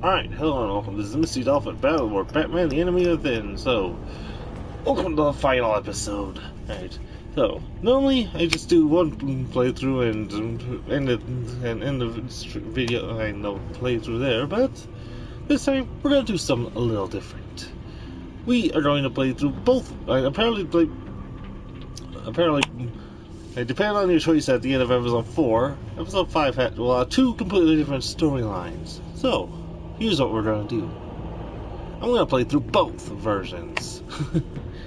Alright, hello and welcome. This is Misty Dolphin Battle War Batman the Enemy Within. So, welcome to the final episode. Alright, so, normally I just do one playthrough and end the video and no playthrough there, but this time we're going to do something a little different. We are going to play through both, apparently, depending on your choice at the end of episode 4, episode 5 had, two completely different storylines. So, here's what we're going to do. I'm going to play through both versions.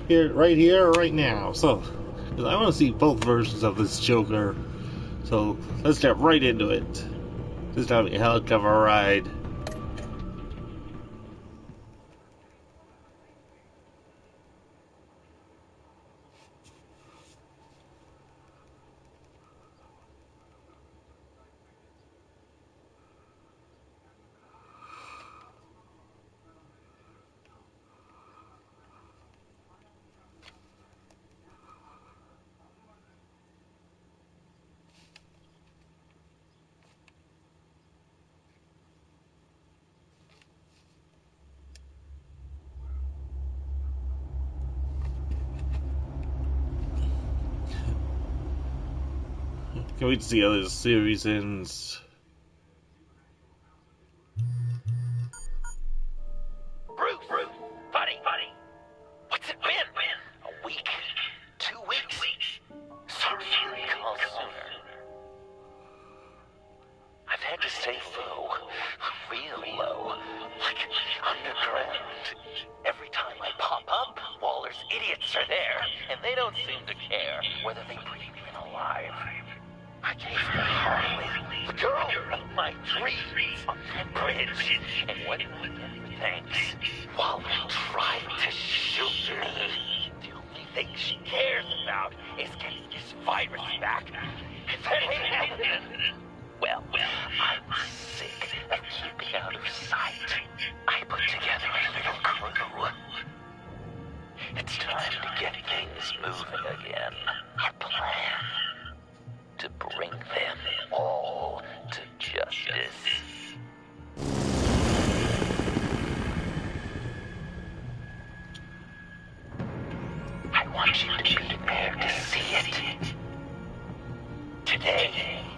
right now. So, because I want to see both versions of this Joker. So, let's get right into it. This is going to be a helicopter ride. Can't wait to see how this series ends. Bruce, buddy, what's it been? A week? 2 weeks? Sorry you didn't call sooner. I've had to stay low, real low, like underground. Every time I pop up, Waller's idiots are there, and they don't seem to care whether they bring me in alive. I gave her Harley, the girl of my dreams, on that bridge, and when I get the thanks, Waller tried to shoot me. The only thing she cares about is getting this virus back. If that ain't happening, well, I'm sick of keeping out of sight. I put together a little crew. It's time to get things moving again. Our plan: to bring them all to justice. I want you to be there to see it. Today,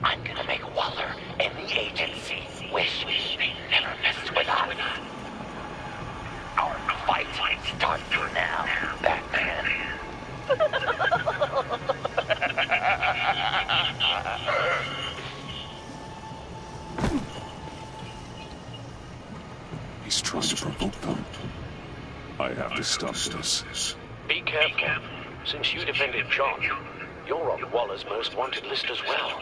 I'm gonna make Waller and the agency wish they never messed with us. Our fight starts now, Batman. He's trying to provoke them. I have to stop this. Be careful. Since you defended John, you're on Waller's most wanted list as well.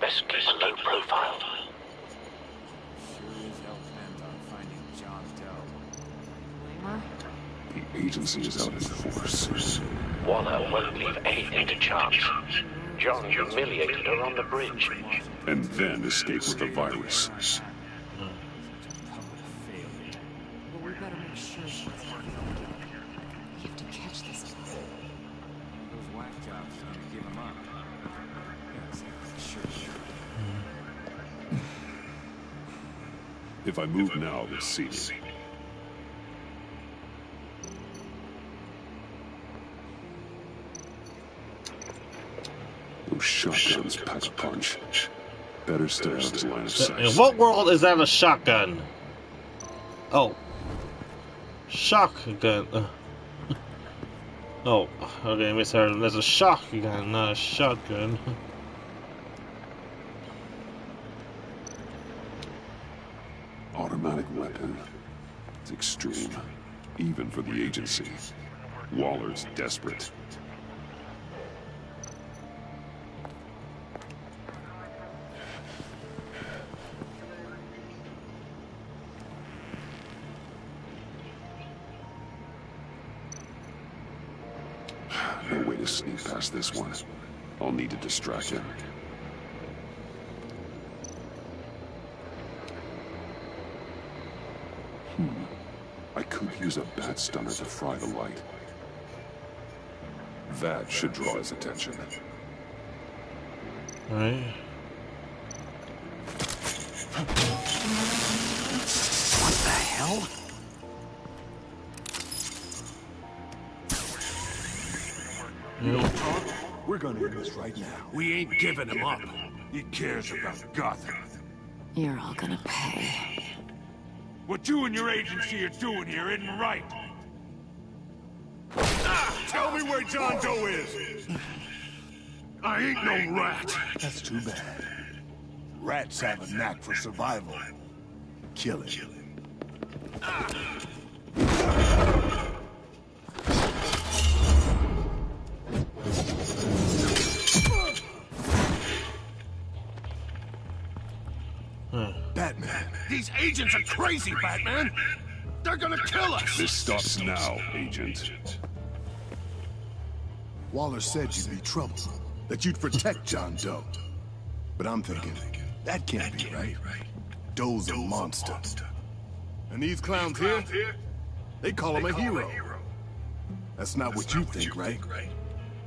Best keep a low profile. Sure as hell bent on finding John Doe. The agency is out in force. Waller won't leave anything to chance. John humiliated her on the bridge. And then escape with the virus. Public failure. But we better make sure she's happy. We have to catch this guy. Those whack jobs trying to give him up. Yes, sure. If I move now, they'll see me. Those shotguns pack a punch. Better stay out of his line of sight. In what world is that a shotgun? Oh. Shotgun. Oh, okay, misheard. There's a shotgun, not a shotgun. Automatic weapon. It's extreme. Even for the agency. Waller's desperate. No way to sneak past this one. I'll need to distract him. I could use a bat stunner to fry the light. That should draw his attention. Alright. hell? You don't talk? We're gonna end this right now. We ain't giving him up. He cares about Gotham. You're all gonna pay. What you and your agency are doing here isn't right. Tell me where John Doe is. I ain't no rat. That's too bad. Rats have a knack for survival. Kill him. Batman. These agents are crazy, Batman. They're gonna kill us. This stops now, Agent. Waller said you'd be trouble, that you'd protect John Doe. But I'm thinking, that can't be right. Doe's a monster. And these clowns here, they call him a hero. That's not what you think, right?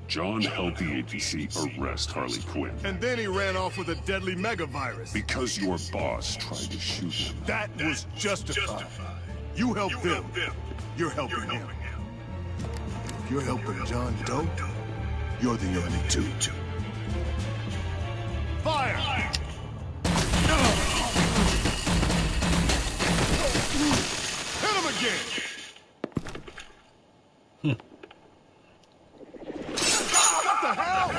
John helped the agency arrest Harley Quinn. And then he ran off with a deadly megavirus. Because your boss tried to shoot him. That was justified. You helped them. You're helping him. If you're helping John Doe, you're the only two. Fire! Hit him again! What the hell?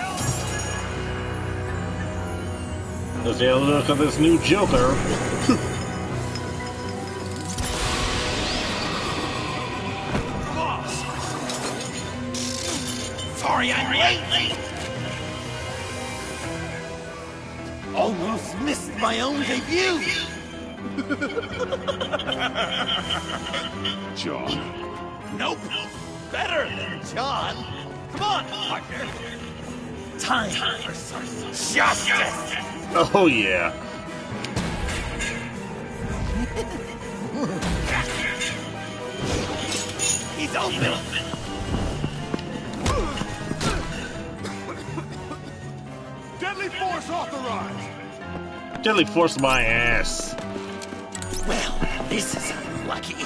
Let's take a look at this new Joker. Sorry I'm late. Almost missed my own debut. John. Nope. Better than John. Come on, partner. Time for some justice. Oh yeah. He's open. Deadly force authorized! Deadly force my ass. Well, this is unlucky.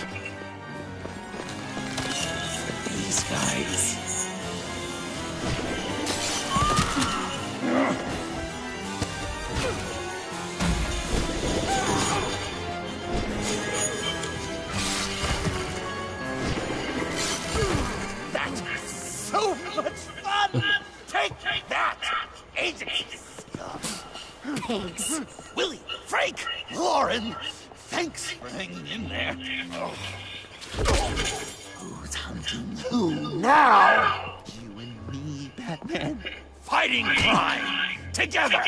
These guys. That's so much fun! Take that, agent scum! Thanks. Willie, Frank, Lauren, thanks for hanging in there. Who's hunting who now? You and me, Batman. Fighting crime together.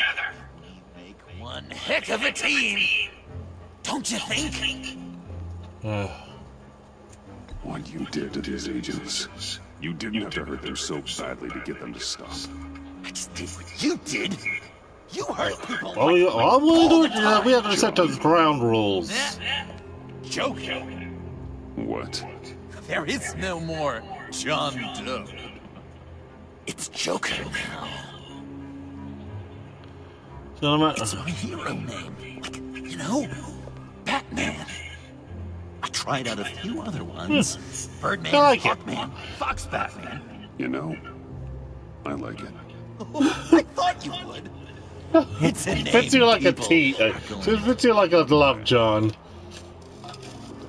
We make one heck of a team. Don't you think? What you did to these agents. You didn't have to hurt them so badly to get them to stop. I just did what you did. You hurt people. Well, we have to set the ground rules. Joker. What? There is no more John Doe. It's Joker now. So It's my hero name. Like, you know, Batman. I tried out a few other ones. Birdman, I like it. Hawkman, Fox Batman. You know, I like it. I thought you would. It's a name fits you like a people T. are going It fits you like a glove, John.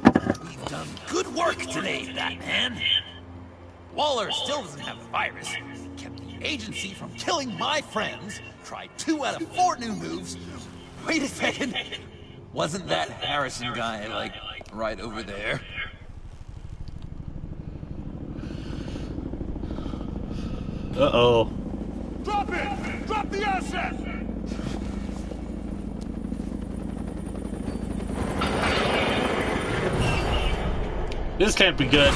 We've done good work today, Batman. Waller still doesn't have the virus. Kept the agency from killing my friends. Tried 2 out of 4 new moves. Wait a second. Wasn't that Harrison guy, like, right over there? Uh-oh. Drop it! Drop the asset! This can't be good.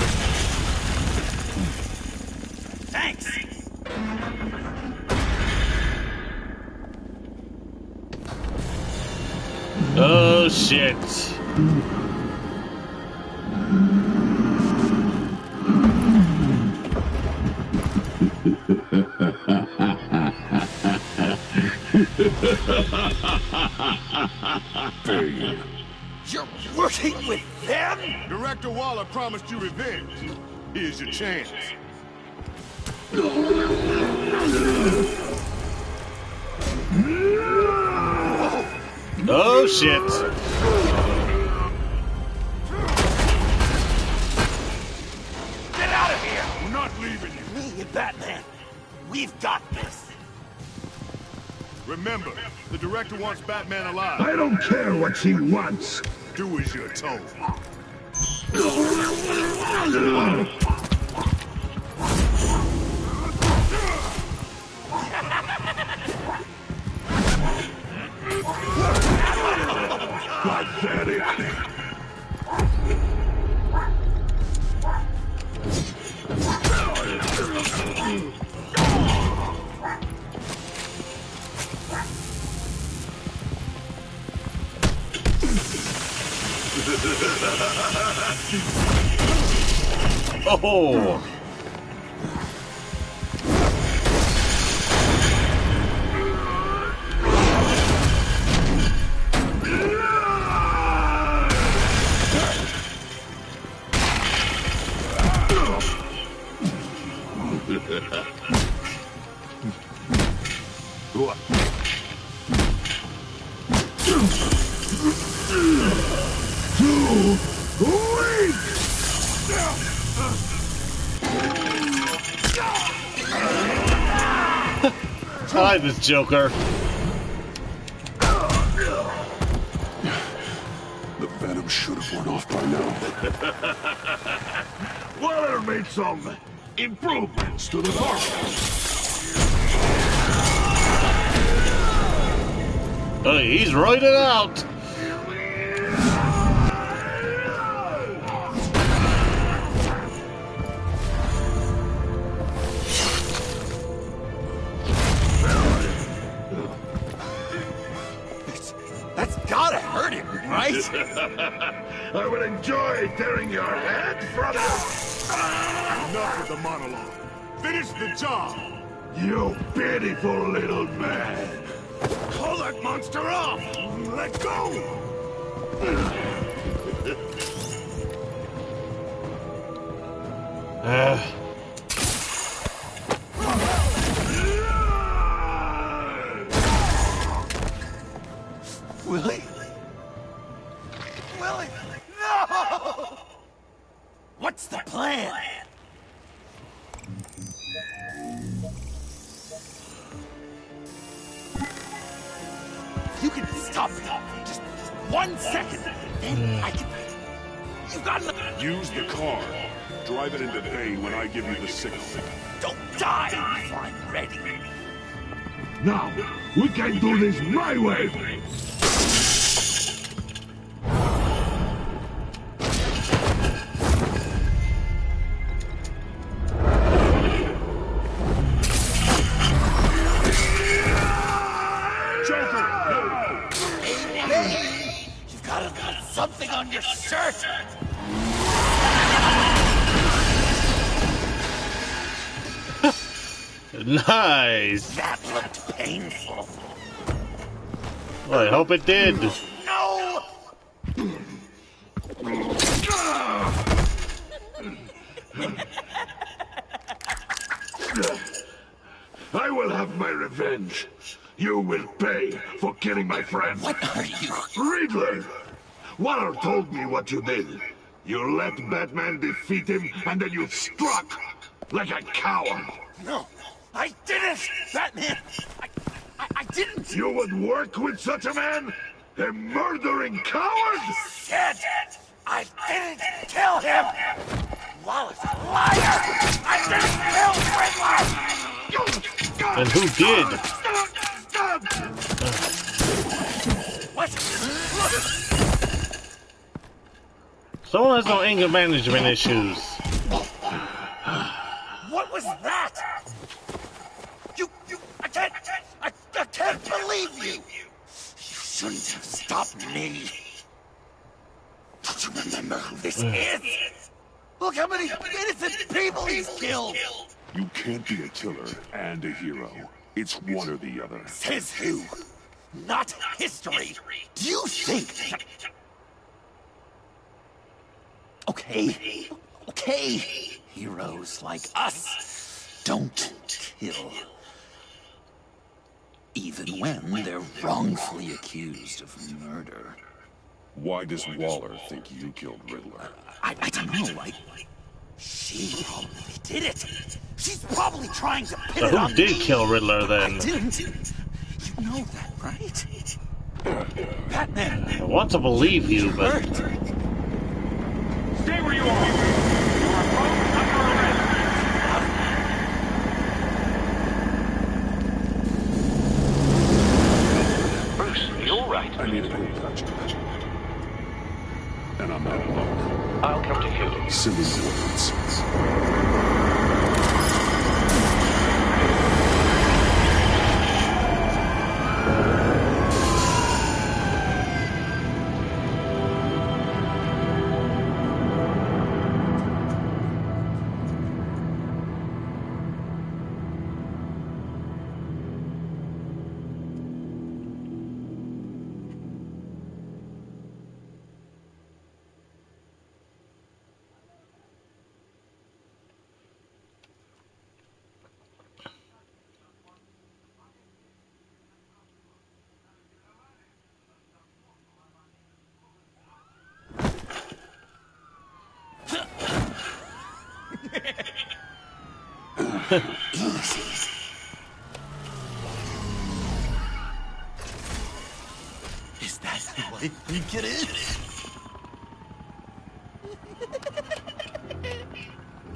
Thanks. Oh, shit. Bane, You're working with them? Director Waller promised you revenge. Here's your chance. Oh shit! Get out of here! We're not leaving you. Me and Batman, we've got this. Remember, the director wants Batman alive. I don't care what she wants. Do as you're told. Pathetic. Oh! Hi, this Joker. The Venom should have worn off by now. Waller made some improvements to the farmhouse. Oh, he's riding out. That's gotta hurt him, right? I will enjoy tearing your head from you. Enough with the monologue. Finish the job. You pitiful little man. Call that monster off! Let go. Willie? Willie! No! What's the plan? You can stop it. Just 1 second. Then I can... You got... Use the car. Drive it into bay when I give you the signal. Don't die before I'm ready. Now, we can do this my way. You've got to put something on your shirt. Nice. That looked painful. Well, I hope it did. No! I will have my revenge. You will pay for killing my friend. What are you? Riddler! Waller told me what you did. You let Batman defeat him, and then you struck like a coward. No, I didn't! Batman! I didn't! You would work with such a man? A murdering coward? Said I didn't kill him! Wallace, liar! I didn't kill Riddler! And who did? Stop! What? Someone has no anger management issues. What was that? I can't believe you! You shouldn't have stopped me. Don't you remember who this is? Look how many innocent people he's killed! You can't be a killer and a hero. It's one or the other. Says who? Not history. Do you think that... okay? Okay? Heroes like us don't kill. Even when they're wrongfully accused of murder. Why does Waller think you killed Riddler? I don't know, she probably did it. She's probably trying to pin So it on who did me. kill Riddler then? I didn't. You know that, right? Batman. I want to believe you, but Stay where you are. You are both under arrest. Bruce, are you all right? I need a good touch. And I'm not alone. I'll come to you. Silly words. Is that the way we get in?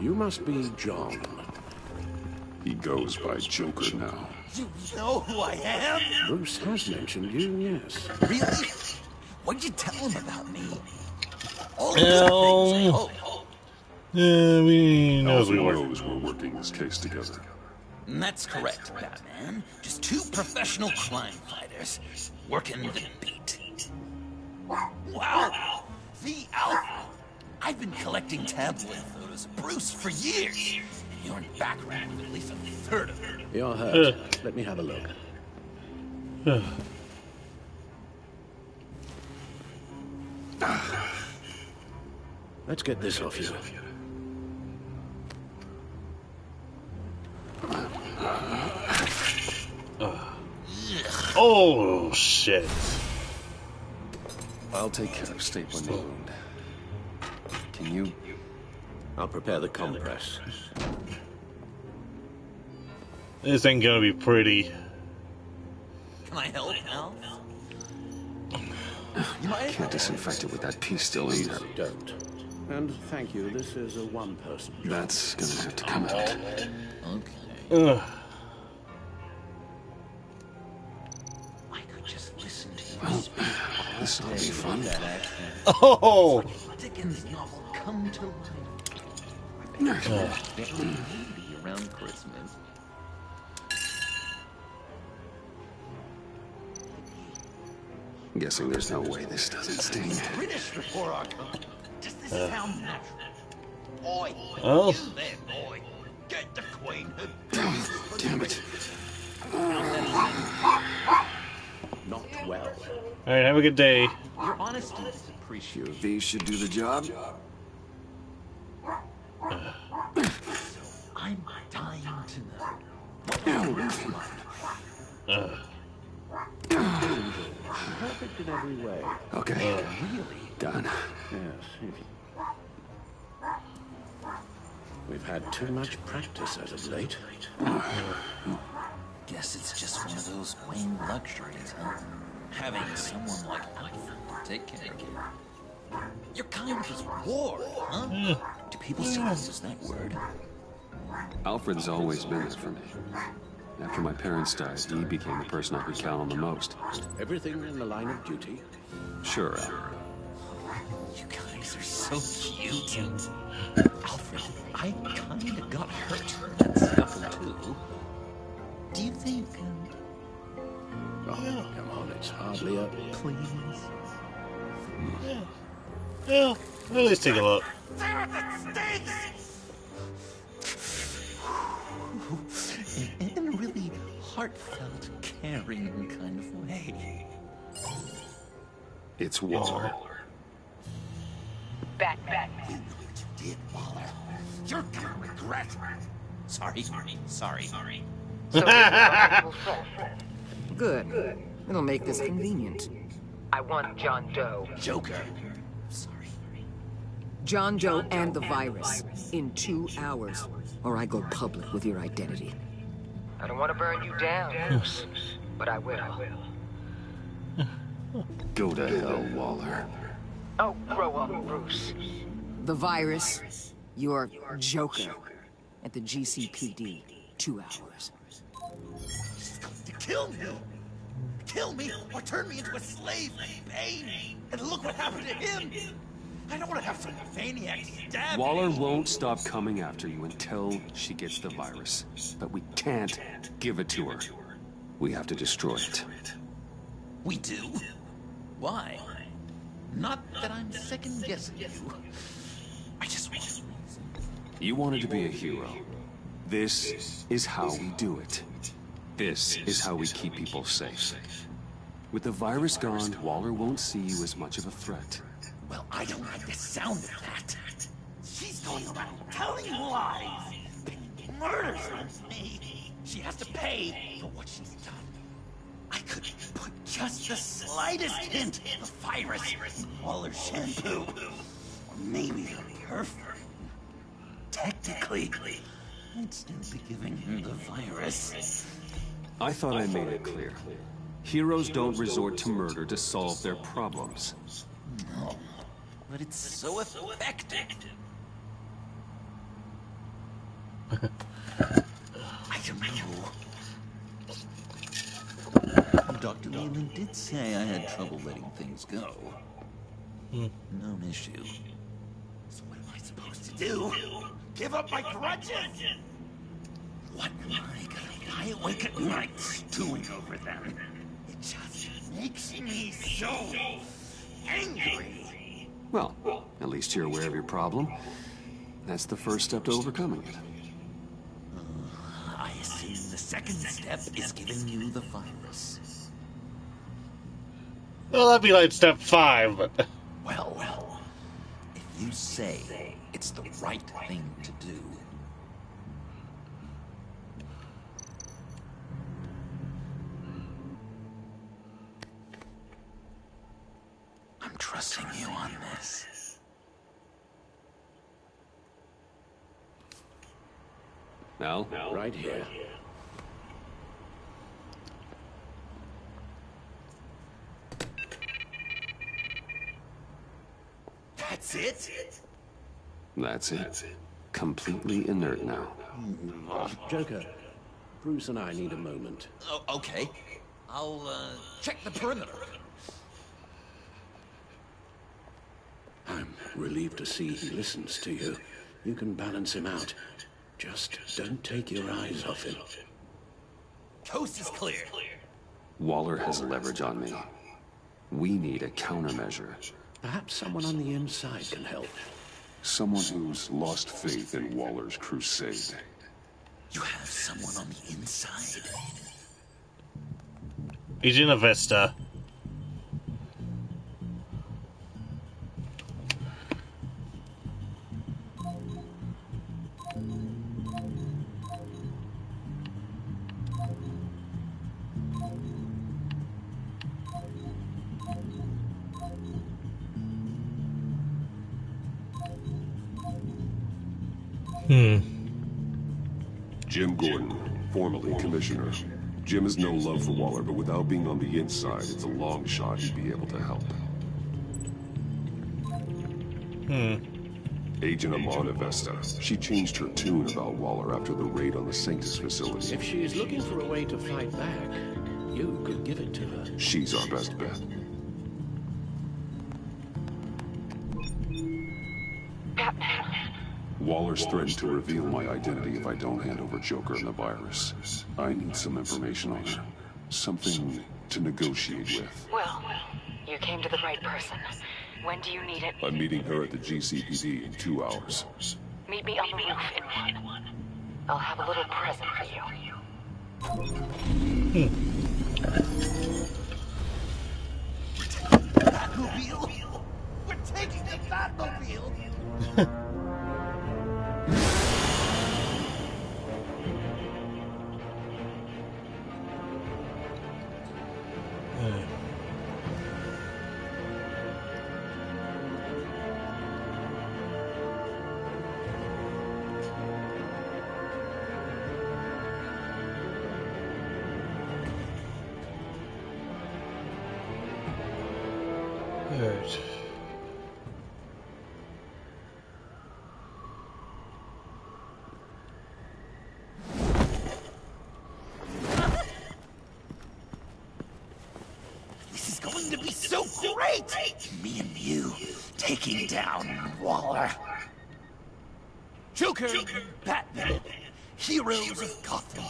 You must be John. He goes by Joker now. You know who I am? Bruce has mentioned you, yes. Really? What'd you tell him about me? All the Well, good things, I hope. yeah, we know Alfred we were. knows we're working this case together. That's correct, Batman. Just two professional crime fighters working the beat. Wow! The Alpha! I've been collecting tabloid photos of Bruce for years, and you're in the background with at least a third of it. You're hurt. Let me have a look. Let's get this off you. Oh shit! I'll take care of stapling the wound. Can you? I'll prepare the compress. This ain't gonna be pretty. Can I help, Al? Can't disinfect it with that piece still in there. Don't. And thank you, this is a one-person job. That's gonna have to come out. Okay. Ugh. I could just listen to you speak. This will be fun. Oh! Dickens' novel come to life. Around Christmas. I'm guessing there's no way this doesn't sting. British before our time. Does this sound natural? Boy, Well, you there, boy. Get the Queen. Damn it. Not well. alright, have a good day. Your honesty is appreciated. V should do the job. I'm dying to know. What will this like? Perfect in every way. Okay. Really? Done. Yes. We've had too much practice as of late. Guess it's just one of those Wayne luxuries, huh? Having someone like Alfred take care of you. Your kind was war, huh? Do people still use that ward? Alfred's always been there for me. After my parents died, he became the person I could count on the most. Everything in the line of duty. Sure, Alfred. You guys are so cute. Alfred, I kinda got hurt in that scuffle too. Do you think, Oh, come on, it's hardly a... please? Well, at least take a look. In a really heartfelt, caring kind of way. It's Waller. Batman. did, Waller. You're gonna regret. Sorry. So, good. It'll make this convenient. I want John Doe. Joker. Sorry. John Doe and the virus. In 2 hours. Or I go public with your identity. I don't want to burn you down, Bruce. But I will. Go to hell, Waller. Oh, grow up, Bruce. The virus, your Joker, at the GCPD, 2 hours. She's going to kill me. Kill me or turn me into a slave. Pay me. And look what happened to him. I don't want to have some maniac stab Waller me. won't stop coming after you until she gets the virus. But we can't give it to her. We have to destroy it. We do? Why? Not that I'm second-guessing you. I just want... You wanted to be a hero. This is how we do it. This is how we keep people safe. With the virus gone, Waller won't see you as much of a threat. Well, I don't like the sound of that. She's going around telling lies. Pinning murders on me. She has to pay for what she's done. I could put just the slightest hint of virus in Waller's shampoo. Or maybe a perfume. Technically, I'd still be giving her the virus. I thought I made it clear. Heroes don't resort to murder to solve their problems. No, but it's so effective. I don't know. Dr. Leland did say I had trouble letting things go. No issue. So what am I supposed to do? Give up my grudges? What am I gonna lie awake at night stewing over them? It just makes me so angry. Well, at least you're aware of your problem. That's the first step to overcoming it. I assume the second step is giving you the virus. Well, that'd be like step 5, but... Well, if you say it's the right thing to do. I'm trusting you on this. Now? Right here. That's it? That's it. Completely inert now. Joker, Bruce and I need a moment. Oh, okay. I'll, check the perimeter. I'm relieved to see he listens to you. You can balance him out. Just don't take your eyes off him. Coast is clear. Waller has leverage on me. We need a countermeasure. Perhaps someone on the inside can help. Someone who's lost faith in Waller's crusade. You have someone on the inside? Agent Avesta. Jim Gordon, formerly commissioner. Jim has no love for Waller, but without being on the inside, it's a long shot he'd be able to help. Agent Amon Avesta. She changed her tune about Waller after the raid on the Sanctus facility. If she's looking for a way to fight back, you could give it to her. She's our best bet. Waller's threatened to reveal my identity if I don't hand over Joker and the virus. I need some information on her. Something to negotiate with. Well, you came to the right person. When do you need it? I'm meeting her at the GCPD in 2 hours. Meet me on the roof in 1. I'll have a little present for you. Batmobile? We're taking the Batmobile! Alright. This is going to be so great! Me and you taking down Waller. Joker, Batman, heroes of Gotham.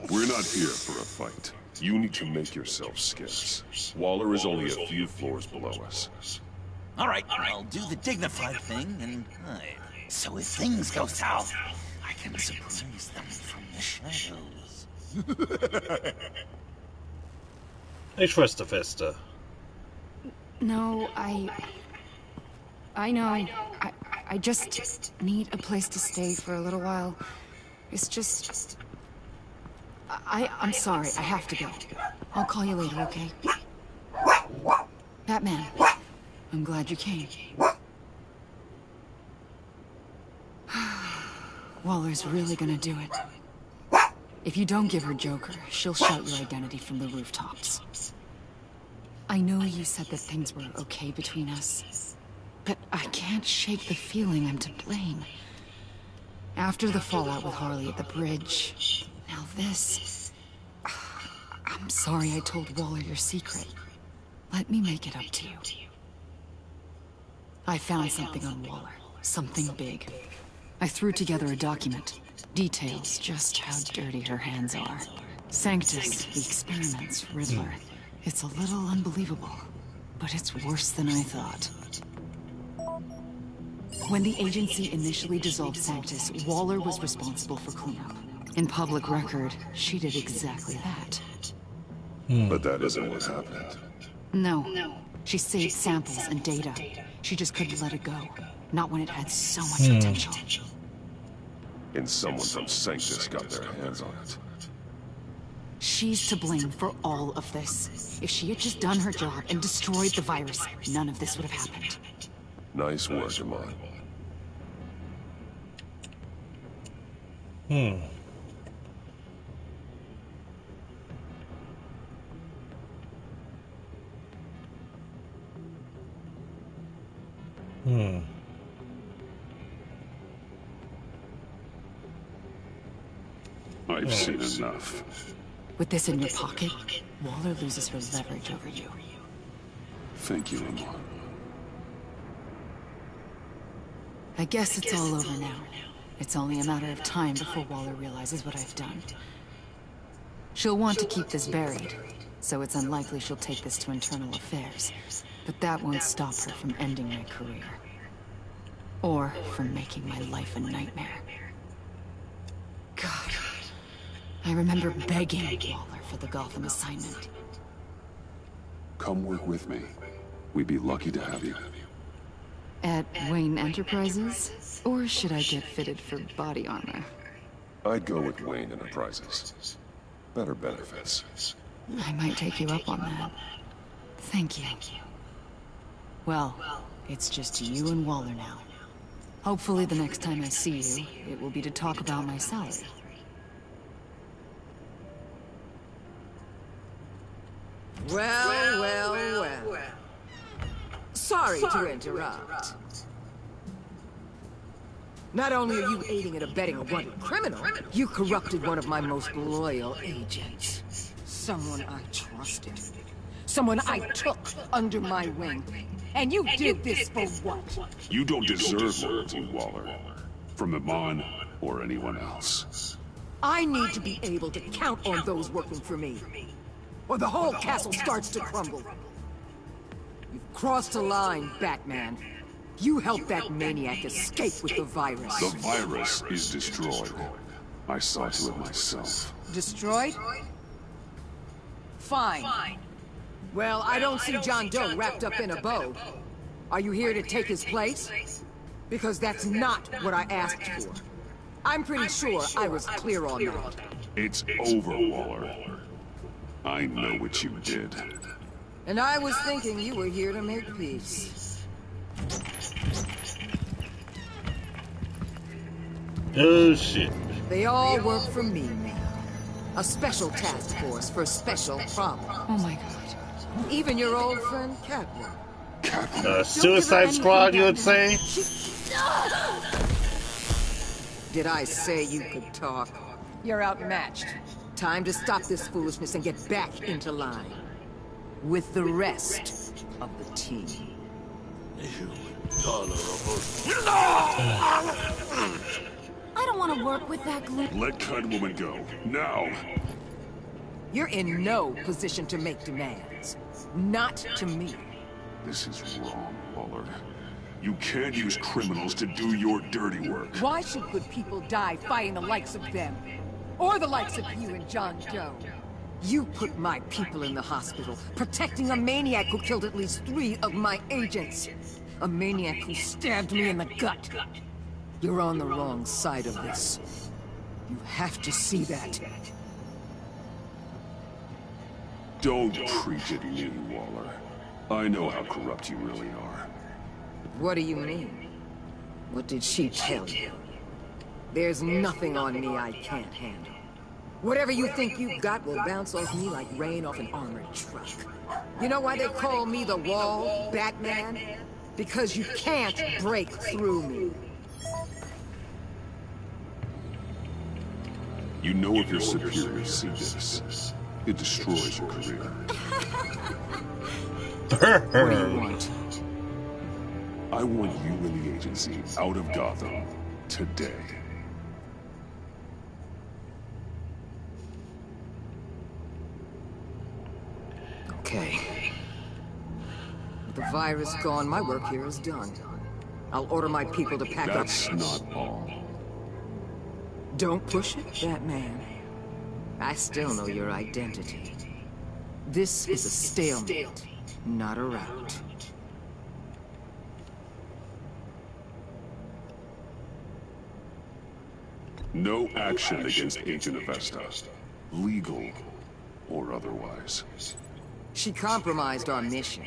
We're not here for a fight. You need to make yourself scarce. Waller is only a few floors below us. All right, I'll do the dignified thing and hide. So if things go south, I can surprise them from the shadows. I trust the Vesta. No, I know. I just need a place to stay for a little while. It's just... I'm sorry, I have to go. I'll call you later, okay? Batman, I'm glad you came. Waller's really gonna do it. If you don't give her Joker, she'll shout your identity from the rooftops. I know you said that things were okay between us, but I can't shake the feeling I'm to blame. After the fallout with Harley at the bridge, now this... I'm sorry I told Waller your secret. Let me make it up to you. I found something on Waller. Something big. I threw together a document. Details just how dirty her hands are. Sanctus, the experiments, Riddler. It's a little unbelievable, but it's worse than I thought. When the agency initially dissolved Sanctus, Waller was responsible for cleanup. In public record, she did exactly that. But that isn't what happened. No. She saved samples and data. She just couldn't let it go. Not when it had so much potential. And someone from Sanctus got their hands on it. She's to blame for all of this. If she had just done her job and destroyed the virus, none of this would have happened. Nice work, Iman. I've seen enough. With this in your pocket, Waller loses her leverage over you. Thank you, Iman. I guess it's all over now. It's only a matter of time before Waller realizes what I've done. She'll want to keep this buried, so it's unlikely she'll take this to internal affairs. But that won't stop her from ending my career. Or from making my life a nightmare. God, I remember begging Waller for the Gotham assignment. Come work with me. We'd be lucky to have you. At Wayne Enterprises? Or should I get fitted for body armor? I'd go with Wayne Enterprises. Better benefits. I might take you up on that. Thank you. Well, it's just you and Waller now. Hopefully the next time I see you, it will be to talk about my salary. Well. Sorry to interrupt. Not only are you aiding and abetting a wanted criminal, you corrupted one of my most loyal agents. Someone I trusted. Someone I took under my wing. And you did this for what? You don't deserve loyalty, Waller. From Iman or anyone else. I need to be able to count on those working for me. Or the whole castle starts to crumble. You've crossed a line, Batman. You helped that maniac escape with the virus. The virus is destroyed. I saw to it myself. Destroyed? Fine. Well, I don't see John Doe wrapped up in a bow. Are you here to take his place? Because that's not what I asked for. I'm pretty sure I was clear on that. It's over, Waller. I know what you did. And I was thinking you were here to make peace. Oh shit. They all work for me now. A special task force for a special problem. Oh my god. Even your old friend Catwoman. Suicide Squad, you would say? Did I say you could talk? You're outmatched. Time to stop this foolishness and get back into line. With the rest of the team. I don't want to work with that glue. Let Catwoman go. Now! You're in no position to make demands. Not to me. This is wrong, Waller. You can't use criminals to do your dirty work. Why should good people die fighting the likes of them? Or the likes of you and John Doe? You put my people in the hospital, protecting a maniac who killed at least 3 of my agents. A maniac who stabbed me in the gut. You're on the wrong side of this. You have to see that. Don't preach at me, Waller. I know how corrupt you really are. What do you mean? What did she tell you? There's nothing on me I can't handle. Whatever you think you've got will bounce off me like rain off an armored truck. You know why they call me the Wall, Batman? Because you can't break through me. You know if your superiors see this, it destroys your career. What do you want? I want you and the agency out of Gotham today. Okay. With the virus gone, my work here is done. I'll order my people to pack up. That's not all. Don't push it, Batman. I still know your identity. This is a stalemate, not a rout. No action against Agent Avesta, legal or otherwise. She compromised our mission.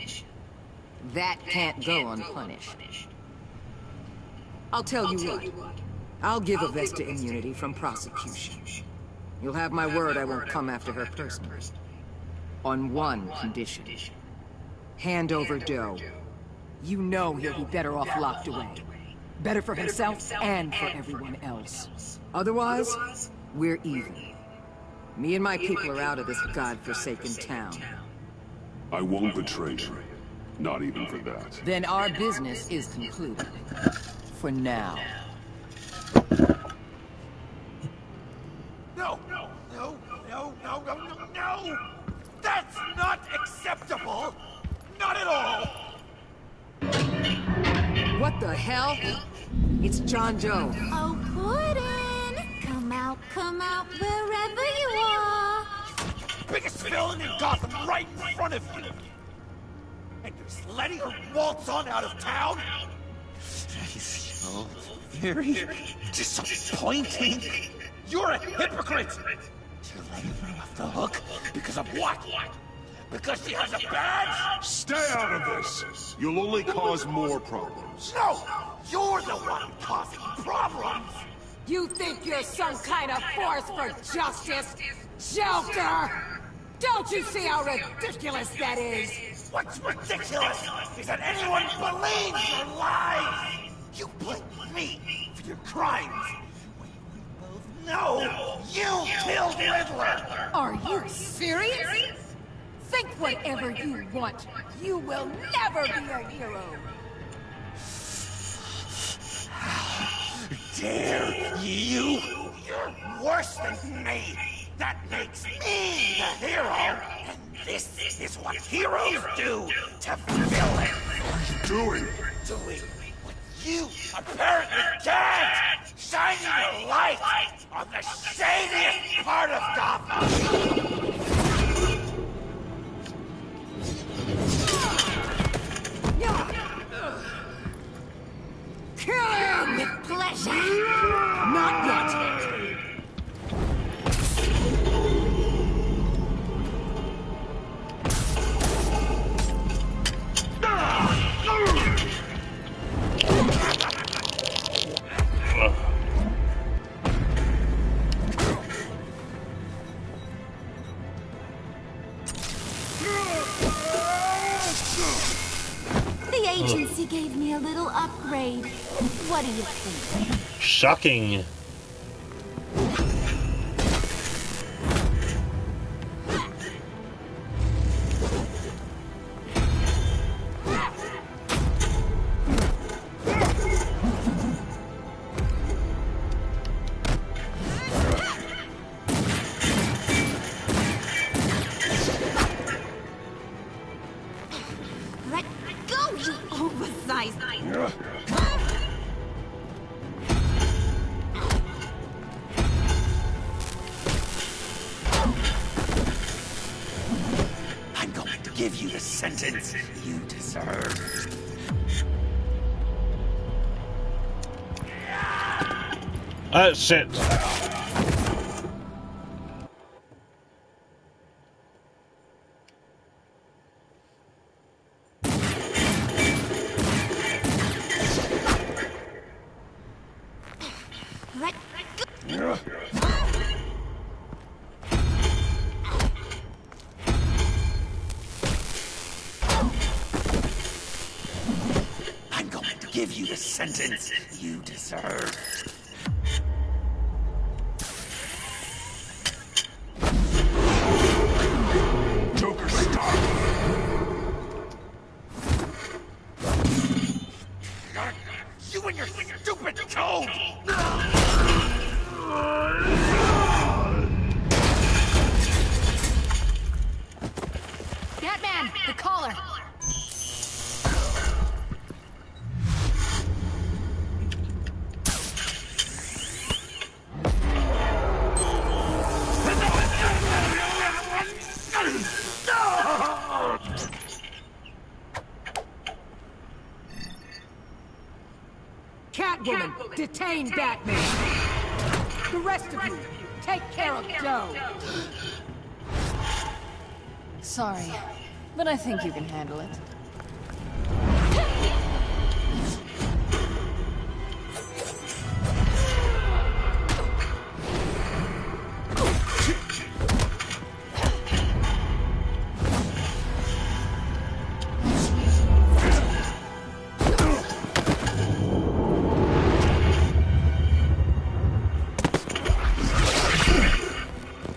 That can't go unpunished. I'll tell you what. I'll give Avesta immunity from prosecution. You'll have my word I won't come after her personally. On one condition. Hand over Doe. You know he'll be better off locked away. Better for himself and for everyone else. Otherwise, we're even. Me and my people are out of this godforsaken town. I won't betray you. Not even for that. Then our business is concluded. For now. No! No! No! No! No! No! No! No! That's not acceptable! Not at all! What the hell? It's John Doe. Oh, Gordon! Come out, wherever you are! Biggest villain in Gotham right in front of you! And you're just letting her waltz on out of town? He's so very disappointing. You're a hypocrite! You're letting her off the hook because of what? Because she has a badge? Stay out of this! You'll only cause more problems. No! You're the one causing problems! You think you're some kind of force for justice? Joker! Don't you see how ridiculous that is? What's ridiculous is that anyone believes your lies! You blame me for your crimes! When we both know you killed Riddler! Are you serious? Think whatever you want. You will never be a hero. Dare you? You're worse than me. That makes me the hero. And this is what heroes do to villains. What are you doing? Doing what you apparently can't. Shining a light on the shadiest part of Gotham. Kill him! With pleasure! Not yet! agency gave me a little upgrade. What do you think? Shocking. Let go, you oversized. I'm going to give you the sentence you deserve. Shit. Let go. I'm going to give you the sentence you deserve. Joker, stop! You and your stupid toad! Batman, the collar. Catwoman, detain Batman. The rest of you, take care of Doe. Sorry, but I think you can handle it.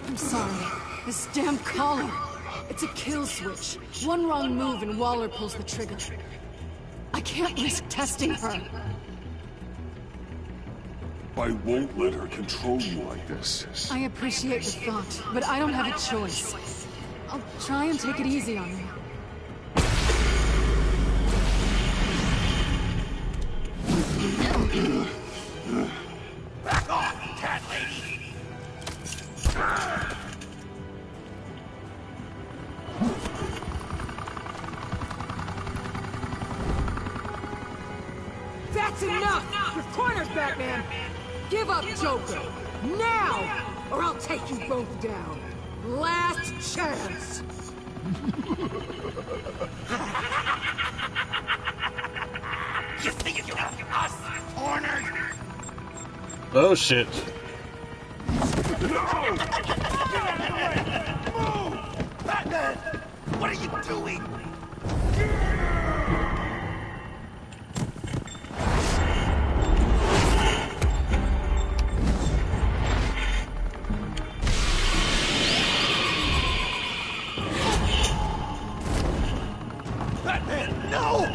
I'm sorry. This damn collar. It's a kill switch. One wrong move and Waller pulls the trigger. I can't risk testing her. I won't let her control you like this. I appreciate the thought, but I don't have a choice. I'll try and take it easy on you. Back off, cat lady! That's enough! You're cornered, Batman! Give up, Joker! Now! Or I'll take you both down. Last chance! You think you have us cornered? Oh shit. No! Move! Batman! What are you doing? Batman, no!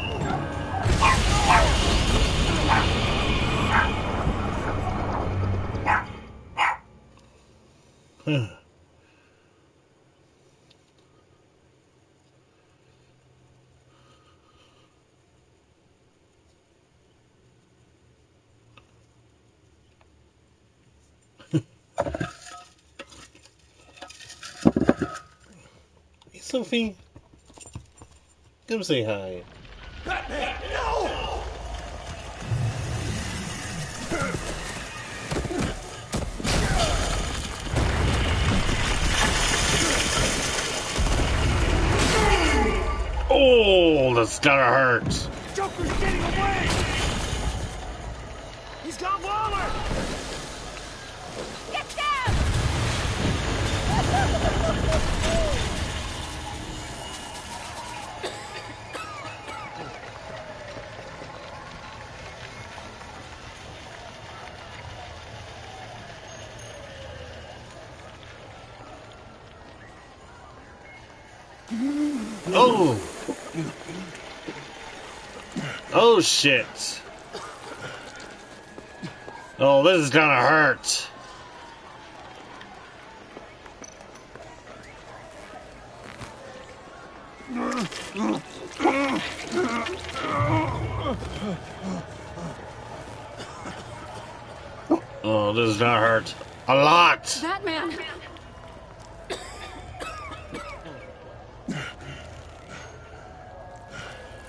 Hey, Sophie. Come say hi. Batman, no! Oh, that's gotta hurt. Joker's getting away! He's got Waller! Get down! Oh! Oh shit! Oh, this is gonna hurt. Oh, this is gonna hurt a lot. Batman!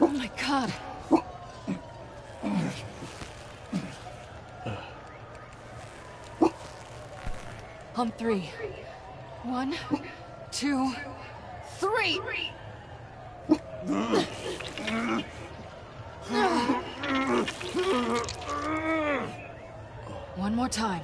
Oh my god. On 3. 1, 2, 3! One more time.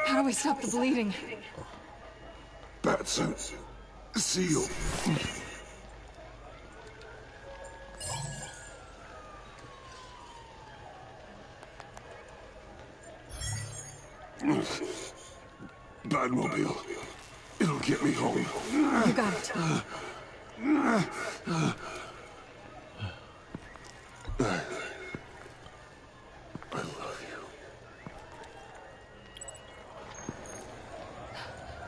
How do we stop the bleeding? Batsuit. Seal. Batmobile. It'll get me home. You got it. I love you.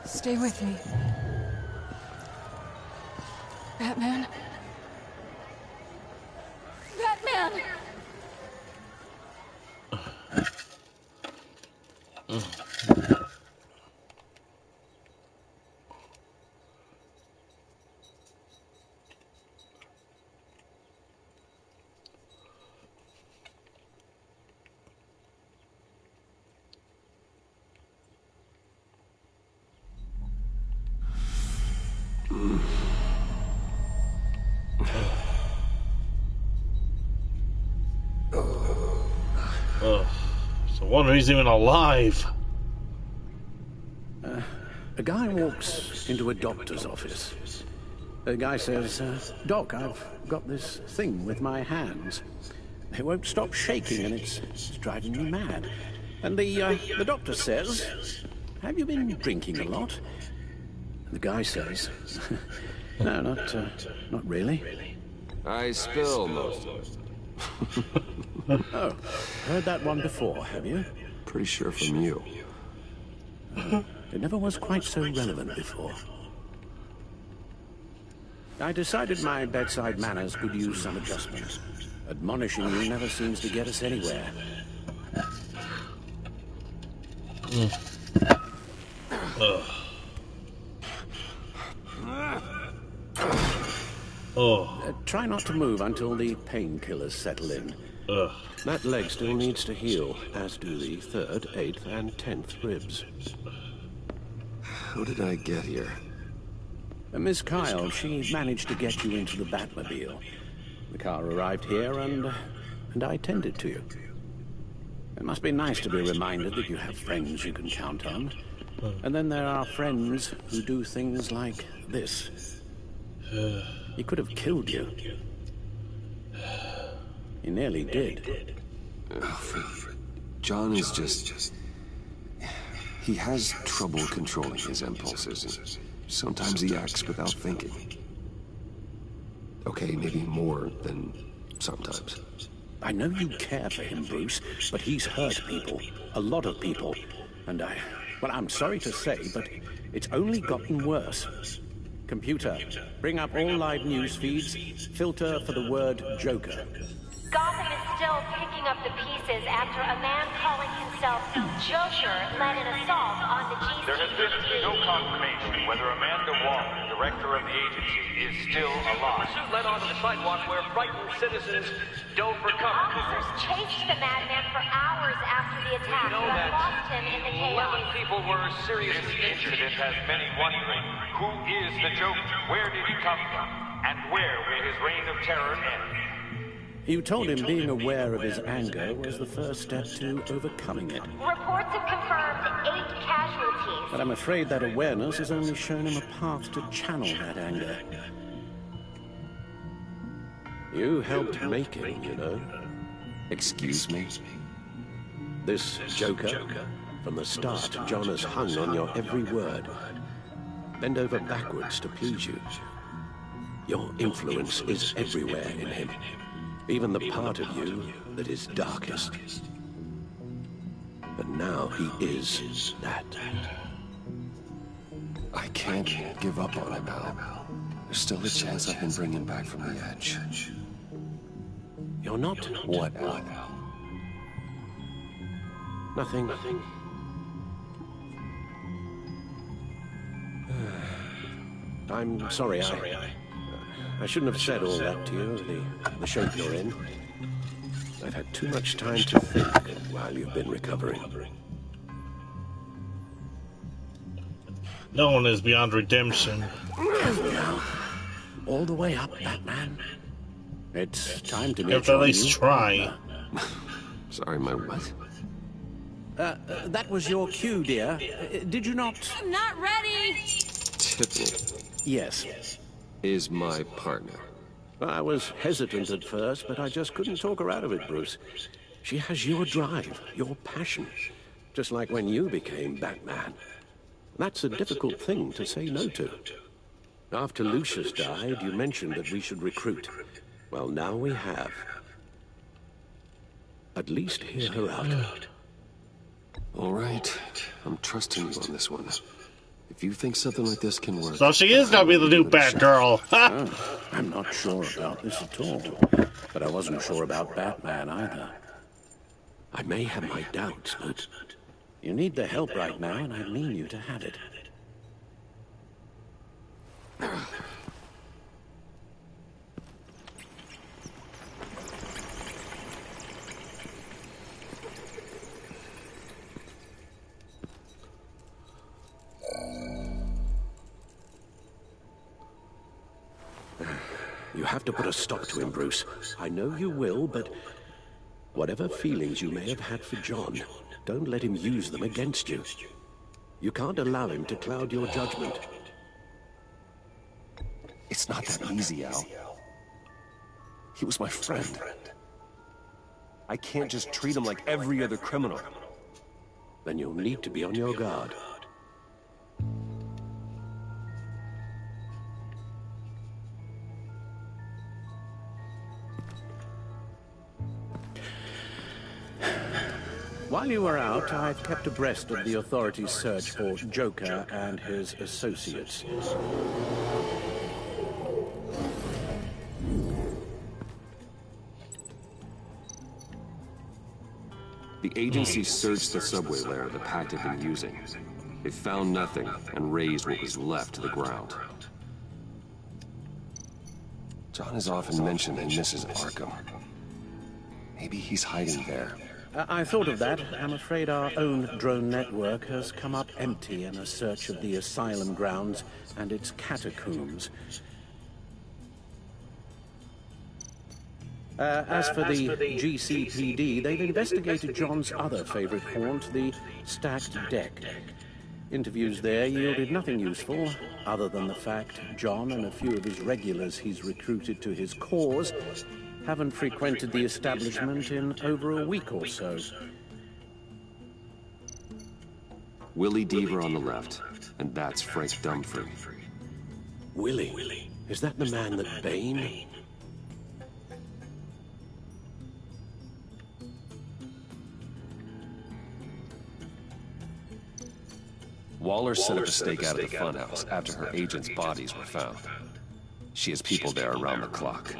Stay with me. Batman? Batman! So wonder he's even alive. A guy walks into a doctor's office. The guy says, Doc, I've got this thing with my hands. They won't stop shaking and it's driving me mad. And the doctor says, have you been drinking a lot? The guy says, no, not really. I spill most of it. Oh, heard that one before, have you? Pretty sure from you. It never was quite so relevant before. I decided my bedside manners could use some adjustment. Admonishing you never seems to get us anywhere. Try not to move until the painkillers settle in. That leg still needs to heal, as do the 3rd, 8th, and 10th ribs. How did I get here? Miss Kyle, she managed to get you into the Batmobile. The car arrived here, and I tended to you. It must be nice to be reminded that you have friends you can count on. And then there are friends who do things like this. He could have killed you. He nearly did. Alfred, John is just... He has trouble controlling his impulses, and sometimes he acts without thinking. Okay, maybe more than sometimes. I know you care for him, Bruce, but he's hurt people. A lot of people. And well, I'm sorry to say, but it's only gotten worse. Computer, bring up all live news feeds. Filter for the word Joker. Gotham is still picking up the pieces after a man calling himself Joker led an assault on the GCPD. There has been no confirmation whether Amanda Waller, director of the agency, is still alive. Pursuit led onto the sidewalk where frightened citizens dove for cover. Officers chased the madman for hours after the attack, We know but that lost him in the chaos. 11 people were seriously injured and has many wondering, who is the Joker? Where did he come from? And where will his reign of terror end? You told him being aware of his anger was the first step to overcoming it. Reports have confirmed 8 casualties. But I'm afraid that awareness has only shown him a path to channel that anger. You helped make him, you know. Excuse me? This Joker, from the start, John has hung on your every word. Bend over backwards to please you. Your influence is everywhere in him. Even the part of you that is darkest. And now he is that. I can't give up on him, Al. There's still a chance I can bring him back from the edge. You're not What, Al? Nothing. I'm sorry, I shouldn't have said all that to you, the shape you're in. I've had too much time to think while you've been recovering. No one is beyond redemption. Now, all the way up, Batman. It's time to You have to at least try. Sorry, my what? That was your cue, dear. Did you not? I'm not ready! Tiffany Yes. is my partner. I was hesitant at first, but I just couldn't talk her out of it, Bruce. She has your drive, your passion, just like when you became Batman. That's a difficult thing to say no to. After Lucius died, you mentioned that we should recruit. Well, now we have. At least hear her out. All right, I'm trusting you on this one. If you think something like this can work... So she is gonna be the new Batgirl. I'm not sure about this at all. But I wasn't sure about Batman either. I may have my doubts, but you need the help right now, and I mean you to have it. You have to put a stop to him, Bruce. I know you will, but whatever feelings you may have had for John, don't let him use them against you. You can't allow him to cloud your judgment. It's not that easy, Al. He was my friend. I can't just treat him like every other criminal. Then you'll need to be on your guard. While you were out, I've kept abreast of the authorities' search for Joker and his associates. The agency searched the subway lair the Pact had been using. They found nothing and razed what was left to the ground. John is often mentioned in Mrs. Arkham. Maybe he's hiding there. I thought of that. I'm afraid our own drone network has come up empty in a search of the asylum grounds and its catacombs. As for the GCPD, they've investigated John's other favorite haunt, the stacked deck. Interviews there yielded nothing useful, other than the fact John and a few of his regulars he's recruited to his cause haven't frequented the establishment in over a week or so. Willie Deaver on the left, and that's Frank Dumfrey. Willie? Is that the man that Bane? Waller set up a stake out at the funhouse after her agents' bodies were found. She has people there around the clock.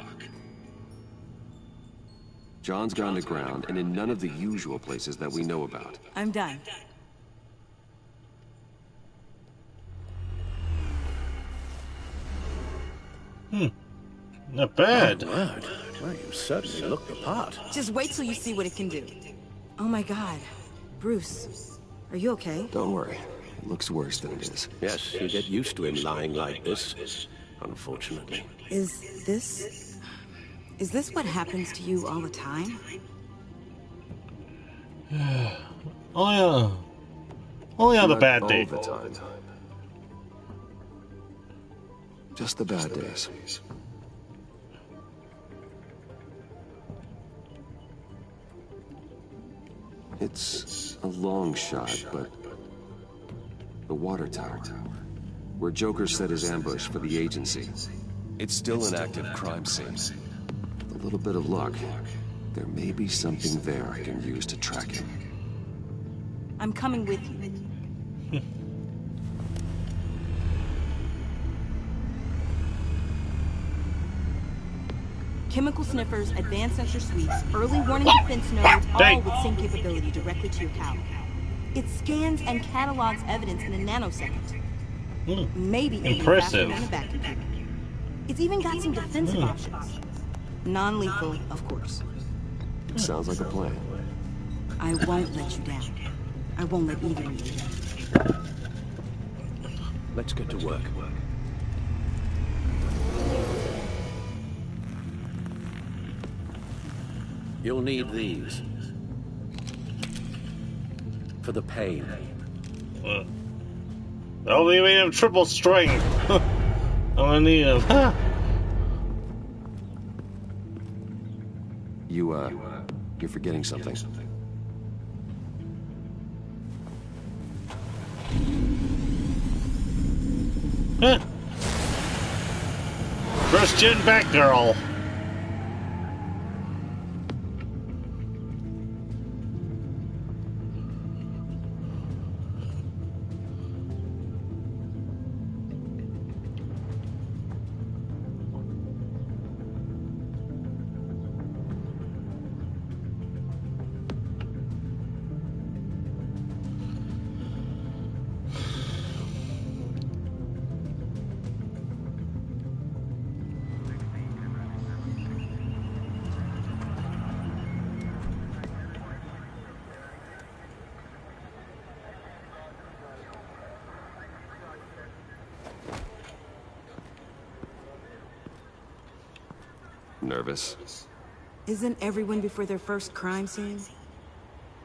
John's gone to ground and in none of the usual places that we know about. I'm done. Not bad. Oh, word. Well, you certainly look the part. Just wait till you see what it can do. Oh my god. Bruce, are you okay? Don't worry. It looks worse than it is. Yes, you get used to him lying like this, unfortunately. Is this Is this what happens to you all the time? Oh yeah. Only on the Not bad all day. the time. Just the bad days. It's a long shot, but the water tower, where Joker set his ambush for the agency, it's still an active crime scene. With a little bit of luck, there may be something there I can use to track him. I'm coming with you. Chemical sniffers, advanced sensor sweeps, early warning defense nodes, all with sync capability directly to your cow. It scans and catalogs evidence in a nanosecond. Maybe even faster than a back computer. It's even got some defensive options. Non-lethal, of course. Sounds like a plan. I won't let you down. I won't let either of you down. Let's get to work. You'll need these. For the pain. Oh, they made him triple strength. I'm gonna need him. You're forgetting something. Christian Batgirl. Nervous? Isn't everyone before their first crime scene?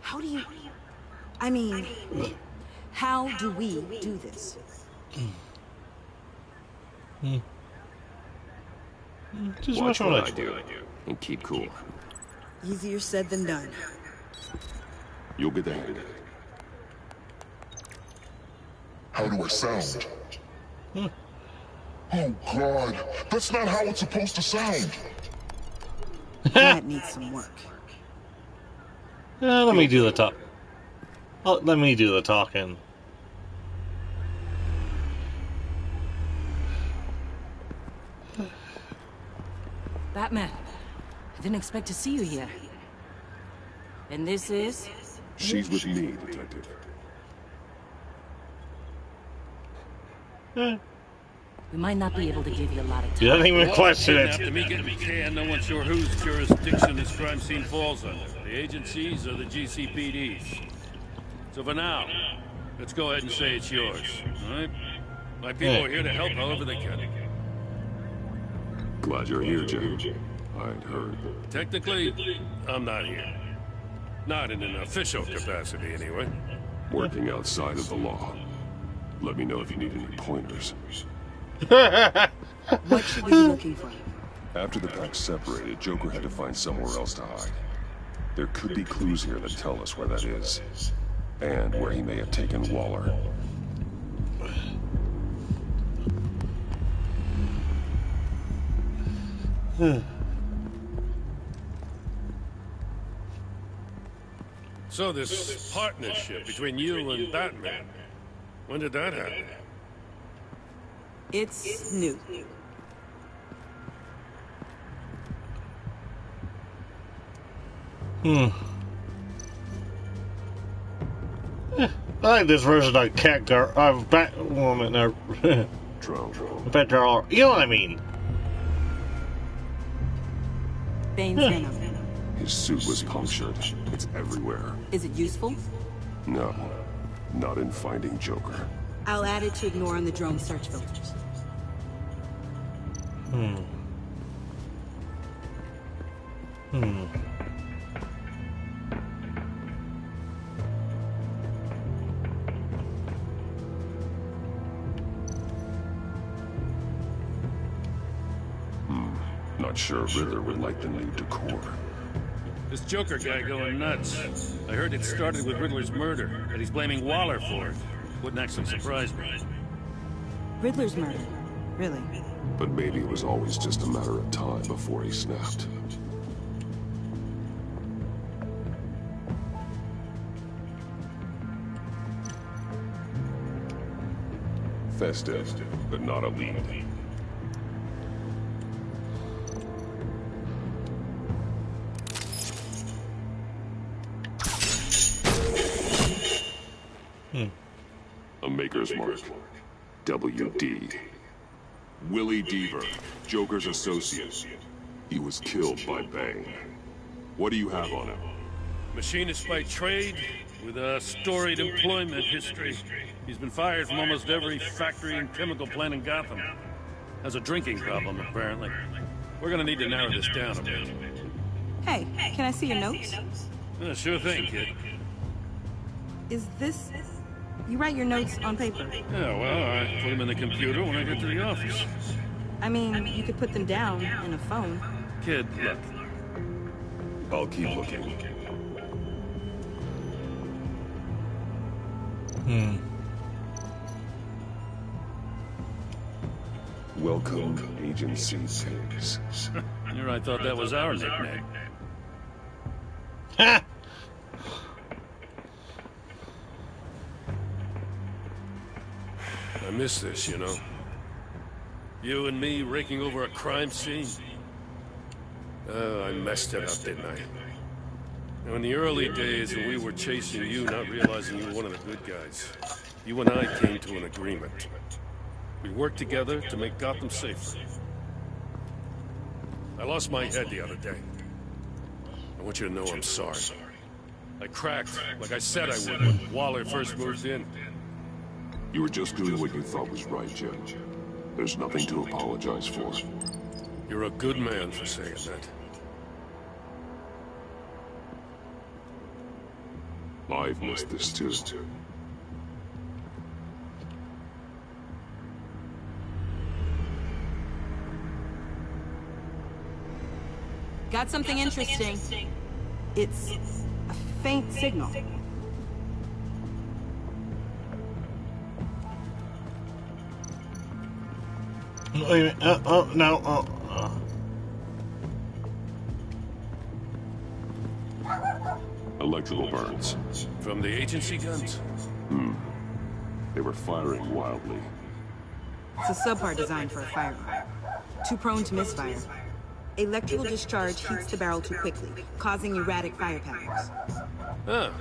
How do you... I mean, how do we do this? Just watch what I do and keep cool. Easier said than done. You'll get the hang of it. How do I sound? Oh God, that's not how it's supposed to sound. That needs some work. Let me do the talk. Oh, let me do the talking. Batman, I didn't expect to see you here. And this is? She's with me, Detective. We might not be able to give you a lot of time. You don't even question it. After me getting McCann, no one's sure whose jurisdiction this crime scene falls under. The agencies or the GCPD's. So for now, let's go ahead and say it's yours, all right? My people are here to help however they can. Glad you're here, Jim. I'd heard. Technically, I'm not here. Not in an official capacity, anyway. Working outside of the law. Let me know if you need any pointers. What should we be looking for? After the pack separated, Joker had to find somewhere else to hide. There could be clues here that tell us where that is. And where he may have taken Waller. So this partnership between you and Batman, when did that happen? It's new. I like this version of Catgirl, Batwoman, or Batgirl. You know what I mean? Bane's venom. His suit was punctured. It's everywhere. Is it useful? No, not in finding Joker. I'll add it to ignore on the drone search filters. Not sure Riddler would like the new decor. This Joker guy going nuts. I heard it started with Riddler's murder, and he's blaming Waller for it. Wouldn't actually surprise me. Riddler's murder? Really? But maybe it was always just a matter of time before he snapped. Festive, but not a lead. A Maker's Mark. WD. Willie Deaver, Joker's associate. He was killed by Bane. What do you have on him? Machinist by trade, with a storied employment history. He's been fired from almost every factory and chemical plant in Gotham. Has a drinking problem, apparently. We're gonna need to narrow this down a bit. Hey, can I see your notes? Sure thing, kid. Is this... You write your notes on paper? Yeah, well, I put them in the computer when I get to the office. I mean, you could put them down in a phone. Kid, look. I'll keep looking. Welcome, Agency Pigs. Here I thought that was our nickname. Ha! I miss this, you know. You and me raking over a crime scene. Oh, I messed it up, didn't I? Now, in the early days when we were chasing you, not realizing you were one of the good guys, you and I came to an agreement. We worked together to make Gotham safer. I lost my head the other day. I want you to know I'm sorry. I cracked, like I said I would when Waller first moved in. You were just doing what you thought was right, Jim. There's nothing to apologize for. You're a good man for saying that. I've missed this too. Got something interesting. It's a faint signal. Wait a minute. No. Electrical burns. From the agency guns? They were firing wildly. It's a subpart designed for a firearm. Too prone to misfire. Electrical discharge heats the barrel too quickly, causing erratic fire patterns. Ah,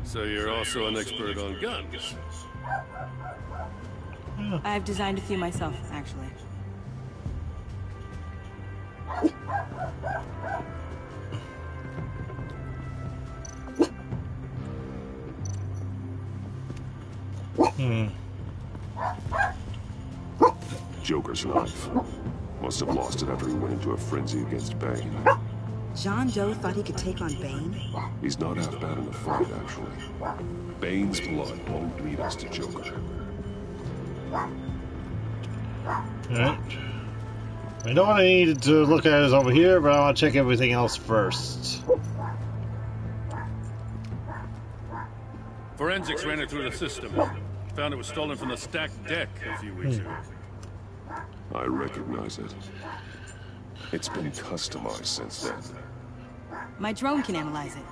so you're also an expert on guns. I've designed a few myself, actually. Joker's knife. Must have lost it after he went into a frenzy against Bane. John Doe thought he could take on Bane? He's not half bad in the fight, actually. Bane's blood won't lead us to Joker. Alright. I know what I needed to look at is over here, but I want to check everything else first. Forensics ran it through the system. Found it was stolen from the stacked deck a few weeks ago. I recognize it. It's been customized since then. My drone can analyze it.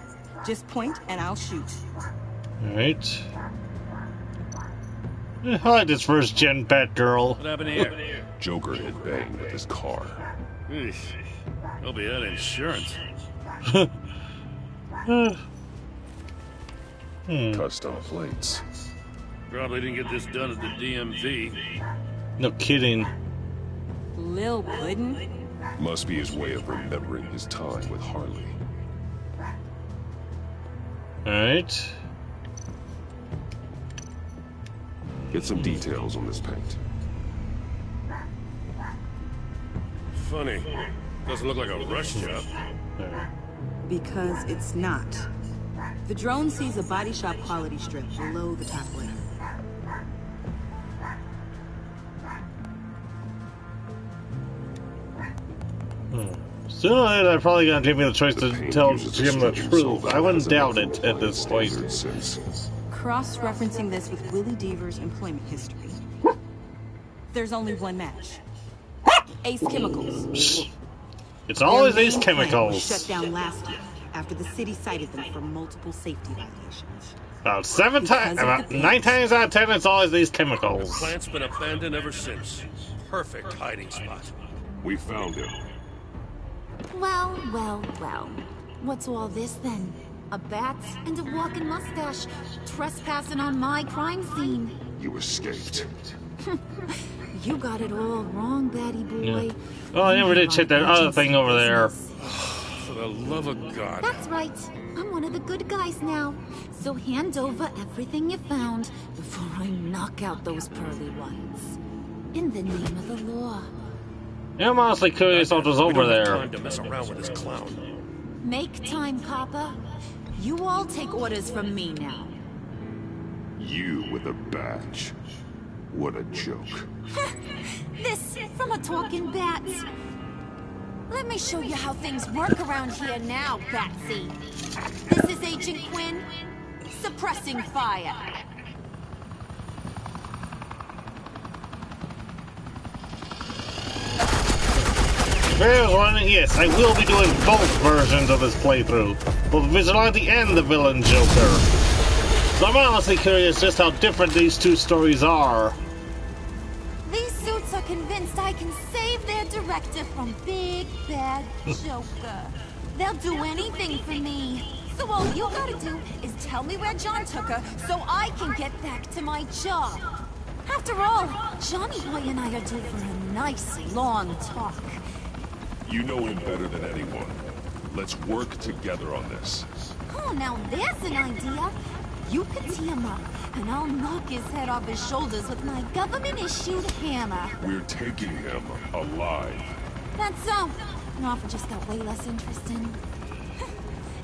Just point and I'll shoot. Alright. I like this first gen Batgirl. What happened here? Joker hit Bane with his car. Eesh. Hope he had insurance. Custom plates. Probably didn't get this done at the DMV. No kidding. Lil Puddin'? Must be his way of remembering his time with Harley. Alright. Get some details on this paint. Funny. Doesn't look like a rush job. Because it's not. The drone sees a body shop quality strip below the top layer. Sooner or later, they're probably gonna give me the choice to tell Jim the truth. I wouldn't doubt it at this point. Cross-referencing this with Willie Deaver's employment history. There's only one match. Ace Chemicals. It's always Their Ace main plant was Chemicals. shut down last year after the city cited them for multiple safety violations. About 9 times out of 10, it's always Ace Chemicals. The plant's been abandoned ever since. Perfect hiding spot. We found him. Well, well, well. What's all this then? A bat and a walking mustache trespassing on my crime scene. You escaped. You got it all wrong, Batty boy. Yeah. Oh, I never did check that other thing over there. For the love of God. That's right. I'm one of the good guys now. So hand over everything you found before I knock out those pearly ones. In the name of the law. Yeah, I'm honestly curious what was over there. Time to mess around with this clown. Make time, Papa. You all take orders from me now. You with a badge. What a joke. This from a talking bat. Let me show you how things work around here now, Batsy. This is Agent Quinn, suppressing fire. Yes, I will be doing both versions of this playthrough. Both Vigilante and the Villain Joker. So I'm honestly curious just how different these two stories are. These suits are convinced I can save their director from Big Bad Joker. They'll do anything for me. So all you gotta do is tell me where John took her so I can get back to my job. After all, Johnny Boy and I are due for a nice long talk. You know him better than anyone. Let's work together on this. Oh, now there's an idea. You can tee him up, and I'll knock his head off his shoulders with my government-issued hammer. We're taking him alive. That's so. An offer just got way less interesting.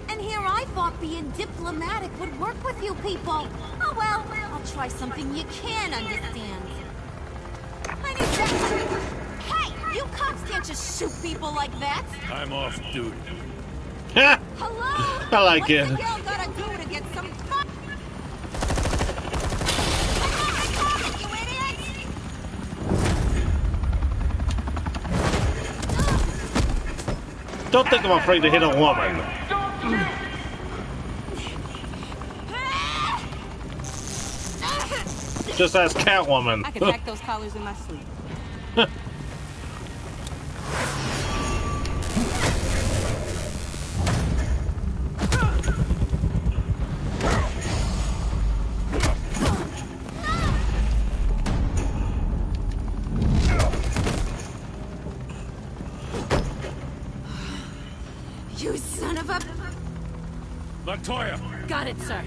And here I thought being diplomatic would work with you people. Oh well, I'll try something you can understand. I need that. Hey, you cops can't just shoot people like that. I'm off duty. Hello? I like it. What's the girl gotta do to get some fun? You idiot! Don't think I'm afraid to hit a woman. Just ask Catwoman. I could hack those collars in my sleep. You son of a... Montoya! Got it, sir.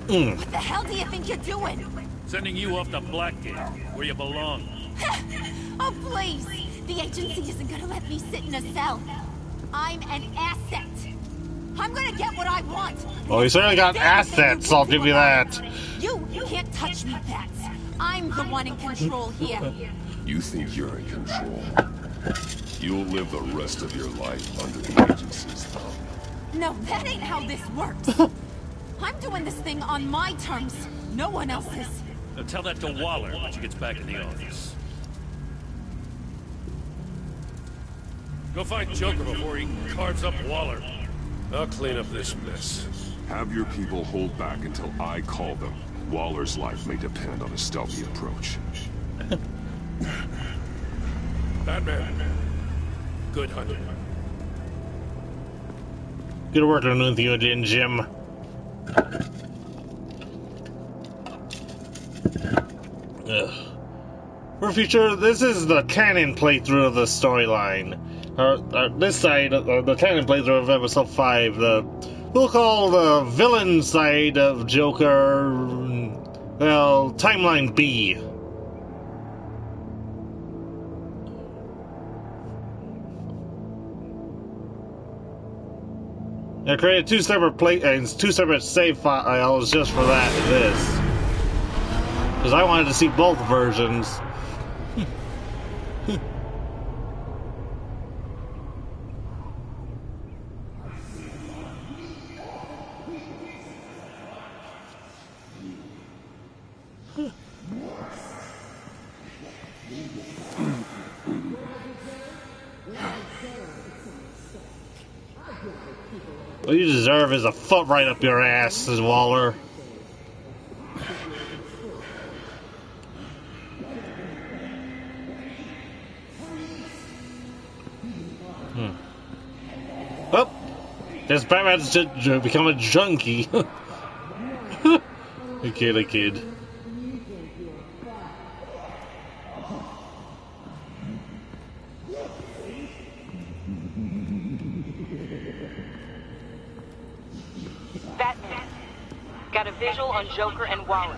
What the hell do you think you're doing? Sending you off to Blackgate, where you belong. Oh, please! The agency isn't gonna let me sit in a cell. I'm an asset. I'm gonna get what I want. Well, you certainly got assets, I'll give you that. You can't touch me, Bats. I'm the one in control here. You think you're in control? You'll live the rest of your life under the agency's thumb. No, that ain't how this works. I'm doing this thing on my terms, no one else's. Now tell that to Waller when she gets back in the office. Go find Joker before he carves up Waller. I'll clean up this mess. Have your people hold back until I call them. Waller's life may depend on a stealthy approach. Batman. Good hunting. Good working with you again, Jim. Ugh. For future, this is the canon playthrough of the storyline. This side, the canon playthrough of episode 5, the we'll call the villain side of Joker, well, Timeline B. I created two separate save files just for that and this. Because I wanted to see both versions. What you deserve is a foot right up your ass, says Waller. Oh, this Batman's become a junkie. A kid. Batman, got a visual on Joker and Waller.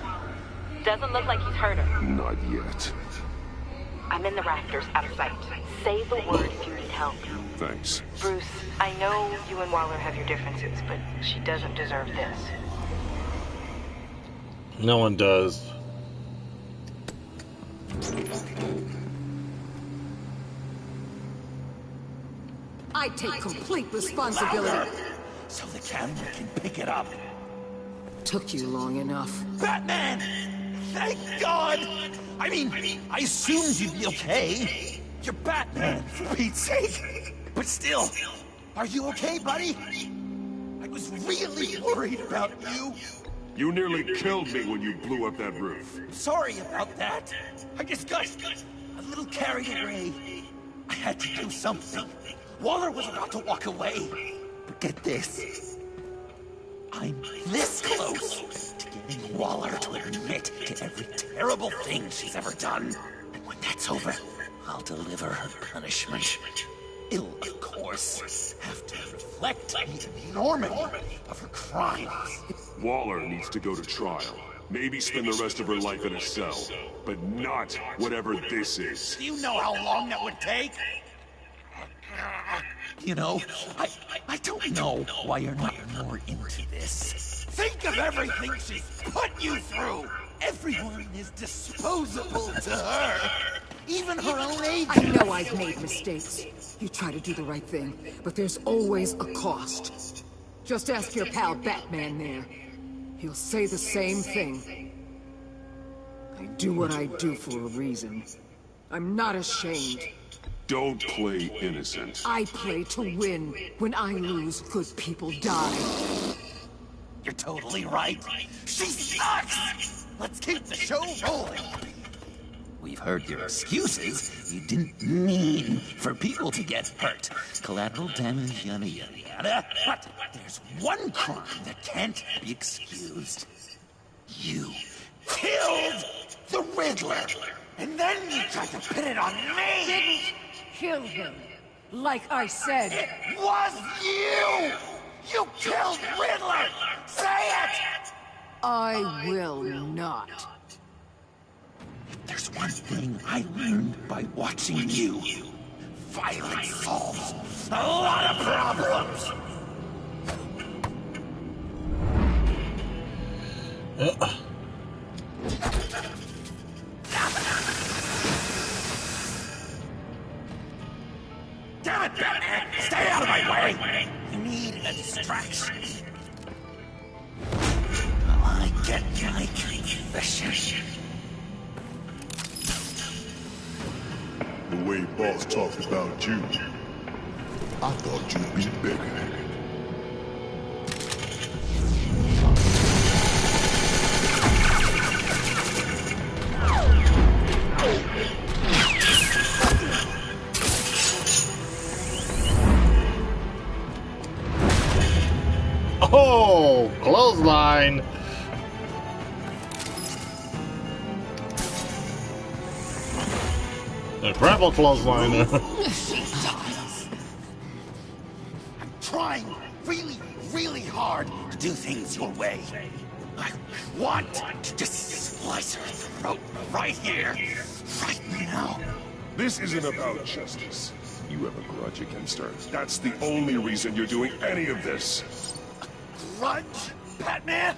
Doesn't look like he's hurt her. Not yet. I'm in the rafters, out of sight. Say the word if you need help. Thanks. Bruce, I know you and Waller have your differences, but she doesn't deserve this. No one does. I take complete responsibility. So the camera can pick it up. Took you long enough. Batman! Thank God! I mean, I assumed you'd be okay. You're Batman, for Pete's sake. But still, are you okay, buddy? I was really worried about you. You nearly killed me when you blew up that roof. Sorry about that. I just got a little carried away. I had to do something. Waller was about to walk away. But get this. I'm this close to getting Waller to admit to every terrible thing she's ever done. And when that's over, I'll deliver her punishment. It'll, of course, have to reflect the enormity of her crimes. Waller needs to go to trial. Maybe spend the rest of her life in a cell. But not whatever this is. Do you know how long that would take? You know, I don't know why you're not more into this. Think of everything she's put you through! Everyone is disposable to her! Even her own agent! I know I've made mistakes. You try to do the right thing, but there's always a cost. Just ask your pal Batman there. He'll say the same thing. I do what I do for a reason. I'm not ashamed. Don't play innocent. I play to win. When I lose, good people die. You're totally right. She sucks! Let's keep the show rolling. We've heard your excuses. You didn't mean for people to get hurt. Collateral damage, yada yada yada. But there's one crime that can't be excused. You killed the Riddler! And then you tried to pin it on me! Didn't kill him. Like I said. It was you! You killed Riddler! Say it! I will not. If there's one thing I learned by watching you, violence solves a lot of problems! Damn it, Batman! Stay out of my way! You need a distraction. Well, I get my confession. The way Boss talked about you, I thought you'd be bigger. Oh, clothesline. A grapple clothesline. I'm trying really, really hard to do things your way. I want to just slice her throat right here, right now. This isn't about justice. You have a grudge against her. That's the only reason you're doing any of this. Grudge? Batman?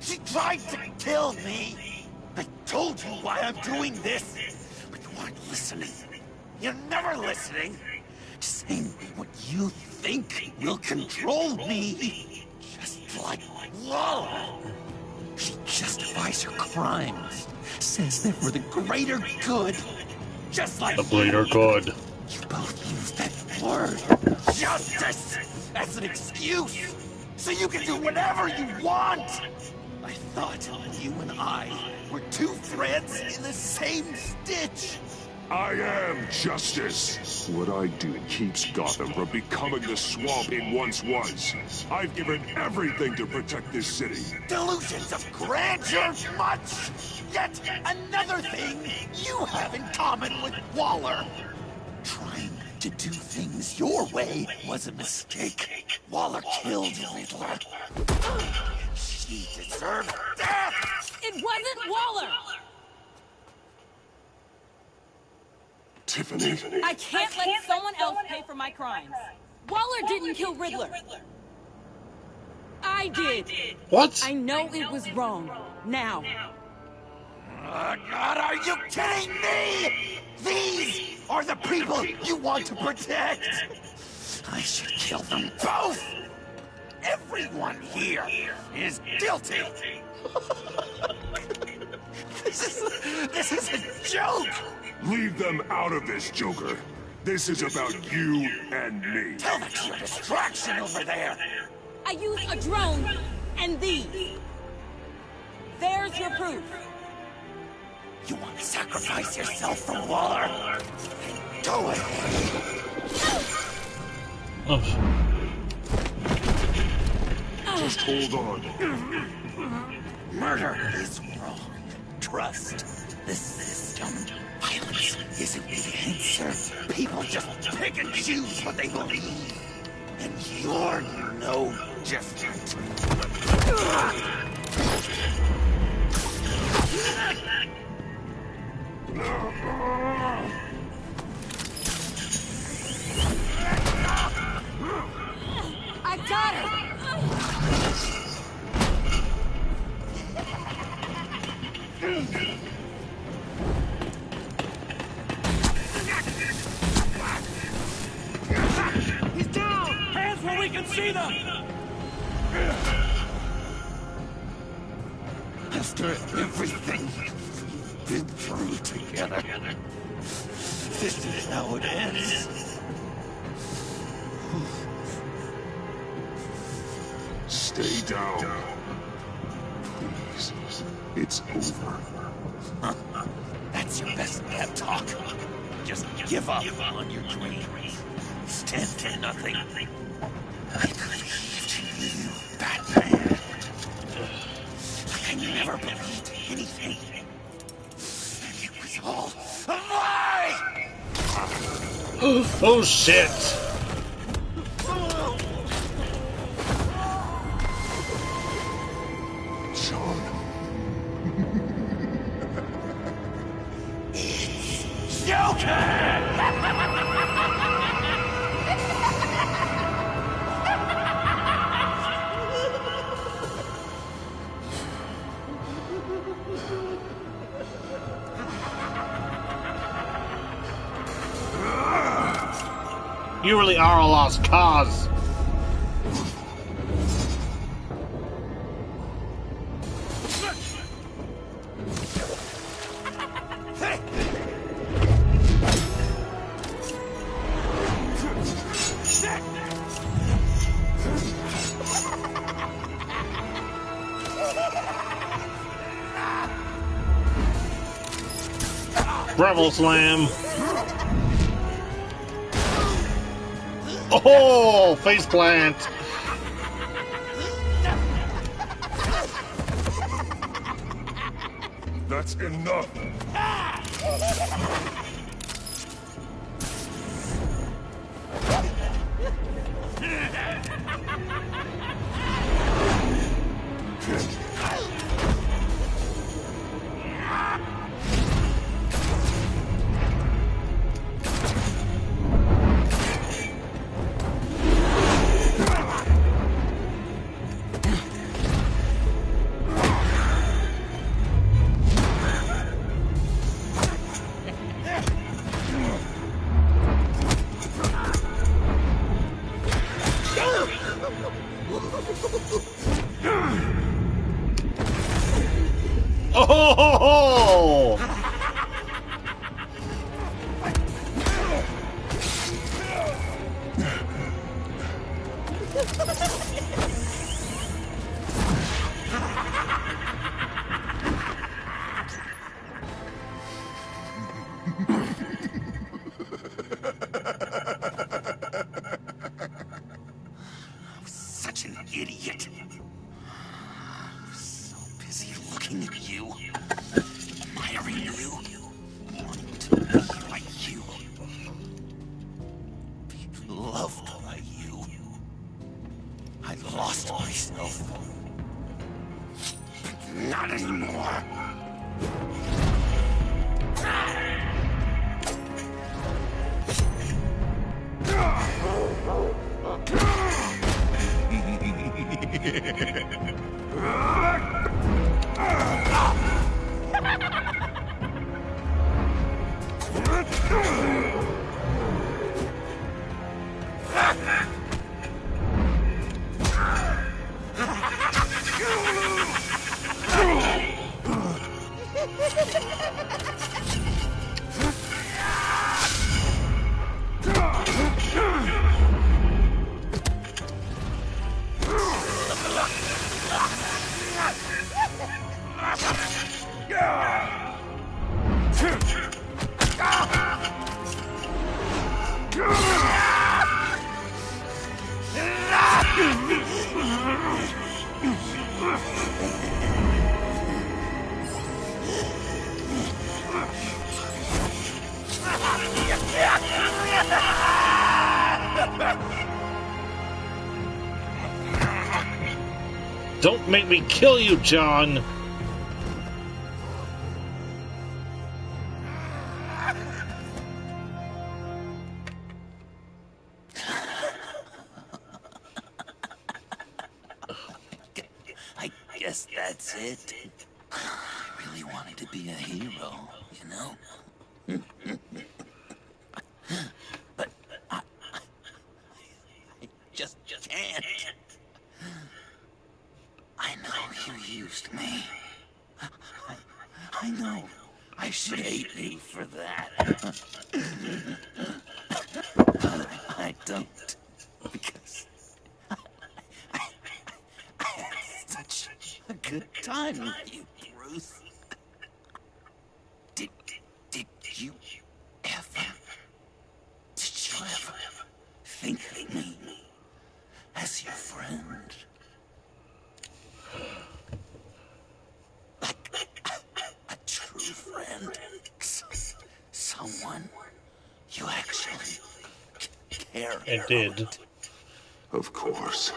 She tried to kill me. I told you why I'm doing this, but you aren't listening. You're never listening. Just saying what you think will control me. Just like Waller. She justifies her crimes. Says they're for the greater good. Just like the greater good. You both use that word, justice, as an excuse, so you can do whatever you want. I thought you and I were two threads in the same stitch. I am justice. What I do keeps Gotham from becoming the swamp it once was. I've given everything to protect this city. Delusions of grandeur much? Yet another thing you have in common with Waller. Trying to do things your way was a mistake. Waller killed Riddler. She deserved death! It wasn't Waller! Tiffany. I can't let someone else pay for my crimes. Waller didn't kill Riddler. I did. What? I know it was wrong. Now. God, are you kidding me? These are the people you want to protect. I should kill them both. Everyone here is guilty. This is a joke. Leave them out of this, Joker. This is about you and me. Tell that to your distraction over there. I used a drone and these. There's your proof. You want to sacrifice yourself for Waller? Do it. Oh. Just hold on. Murder is wrong. Trust the system. Violence isn't the answer. People just pick and choose what they believe. And you're no different. I got her! He's down! Hands where we can see them! After everything we've been through together, this is how it ends. Stay down. Please. It's over. Huh? That's your best pep talk. Just give up on your dreams. Stand for nothing. I believed in you, Batman. Like I never believed anything. And it was all a lie! Oh shit! You really are a lost cause. Rebel Slam. Oh, face plant. That's enough. Oh! Such an idiot. I'm so busy looking at you, admiring you, wanting to be like you, be loved by you. I lost myself, but not anymore. Don't make me kill you, John! I guess that's it. I really wanted to be a hero, you know? But I just can't. I know you used me. I know I should hate you for that. But I don't. Because I had such a good time with you, Bruce. Did you ever think of me as your friend? Like a true friend? Someone you actually care about? I did. Of course.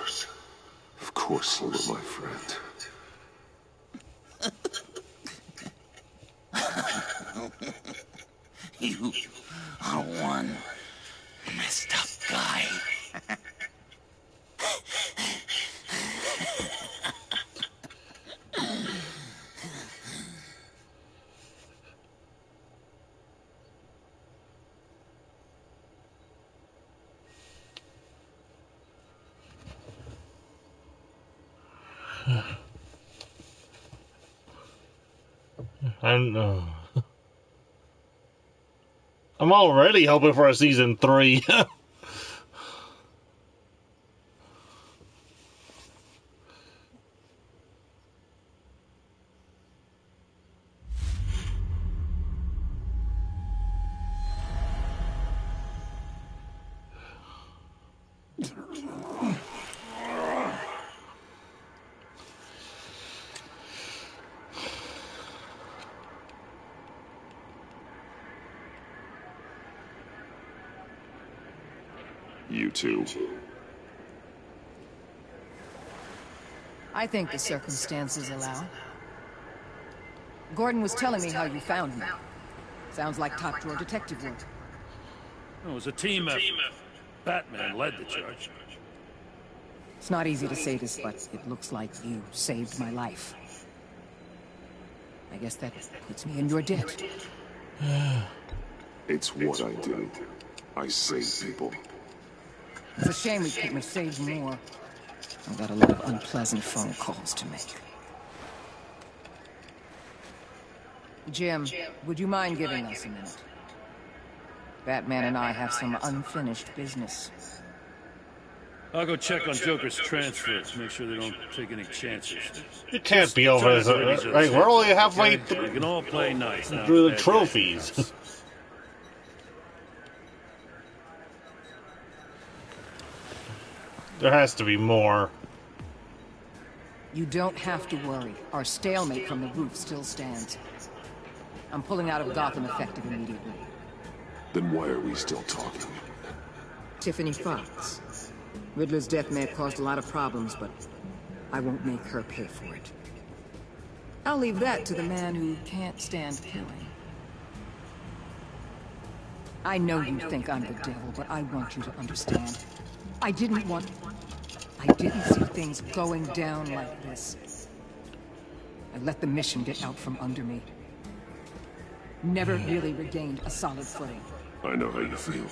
Of course you were my friend. You are one messed up guy. I don't know. I'm already hoping for a season 3. You too. I think the circumstances allow. Gordon was telling me how you found me. Sounds like top-drawer detective work. It was a team effort. Batman led the charge. It's not easy to say this, but it looks like you saved my life. I guess that puts me in your debt. It's what I do. I save people. It's a shame we couldn't have saved more. I've got a lot of unpleasant phone calls to make. Jim, would you mind giving us a minute? Batman and I have some unfinished business. I'll go check on Joker's transfers, make sure they don't take any chances. It can't be over. Right, we're only halfway through. We can all play nice now. Through the trophies. There has to be more. You don't have to worry. Our stalemate from the roof still stands. I'm pulling out of Gotham effective immediately. Then why are we still talking? Tiffany Fox. Riddler's death may have caused a lot of problems, but I won't make her pay for it. I'll leave that to the man who can't stand killing. I know you think I'm the devil, but I want you to understand. I didn't see things going down like this. I let the mission get out from under me. Never really regained a solid footing. I know how you feel.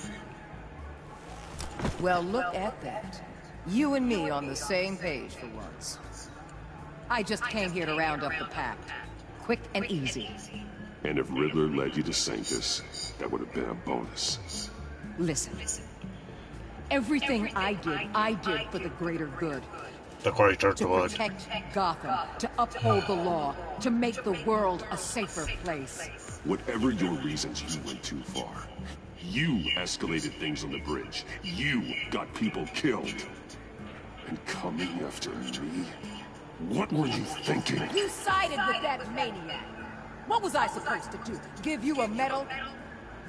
Well, look at that. You and me on the same page for once. I just came here to round up the pact. Quick and easy. And if Riddler led you to Sanctus, that would have been a bonus. Listen. Everything I did for the greater good. The greater good. To protect Gotham, to uphold the law, to make the world a safer place. Whatever your reasons, you went too far. You escalated things on the bridge. You got people killed. And coming after me? What were you thinking? You sided with that maniac. What was I supposed to do? Give you a medal?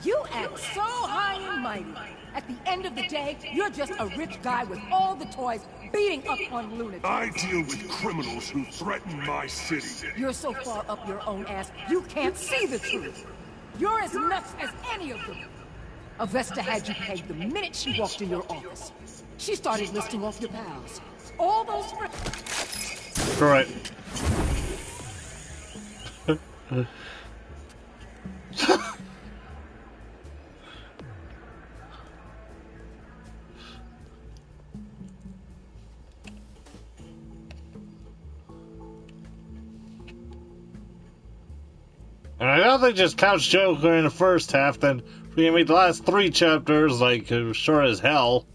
You act so high and mighty. At the end of the day, you're just a rich guy with all the toys beating up on lunatics. I deal with criminals who threaten my city. You're so far up your own ass, you can't see the truth. You're as nuts as any of them. Avesta had you pegged the minute she walked in your office. She started listing off your pals. All those friends. Right. And I know they just couched Joker in the first half, then we can make the last 3 chapters like sure as hell.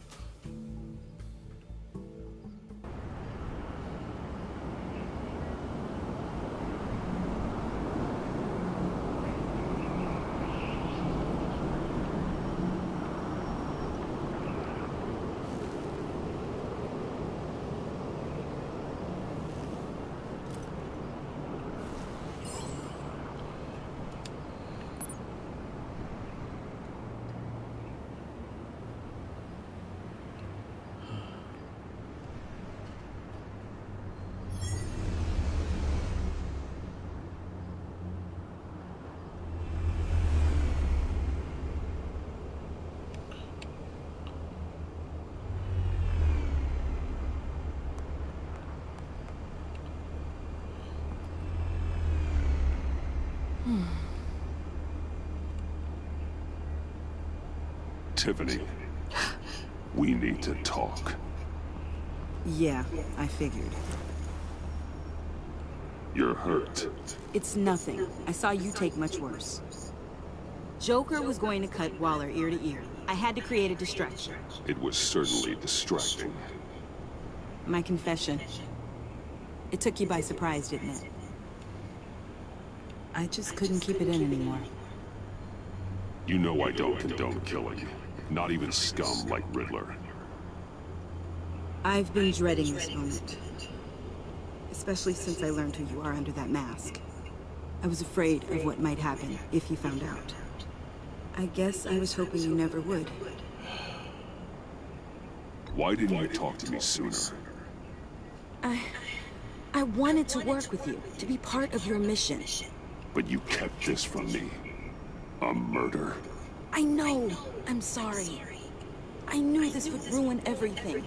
Tiffany, we need to talk. Yeah, I figured. You're hurt. It's nothing. I saw you take much worse. Joker was going to cut Waller ear to ear. I had to create a distraction. It was certainly distracting. My confession. It took you by surprise, didn't it? I just couldn't keep it in anymore. You know I don't condone killing. Not even scum like Riddler. I've been dreading this moment. Especially since I learned who you are under that mask. I was afraid of what might happen if you found out. I guess I was hoping you never would. Why didn't you talk to me sooner? I wanted to work with you, to be part of your mission. But you kept this from me. A murder. I know. I'm sorry. I knew this would ruin everything.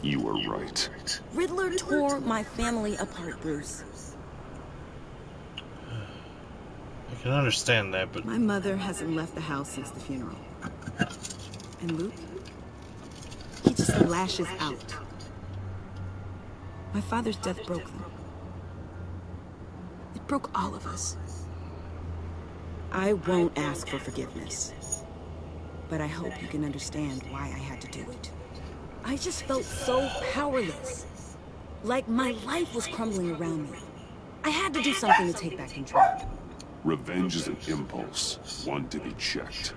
You were right. Riddler tore my family apart, Bruce. I can understand that, but... My mother hasn't left the house since the funeral. And Luke? He just lashes out. My father's death broke them. It broke all of us. I won't ask for forgiveness. But I hope you can understand why I had to do it. I just felt so powerless. Like my life was crumbling around me. I had to do something to take back control. Revenge is an impulse, one to be checked.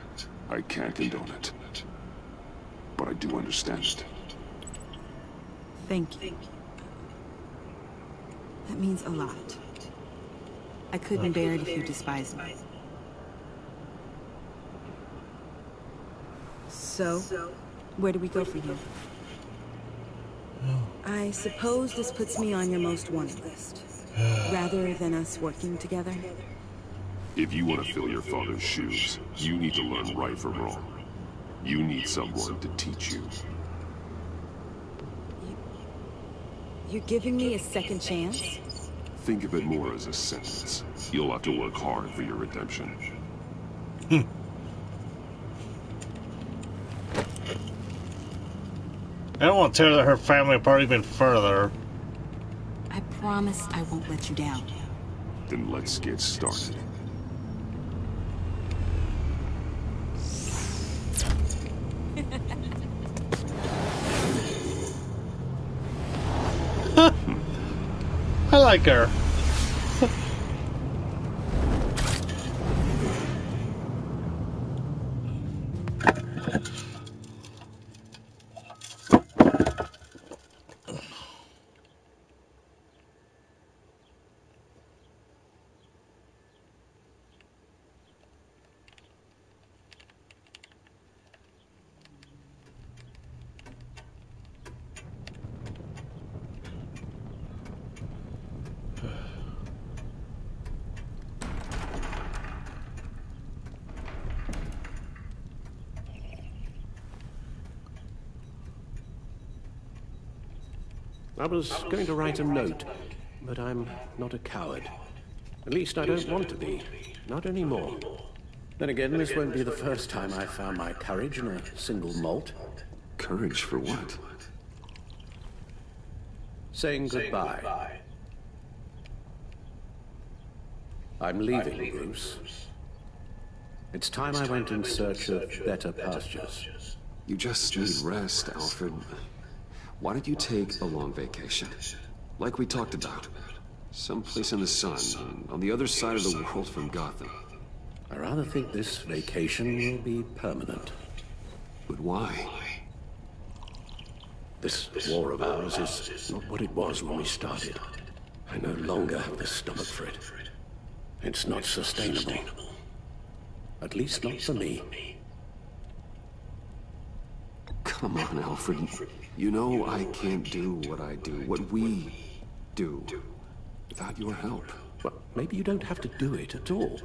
I can't condone it. But I do understand it. Thank you. That means a lot. I couldn't bear it if you despised me. So, where do we go from here? I suppose this puts me on your most wanted list, rather than us working together. If you want to fill your father's shoes, you need to learn right from wrong. You need someone to teach you. You're giving me a second chance? Think of it more as a sentence. You'll have to work hard for your redemption. I don't want to tear her family apart even further. I promise I won't let you down. Then let's get started. I like her. I was going to write a note, but I'm not a coward. At least I don't want to be. Not anymore. Then again, this won't be the first time I found my courage in a single malt. Courage for what? Saying goodbye. I'm leaving, Bruce. It's time I went in search of better pastures. You just need rest, Alfred. Why don't you take a long vacation? Like we talked about. Someplace in the sun, on the other side of the world from Gotham. I rather think this vacation will be permanent. But why? This war of ours is not what it was when we started. I no longer have the stomach for it. It's not sustainable. At least not for me. Come on, Alfred. You know I can't do what I do, what we do, without your help. Well, maybe you don't have to do it at all.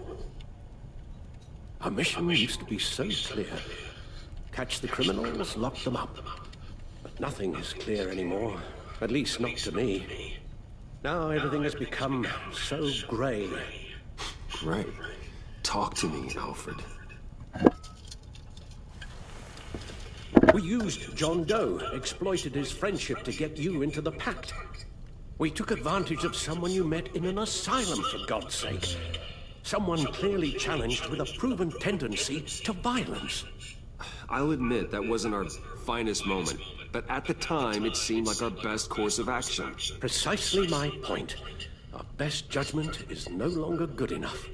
Our mission used to be so clear. Catch the criminals, lock them up. But nothing is clear anymore, at least not to me. Now everything has become so gray. Gray? Talk to me, Alfred. We used John Doe, exploited his friendship to get you into the pact. We took advantage of someone you met in an asylum, for God's sake. Someone clearly challenged with a proven tendency to violence. I'll admit that wasn't our finest moment, but at the time it seemed like our best course of action. Precisely my point. Our best judgment is no longer good enough.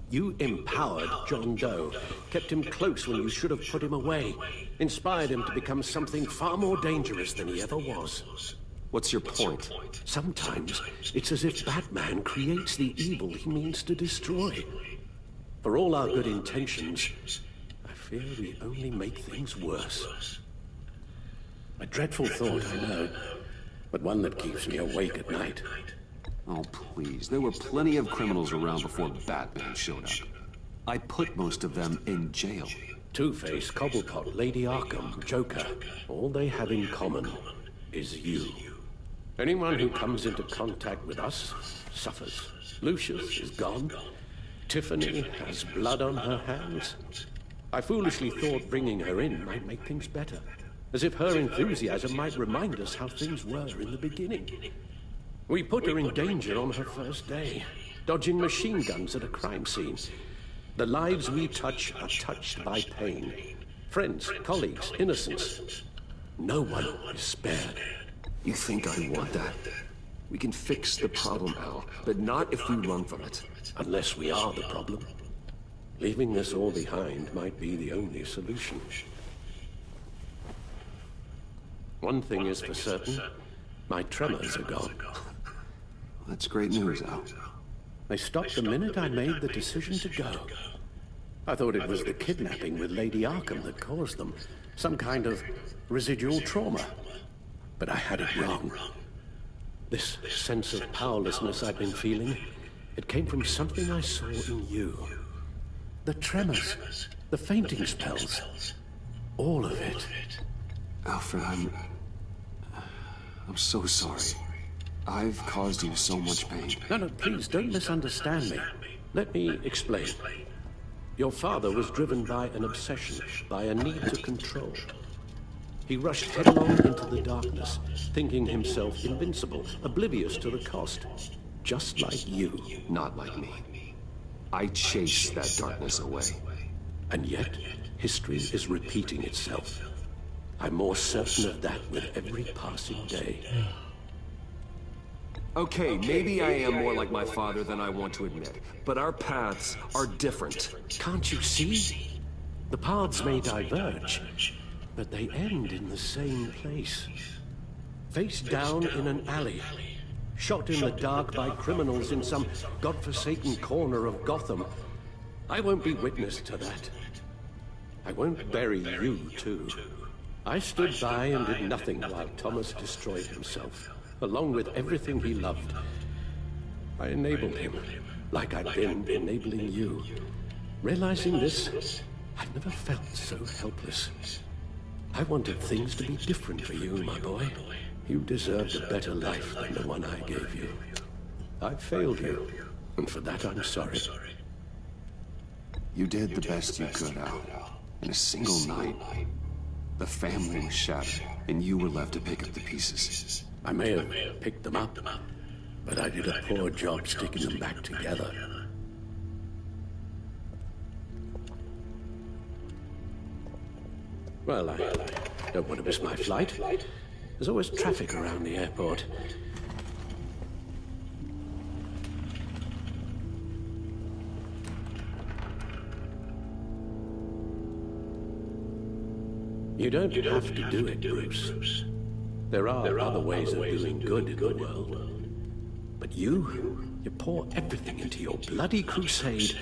You empowered John Doe, kept him close when you should have put him away, inspired him to become something far more dangerous than he ever was. What's your point? Sometimes it's as if Batman creates the evil he means to destroy. For all our good intentions, I fear we only make things worse. A dreadful thought, I know, but one that keeps me awake at night. Oh, please. There were plenty of criminals around before Batman showed up. I put most of them in jail. Two-Face, Cobblepot, Lady Arkham, Joker. All they have in common is you. Anyone who comes into contact with us suffers. Lucius is gone. Tiffany has blood on her hands. I foolishly thought bringing her in might make things better. As if her enthusiasm might remind us how things were in the beginning. We put her in danger on her first day. dodging machine guns at a crime scene. The lives we touch are touched by pain. Friends, colleagues, innocents. No one is spared. You think I want that? We can fix the problem, Al, but not if we run from it. Unless we are the problem. Leaving this all behind might be the only solution. One thing is for certain, my tremors are gone. That's great news, Al. They stopped the minute I made the decision to go. I thought it was the kidnapping with Lady Arkham that caused them. Some kind of residual trauma. But I had it wrong. This sense of powerlessness I've been feeling, it came from something I saw in you. The tremors, the fainting spells, all of it. Alfred, I'm so sorry. I've caused you so much pain. No, please, don't misunderstand me. Let me explain. Your father was driven by an obsession, by a need to control. He rushed headlong into the darkness, thinking himself invincible, oblivious to the cost. Just like you. Not like me. I chased that darkness away. And yet, history is repeating itself. I'm more certain of that with every passing day. Okay, maybe I am more like my father than I want to admit, but our paths are different. Can't you see? The paths may diverge, but they end in the same place. Face down in an alley, shot in the dark by criminals in some godforsaken corner of Gotham. I won't be witness to that. I won't bury you, too. I stood by and did nothing while Thomas destroyed himself, along with everything he loved. I enabled him, like I'd been enabling you. Realizing this, I've never felt so helpless. I wanted things to be different for you, my boy. You deserved a better life than the one I gave you. I failed you, and for that I'm sorry. You did the best you could, Al. In a single night, the family was shattered, and you were left to pick up the pieces. I may have picked them up, but I did a poor job sticking them back together. Well, I don't want to miss my flight. There's always traffic around the airport. You don't have to do it, Bruce. There are other ways of doing good in the world. But you pour everything into your bloody crusade,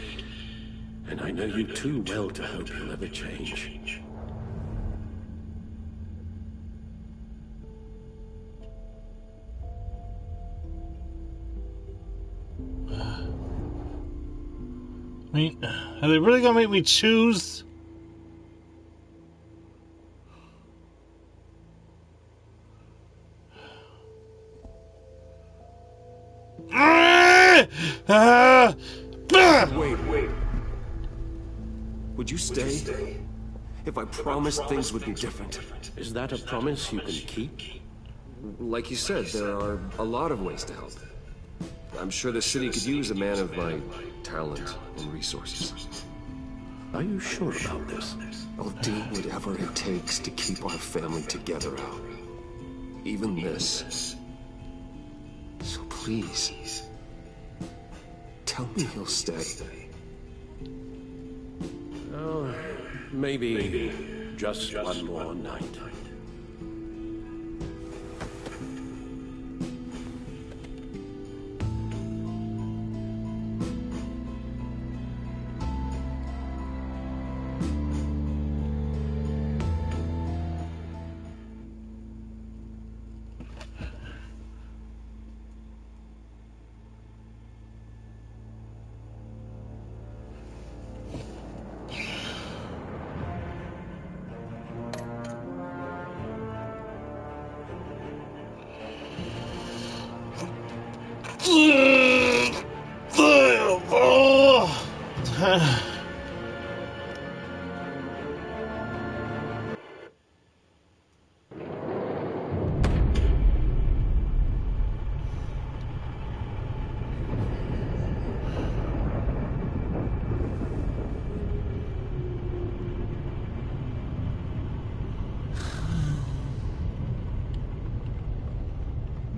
and I know you too well to hope you'll ever change. I mean, are they really gonna make me choose? Wait. Would you stay? If I promised things would be different. Is that a promise you can keep? Like you said, there are a lot of ways to help. I'm sure the city could use a man of my talent and resources. Are you sure about this? I'll do whatever it takes to keep our family together, Al. Even this. So please, tell me he'll stay. Oh, maybe just one more night.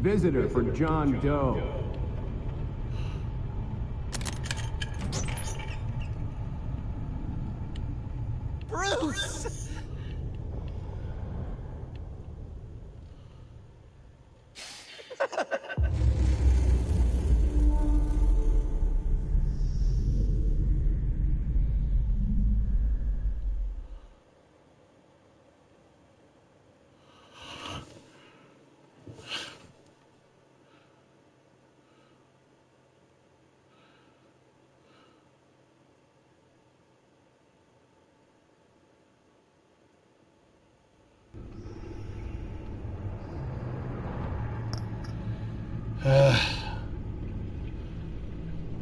Visitor for John Doe. Bruce!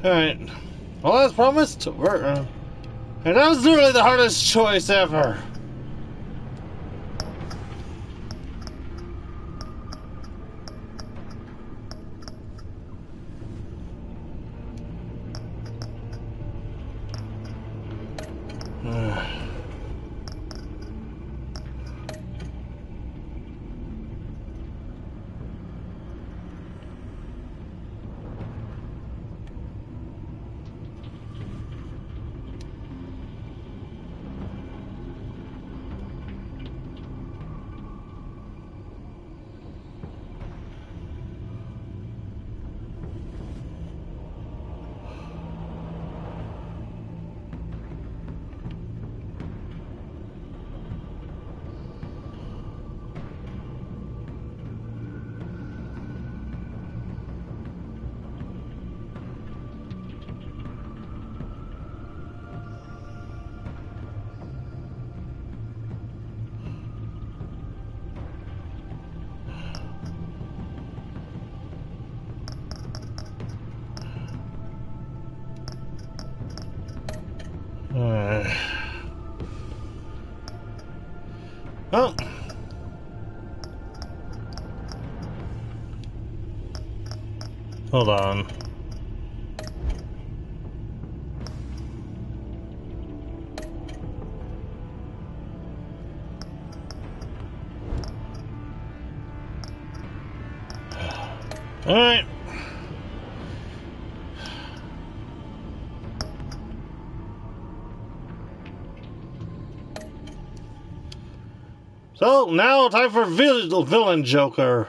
Alright. Well, as promised, and that was literally the hardest choice ever. Oh. Hold on. All right. So, now time for Villain Joker.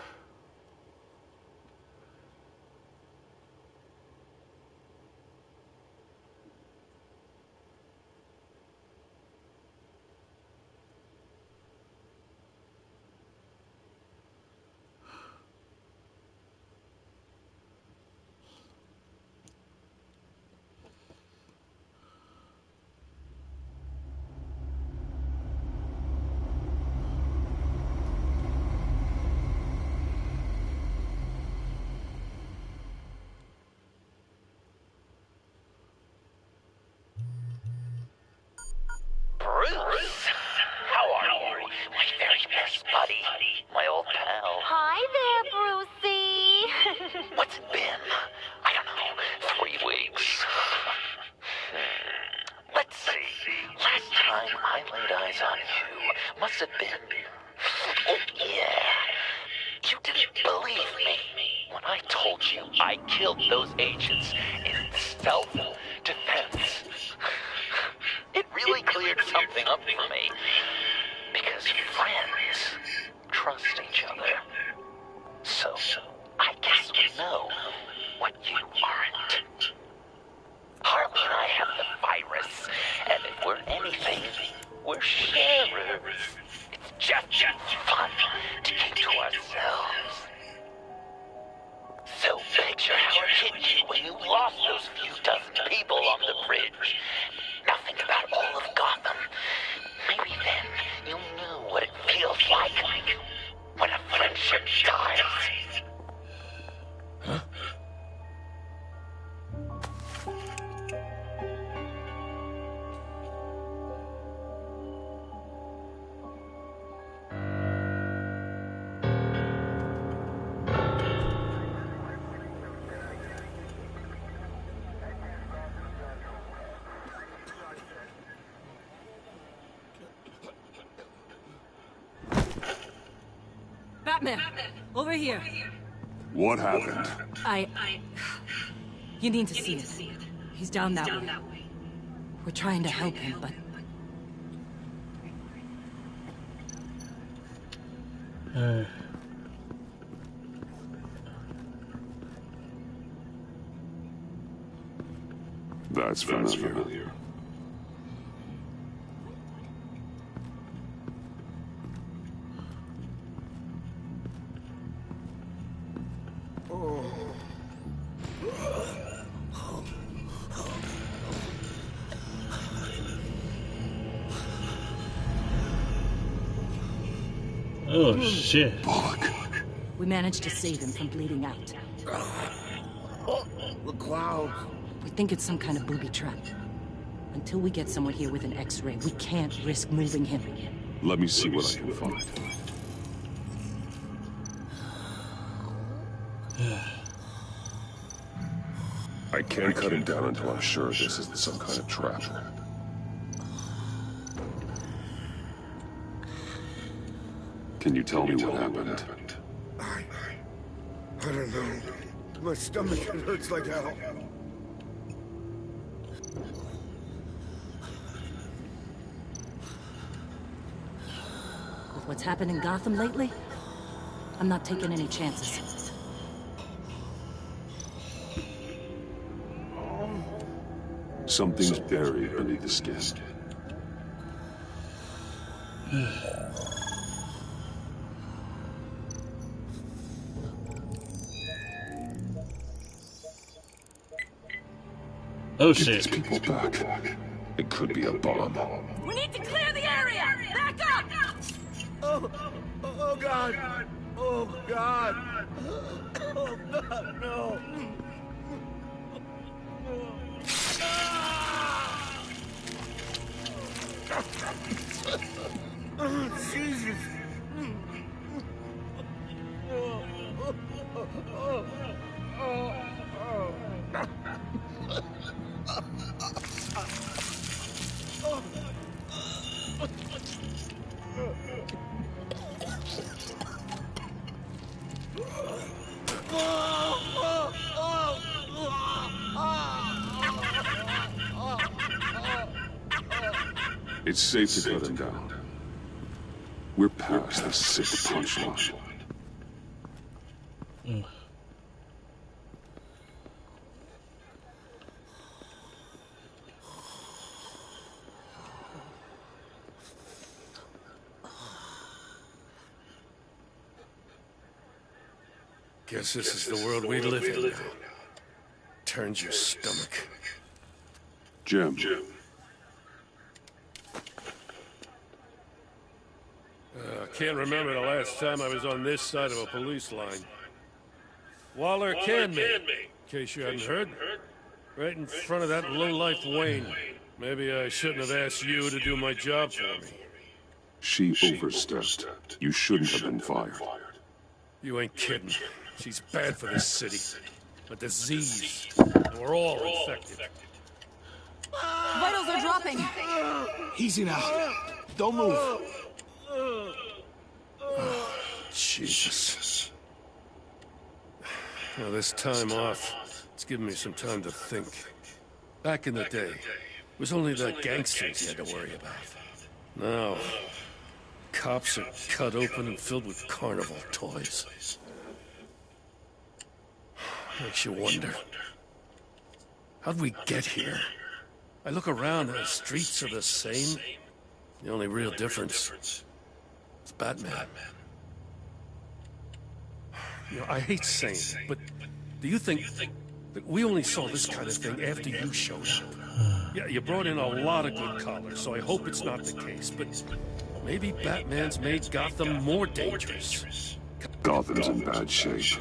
Bruce, how are you? My very best buddy, my old pal. Hi there, Brucey. What's it been? I don't know, 3 weeks. Let's see. Last time I laid eyes on you must have been... Oh, yeah. You didn't believe me when I told you I killed those agents in self-defense. It really cleared something up for me. Because friends trust each other. So, I guess we know what you aren't. Harley and I have the virus, and if we're anything, we're sharers. It's just fun to keep to ourselves. So picture how it hit you when you lost those few dozen people on the bridge. Now think about all of Gotham. Maybe then you'll know what it feels like when a friendship dies. Huh? Batman, over here. What happened? You need to see it. He's down that way. We're trying to help him, but... That's familiar. Oh, shit. We managed to save him from bleeding out. The clouds. We think it's some kind of booby trap. Until we get someone here with an X-ray, we can't risk moving him. Let me see what I can find. I can't cut him down until I'm sure this isn't some kind of trap. Can you tell me what happened? I don't know. My stomach hurts like hell. With what's happened in Gotham lately, I'm not taking any chances. Something's buried beneath the skin. Oh Get shit. these people back. It could be a bomb. We need to clear the area! Back up! Oh God! Oh God! Oh God, no! Oh, Jesus! It's safe to cut him down. We're past the sick punchline. Guess this is the world we live in now. Turns your stomach. Jim. Can't remember the last time I was on this side of a police line. Waller canned me, in case you hadn't heard. Right in front of that lowlife Wayne. Maybe I shouldn't have asked you to do my job for me. She overstepped. You shouldn't have been fired. You ain't kidding. She's bad for this city. A disease. And we're all infected. Vitals are dropping. Easy now. Don't move. Jesus. Now, this time off, it's given me some time to think. Back in the day, it was only the gangsters you had to worry about. Now, cops are cut open and filled with carnival toys. Makes you wonder. How'd we get here? I look around and the streets are the same. The only real difference is Batman. You know, I hate saying it, but do you think that we only saw this kind of thing after you showed up? Yeah, you brought in a lot of good callers, so I hope it's not the case, but maybe Batman's made Gotham more dangerous. Gotham's in bad shape.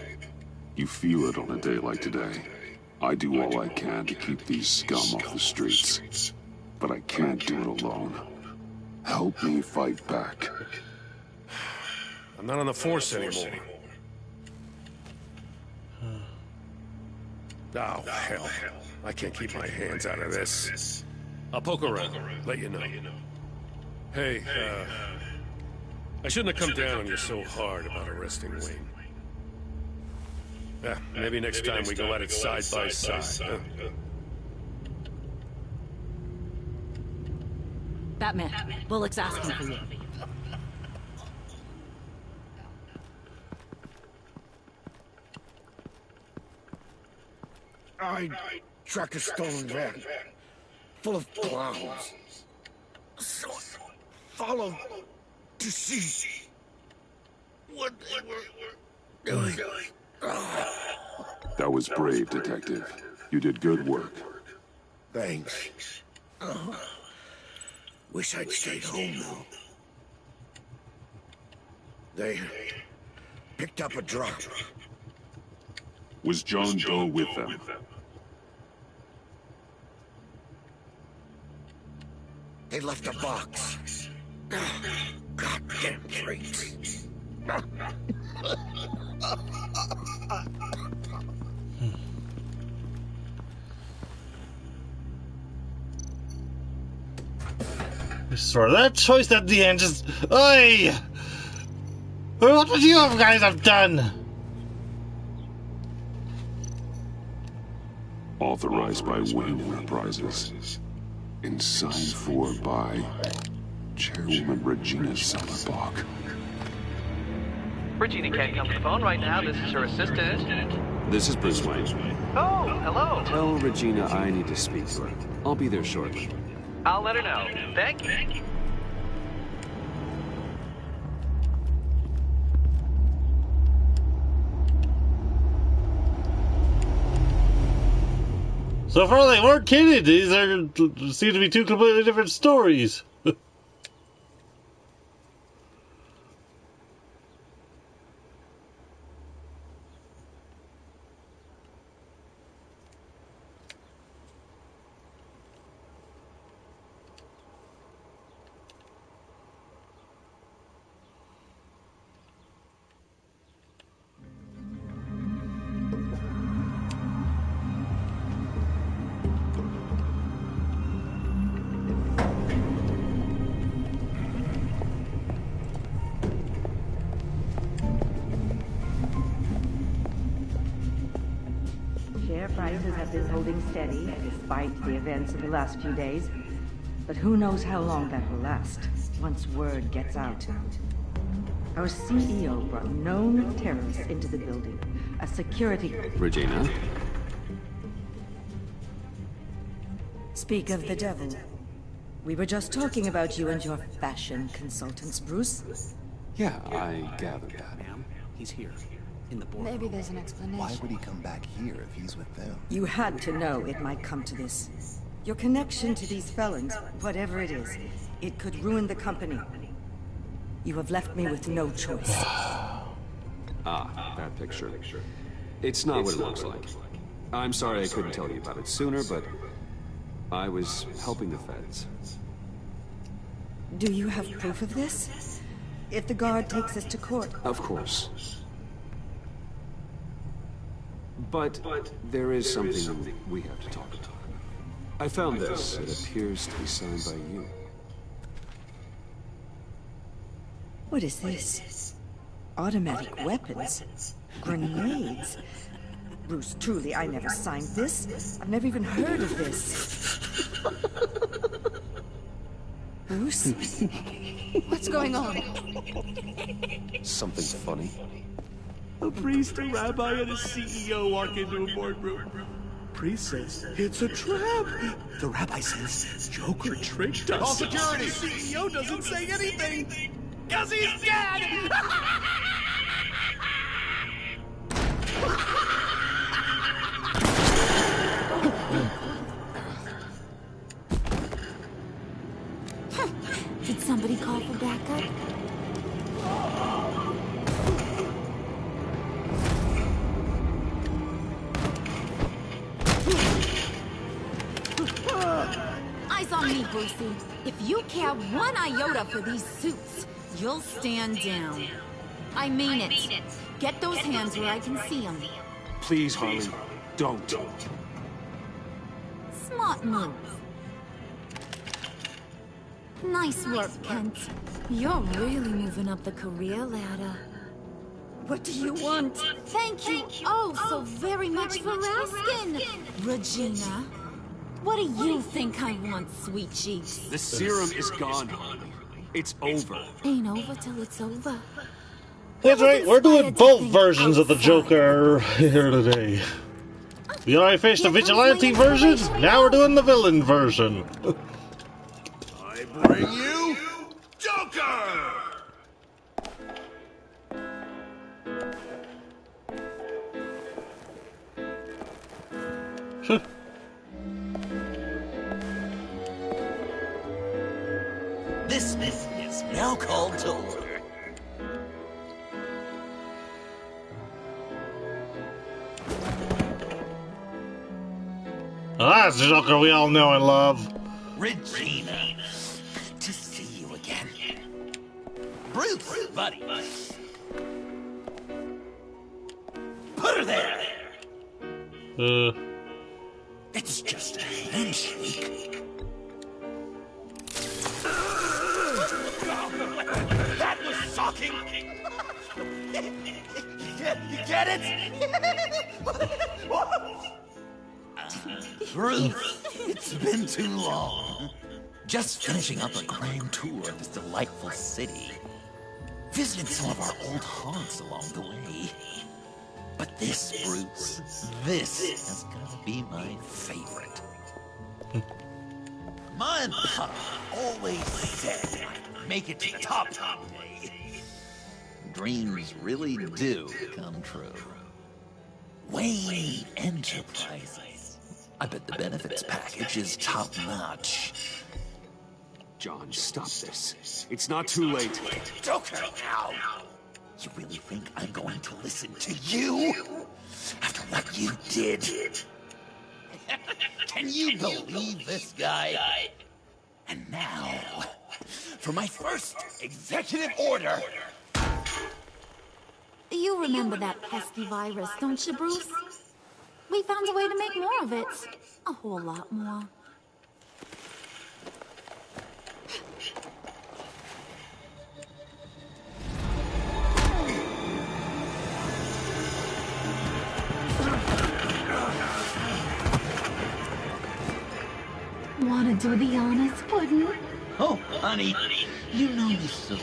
You feel it on a day like today. I do all I can to keep these scum off the streets, but I can't do it alone. Help me fight back. I'm not on the force anymore. Oh, hell. I can't keep my hands out of this. I'll poke around, let you know. Hey, I shouldn't have come down on you so hard about arresting Wayne. Maybe next time we go at it side by side. Batman, Bullock's asking for you. I tracked a stolen van full of clowns. So I followed to see what they were doing. That was brave, Detective. You did good work. Thanks. Wish I'd stayed home, though. They picked up a drop. Was John Doe with them? They left a box. Goddamn freaks. Sort that choice at the end just... Oi! What would you guys have done? Authorized by Wayne Enterprises. And signed for by Chairwoman Regina Sellerbach. Regina can't come to the phone right now. This is her assistant. This is Bruce Wayne. Oh, hello. Tell Regina I need to speak to her. I'll be there shortly. I'll let her know. Thank you. So far, they weren't kidding. These seem to be two completely different stories. Prices have been holding steady despite the events of the last few days. But who knows how long that will last once word gets out. Our CEO brought known terrorists into the building. A security... Regina? Speak of the devil. We were just talking about you and your fashion consultants, Bruce. Yeah, I gathered that. Ma'am, he's here. In the boardroom. Maybe there's an explanation. Why would he come back here if he's with them? You had to know it might come to this. Your connection to these felons, whatever it is, it could ruin the company. You have left me with no choice. Ah, that picture. It's not what it looks like. I'm sorry I couldn't tell you about it sooner, but I was helping the feds. Do you have proof of this? If the guard takes us to court? Of course. But there is something we have to talk about. I found this. It appears to be signed by you. What is this? Automatic weapons? Grenades? Bruce, truly, I never signed this. I've never even heard of this. Bruce? What's going on? Something funny? A priest, a rabbi, and a CEO walk into a boardroom. Priest says, it's a trap. The rabbi says, Joker tricked us. Call security. The CEO doesn't say anything, because he's dead! Did somebody call for backup? Eyes on me, Brucey. If you care one iota for these suits, you'll stand down. I mean it. Get those hands where I can see them. Please, Harley, don't. Smart move. Nice work, Kent. You're really moving up the career ladder. What do you want? Thank you oh so very much for asking, Regina. What do you think I want, sweet cheeks? The serum is gone, Harley. It's over. Ain't over till it's over. That's right, we're doing both versions of the Joker here today. We already faced the vigilante version, now we're doing the villain version. I bring you Joker! This mission is now called to order. Well, that's the Joker we all know and love. Regina, to see you again. Bruce, buddy. Put her there. It's just a handshake. That was shocking. You get it? Bruce, it's been too long. Just finishing up a grand tour of this delightful city. Visited some of our old haunts along the way. But this, Bruce, this is gonna be my favorite. My papa always said I'd make it to the top someday. Dreams really do come true. Wayne Enterprises. I bet the benefits package is top-notch. John, stop this. It's not too late. Joker, now! You really think I'm going to listen to you? After what you did? Can you believe this guy? And now, for my first executive order. You remember that pesky virus, don't you, Bruce? We found a way to make more of it. A whole lot more. Wanna do the honors, Puddin'? Oh, honey, you know me so.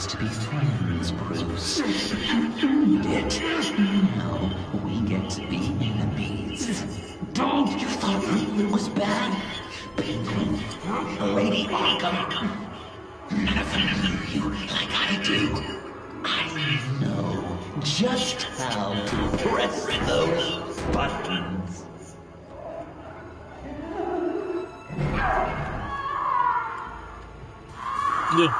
To be friends, Bruce. You did. Now we get to be enemies. Dog, you thought Penguin was bad? Penguin, Lady Arkham. None of them knew you like I do. I know just how to press those buttons. Yeah.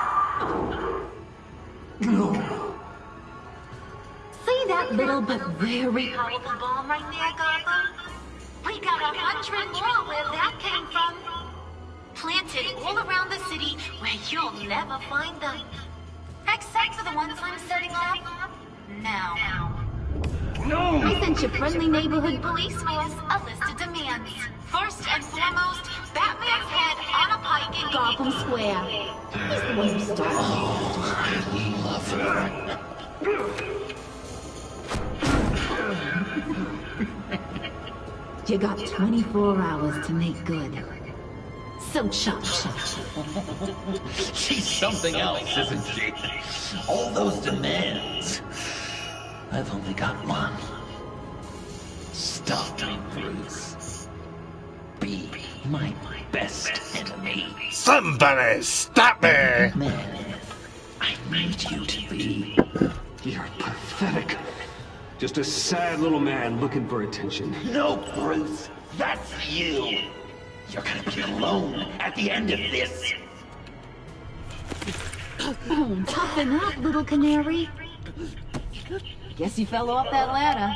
See that little but very powerful bomb right there, Gotham? We got 100 more where that came from. Planted all around the city where you'll never find them. Except for the ones I'm setting up now. No! I sent your friendly neighborhood police force a list of demands. First and foremost, Batman's head on a pike in Gotham Square. He's the one who started. Oh, I love her. You got 24 hours to make good. So chop chop. She's something else, isn't she? All those demands. I've only got one. Stop me, Bruce. Be my best enemy. Somebody stop me! Man, I need you to be. You're pathetic. Just a sad little man looking for attention. No, Bruce. That's you. You're gonna be alone at the end of this. Toughen up, little canary. Guess you fell off that ladder.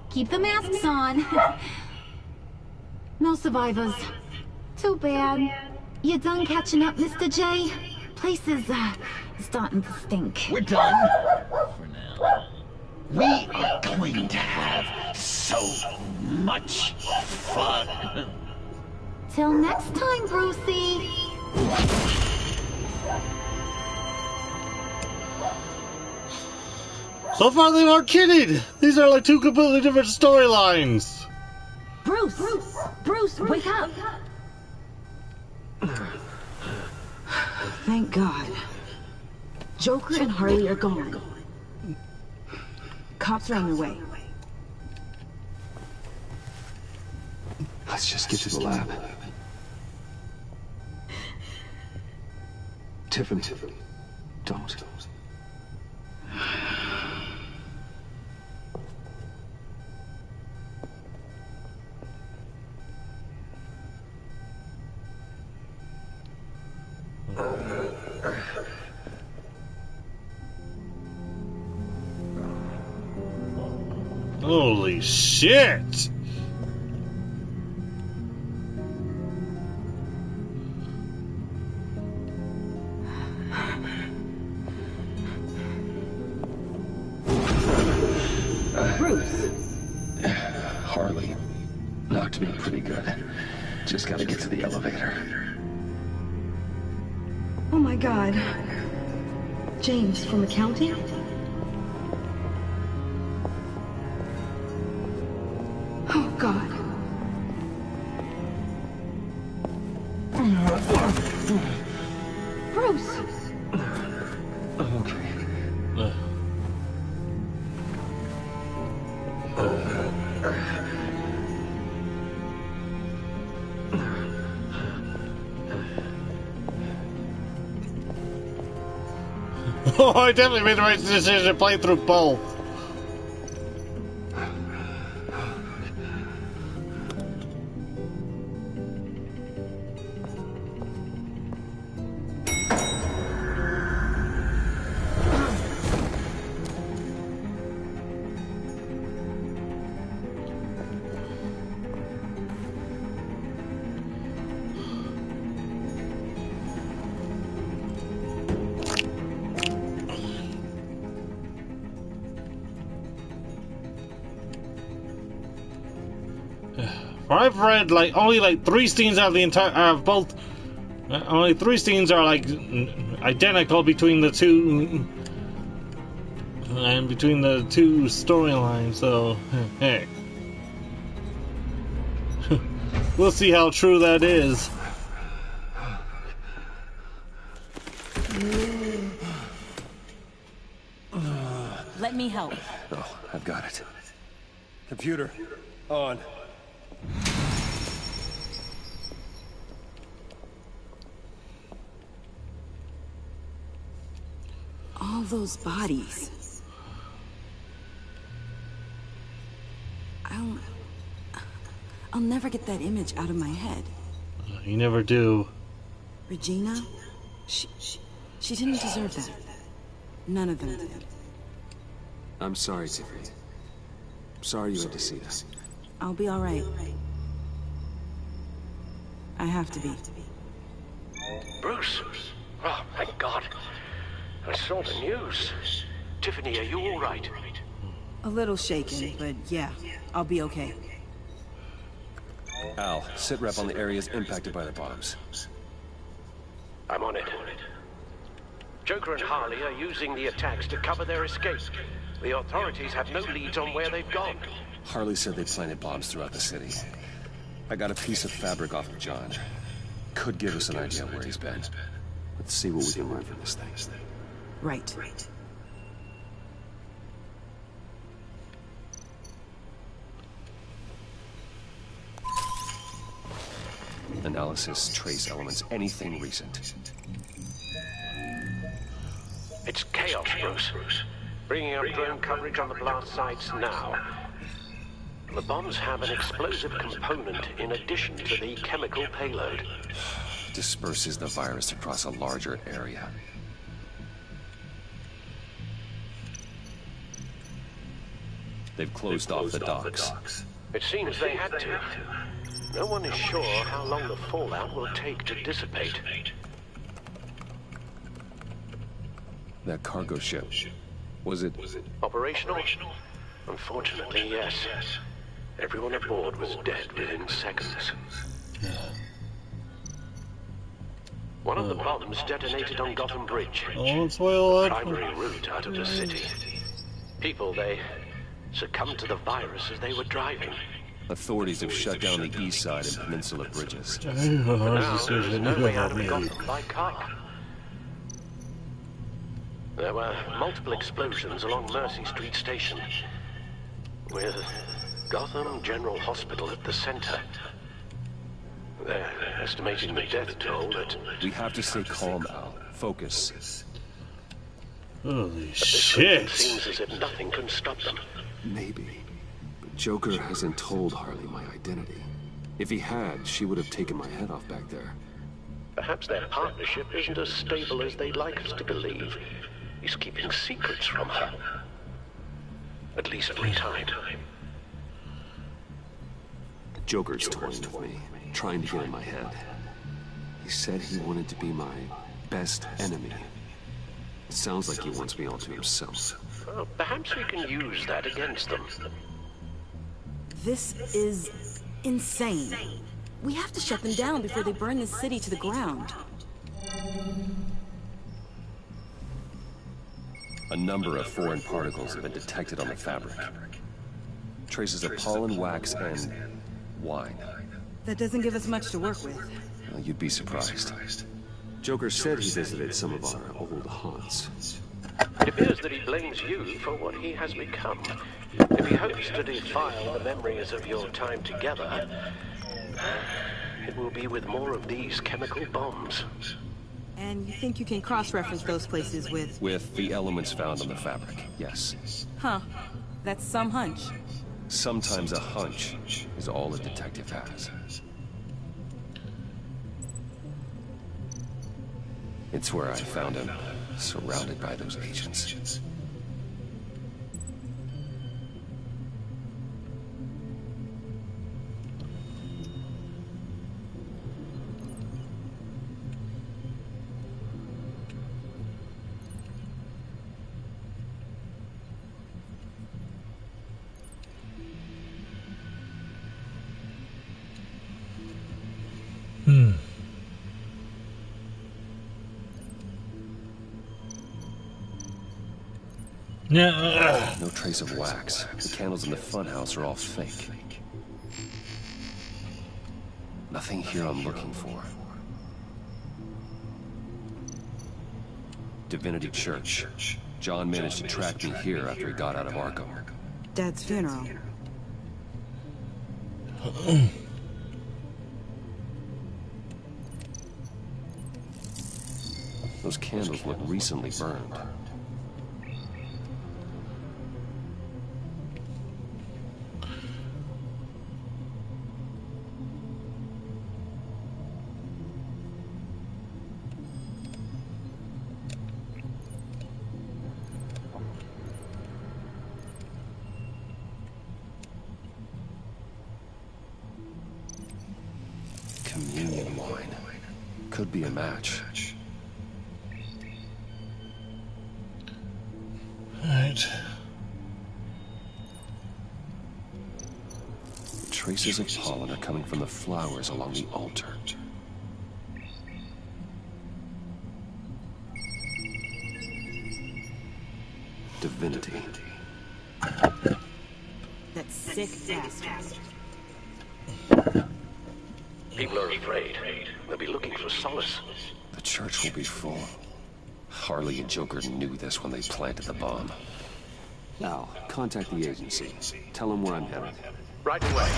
Keep the masks on. No survivors. Too bad. You done catching up, Mr. J? Place is, starting to stink. We're done. For now. We are going to have so much fun. Till next time, Brucey. So far, they aren't kidding. These are like two completely different storylines. Bruce, wake up! Thank God. Joker and Harley are gone. Cops are on their way. Let's just get to the lab. Tiffany, don't. Holy shit! Harley knocked me pretty good. Just gotta get to the elevator. Oh my God. James from accounting? Oh God. Bruce! Okay. Oh, I definitely made the right decision to play through both. I've read like only like 3 scenes out of the entire both. Only 3 scenes are like identical between the two, and between the two storylines. So hey, we'll see how true that is. Let me help. Oh, I've got it. Computer, on. All those bodies. I'll never get that image out of my head. You never do. Regina? She didn't deserve that. None of them did. I'm sorry, Tiffany. Sorry you had to see this. I'll be all right. I have to be. Bruce? Oh, thank God. I saw the news. Tiffany, are you all right? A little shaken, but yeah, I'll be okay. Al, sit rep on the areas impacted by the bombs. I'm on it. Joker and Harley are using the attacks to cover their escape. The authorities have no leads on where they've gone. Harley said they planted bombs throughout the city. I got a piece of fabric off of John. Could give us an idea of where he's been. Let's see what we can learn from this thing. Right. Analysis, trace elements, anything recent. It's chaos, Bruce. Bringing up drone coverage on the blast sites now. The bombs have an explosive component in addition to the chemical payload. Disperses the virus across a larger area. They've closed off the docks. It seems they had to. No one is sure how long the fallout will take to dissipate. That cargo ship. Was it operational? Unfortunately, yes. Everyone aboard was dead within seconds. One of the bombs detonated on Gotham Bridge. Primary route out of the city. People, they succumbed to the virus as they were driving. Authorities have shut down the east side and peninsula bridges. But now there's no way out of Gotham by car. There were multiple explosions along Mercy Street Station, with Gotham General Hospital at the center. They're estimating the death toll at... We have to stay calm, Al. Focus. Holy shit. It seems as if nothing can stop them. Maybe. But Joker hasn't told Harley my identity. If he had, she would have taken my head off back there. Perhaps their partnership isn't as stable as they'd like us to believe. He's keeping secrets from her. At least for a time. Joker's toying with me, trying to get in my head. He said he wanted to be my best enemy. It sounds like he wants me all to himself. Well, perhaps we can use that against them. This is insane. We have to shut them down before they burn the city to the ground. A number of foreign particles have been detected on the fabric. Traces of pollen, wax, and wine. That doesn't give us much to work with. Well, you'd be surprised. Joker said he visited some of our old haunts. It appears that he blames you for what he has become. If he hopes to defile the memories of your time together, it will be with more of these chemical bombs. And you think you can cross-reference those places with... With the elements found on the fabric, yes. Huh. That's some hunch. Sometimes a hunch is all a detective has. It's where I found him, surrounded by those agents. No trace of wax. The candles in the funhouse are all fake. Nothing here I'm looking for. Divinity Church. John managed to track me here after he got out of Arkham. Dad's funeral. Those candles look recently burned. Communion wine. Could be a match. Alright. Traces of pollen are coming from the flowers along the altar. Divinity. That sick bastard. People are afraid. They'll be looking for solace. The church will be full. Harley and Joker knew this when they planted the bomb. Now, contact the agency. Tell them where I'm headed. Right away.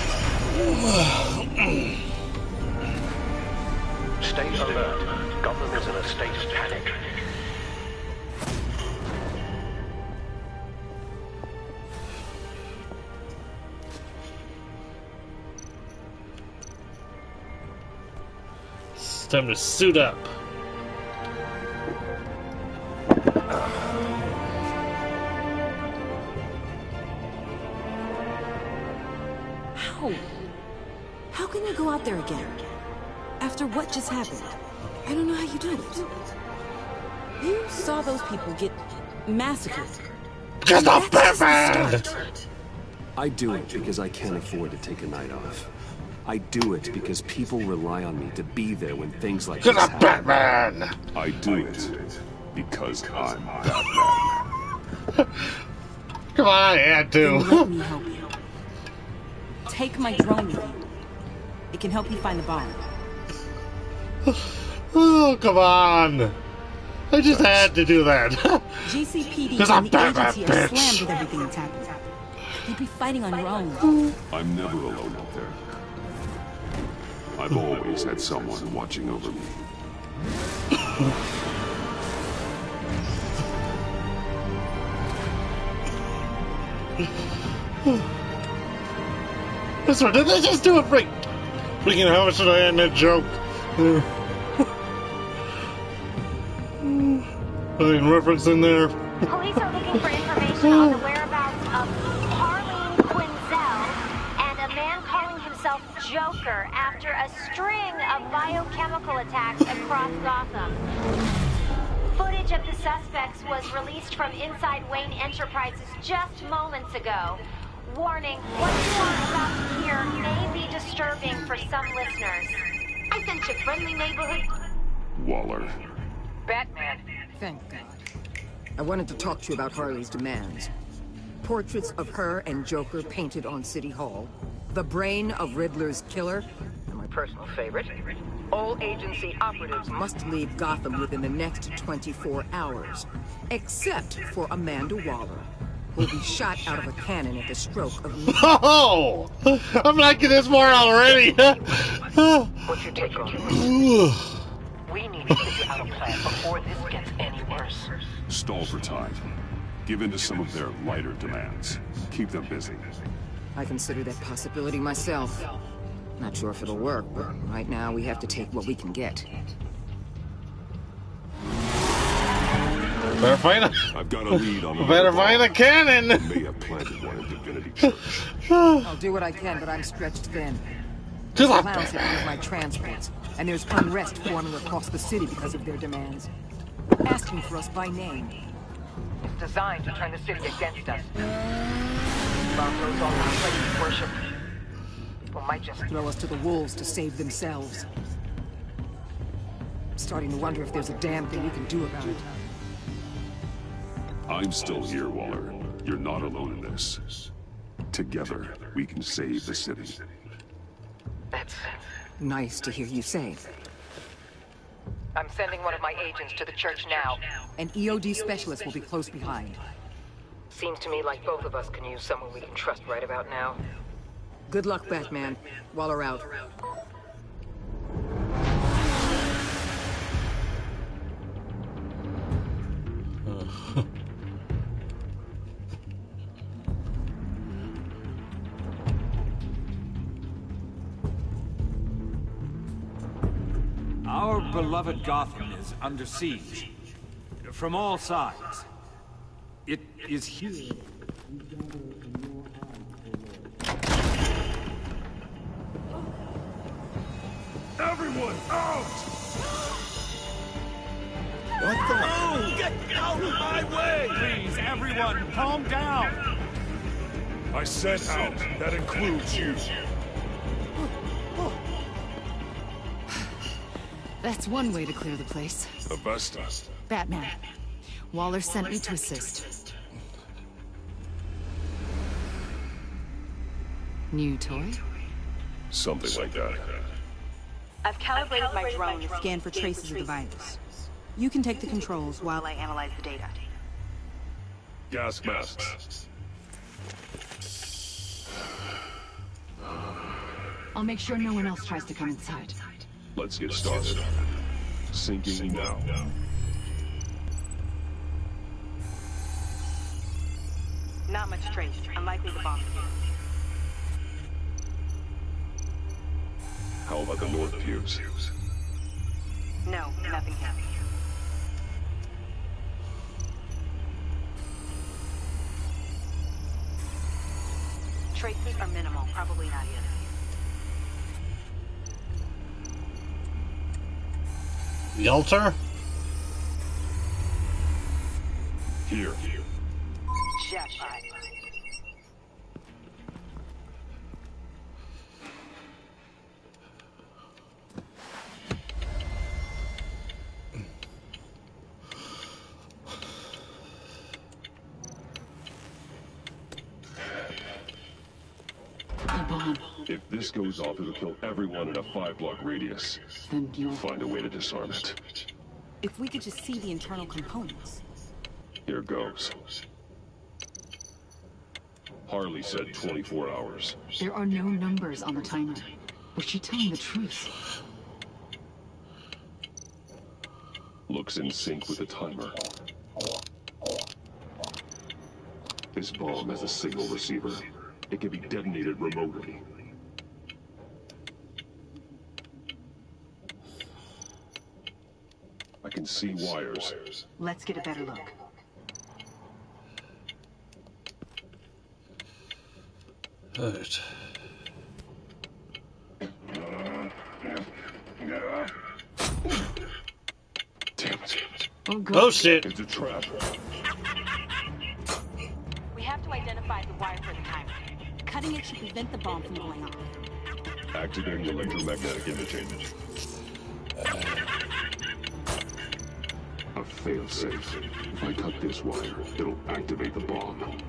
Stay alert. Gotham is in a state of panic. It's time to suit up. How can you go out there again? After what just happened? I don't know how you do it. You saw those people get massacred. Because I'm Batman! I do it because I can't afford to take a night off. I do it because people rely on me to be there when things like this happen. Because I'm Batman! I do it because I'm Batman. Come on, I had Then to. let me help you. Take my drone with you. It can help you find the bomb. Oh, come on. I just had to do that. GCPD Because and I'm the Batman, agency are bitch. slammed with everything that's happened. You'd be fighting on your own. I'm never alone out there. I've always had someone watching over me. This one, did they just do a freaking how should I end that joke? Putting reference in there. Police are looking for information on the whereabouts of Harleen Quinzel and a man calling himself Joker after a string of biochemical attacks across Gotham. Footage of the suspects was released from inside Wayne Enterprises just moments ago. Warning, what you are about to hear may be disturbing for some listeners. I sent you friendly neighborhood... Waller. Batman. Thank God. I wanted to talk to you about Harley's demands. Portraits of her and Joker painted on City Hall. The brain of Riddler's killer. And my personal favorite. All agency operatives must leave Gotham within the next 24 hours. Except for Amanda Waller, who'll be shot out of a cannon at the stroke of... Oh! I'm liking this more already! What's your take on this? We need to figure out a plan before this gets any worse. Stall for time. Give in to some of their lighter demands. Keep them busy. I consider that possibility myself. Not sure if it'll work, but right now we have to take what we can get. Better find a... I've got a lead on the... Better find a cannon! May have planted one in Divinity Church. I'll do what I can, but I'm stretched thin. The clowns hit me with my transports, and there's unrest forming across the city because of their demands. Asking for us by name. It's designed to turn the city against us. Bomb goes all our places worship. People might just throw us to the wolves to save themselves. I'm starting to wonder if there's a damn thing we can do about it. I'm still here, Waller. You're not alone in this. Together, we can save the city. That's nice to hear you say. I'm sending one of my agents to the church now. An EOD specialist will be close behind. Seems to me like both of us can use someone we can trust right about now. Good luck, Batman. Waller out. Our beloved Gotham is under siege. From all sides. It is here. Everyone out! What the? Oh, get out of my way! Please, everyone, calm down! I said out. That includes you. That's one way to clear the place. Avesta. Batman. Waller sent me to assist. New toy? Something like that. I've calibrated my drone to scan for traces of the virus. You can take the controls while I analyze the data. Gas masks. I'll make sure no one else tries to come inside. Let's get started. Sinking now. Not much trace. Unlikely the bomb. How about the North Pews? No, nothing here. Traces are minimal. Probably not here. The altar? Here. jet fighter. If this goes off, it'll kill everyone in a 5-block radius. Then you'll find a way to disarm it. If we could just see the internal components. Here goes. Harley said 24 hours. There are no numbers on the timer. Was she telling the truth? Looks in sync with the timer. This bomb has a signal receiver. It can be detonated remotely. I can see wires. Let's get a better look. Right. Damn it. Oh shit! It's a trap. We have to identify the wire for the timer. Cutting it should prevent the bomb from going off. Activating electromagnetic imaging. A fail-safe. If I cut this wire, it'll activate the bomb.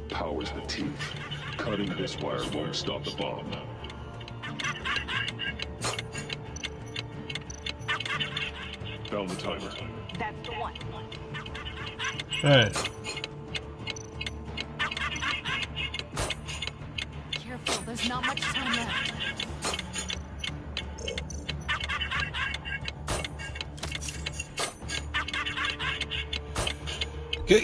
Powers the teeth. Cutting this wire won't stop the bomb. Found the timer. That's the one. Alright. Careful, there's not much time left. Okay.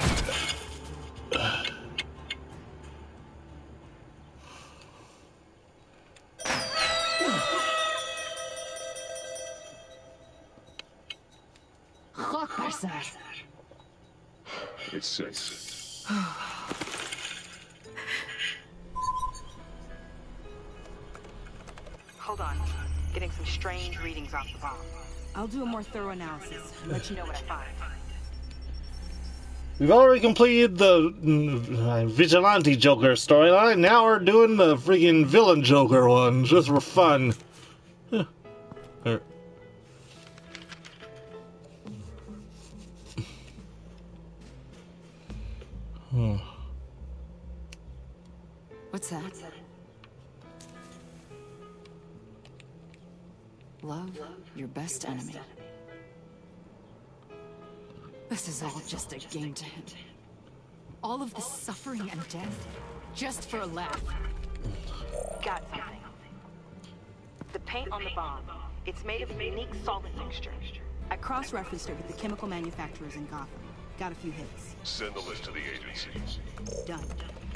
It's safe. Hold on. Getting some strange readings off the bomb. I'll do a more thorough analysis and let you know what I find. We've already completed the Vigilante Joker storyline. Now we're doing the freaking Villain Joker one, just for fun. What's that? Love your best enemy. This is all just a game to him. All of this suffering and death, just for a laugh. Got something. The paint on the bomb. It's made of a unique solvent mixture. I cross-referenced it with the chemical manufacturers in Gotham. Got a few hits. Send the list to the agency. Done.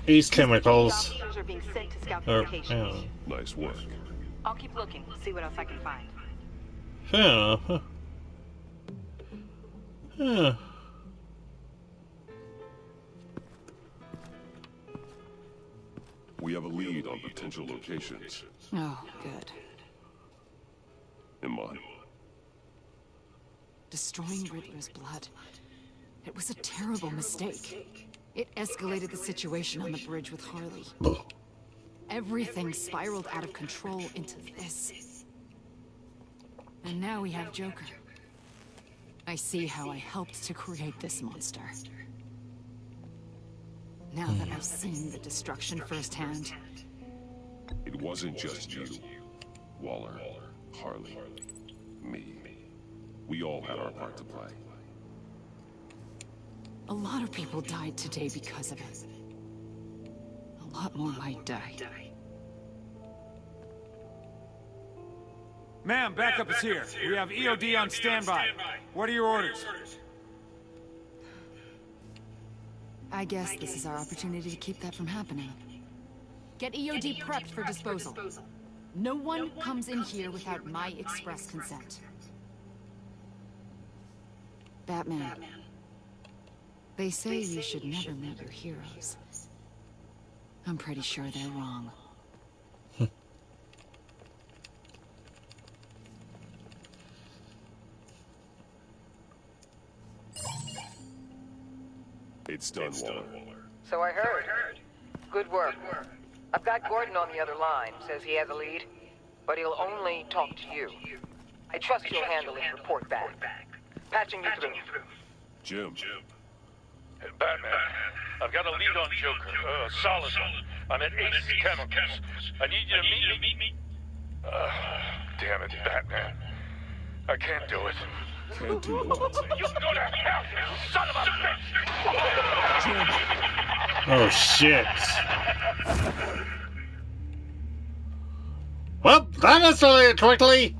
These chemicals. Officers are being sent to scout the locations. Nice work. I'll keep looking, see what else I can find. Fair enough. Huh. Yeah. We have a lead on potential locations. Oh, good. Iman. Destroying Riddler's blood. It was a terrible mistake. It escalated the situation on the bridge with Harley. Everything spiraled out of control into this. And now we have Joker. I see how I helped to create this monster. Now that I've seen the destruction firsthand... It wasn't just you. Waller, Harley, me. We all had our part to play. A lot of people died today because of it. A lot more might die. Ma'am, backup is here. We have EOD on standby. What are your orders? I guess this is our opportunity to keep that from happening. Get EOD prepped for disposal. No one comes in here without my express consent. Batman. They say you should never meet your heroes. I'm pretty sure they're wrong. It's done, Waller. So I heard. Good work. I've got Gordon on the other line. Says he has a lead, but he'll only talk to you. I trust you'll handle his report back. Patching you through. Jim. Hey, Batman, I've got a lead on Joker. A solid one. I'm at Ace Chemicals. I need you to meet me. Damn it, Batman. I can't do it. Can't do what? You go to hell, you son of a bitch! Oh, shit. Well, that escalated quickly.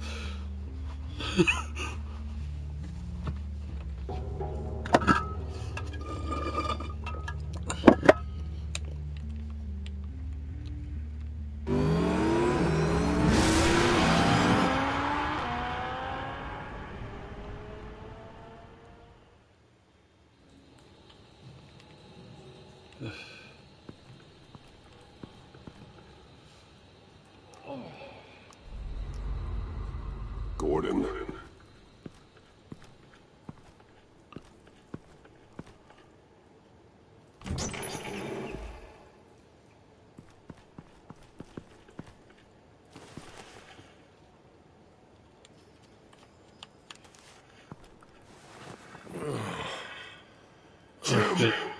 Gordon.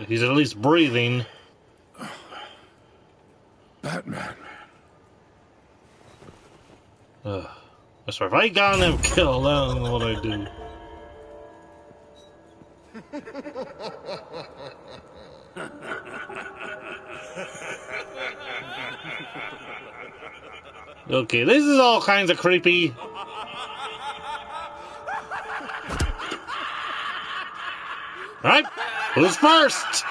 He's at least breathing. Batman. I swear, if I got him killed, I don't know what I'd do. Okay, this is all kinds of creepy. Right? Who's first?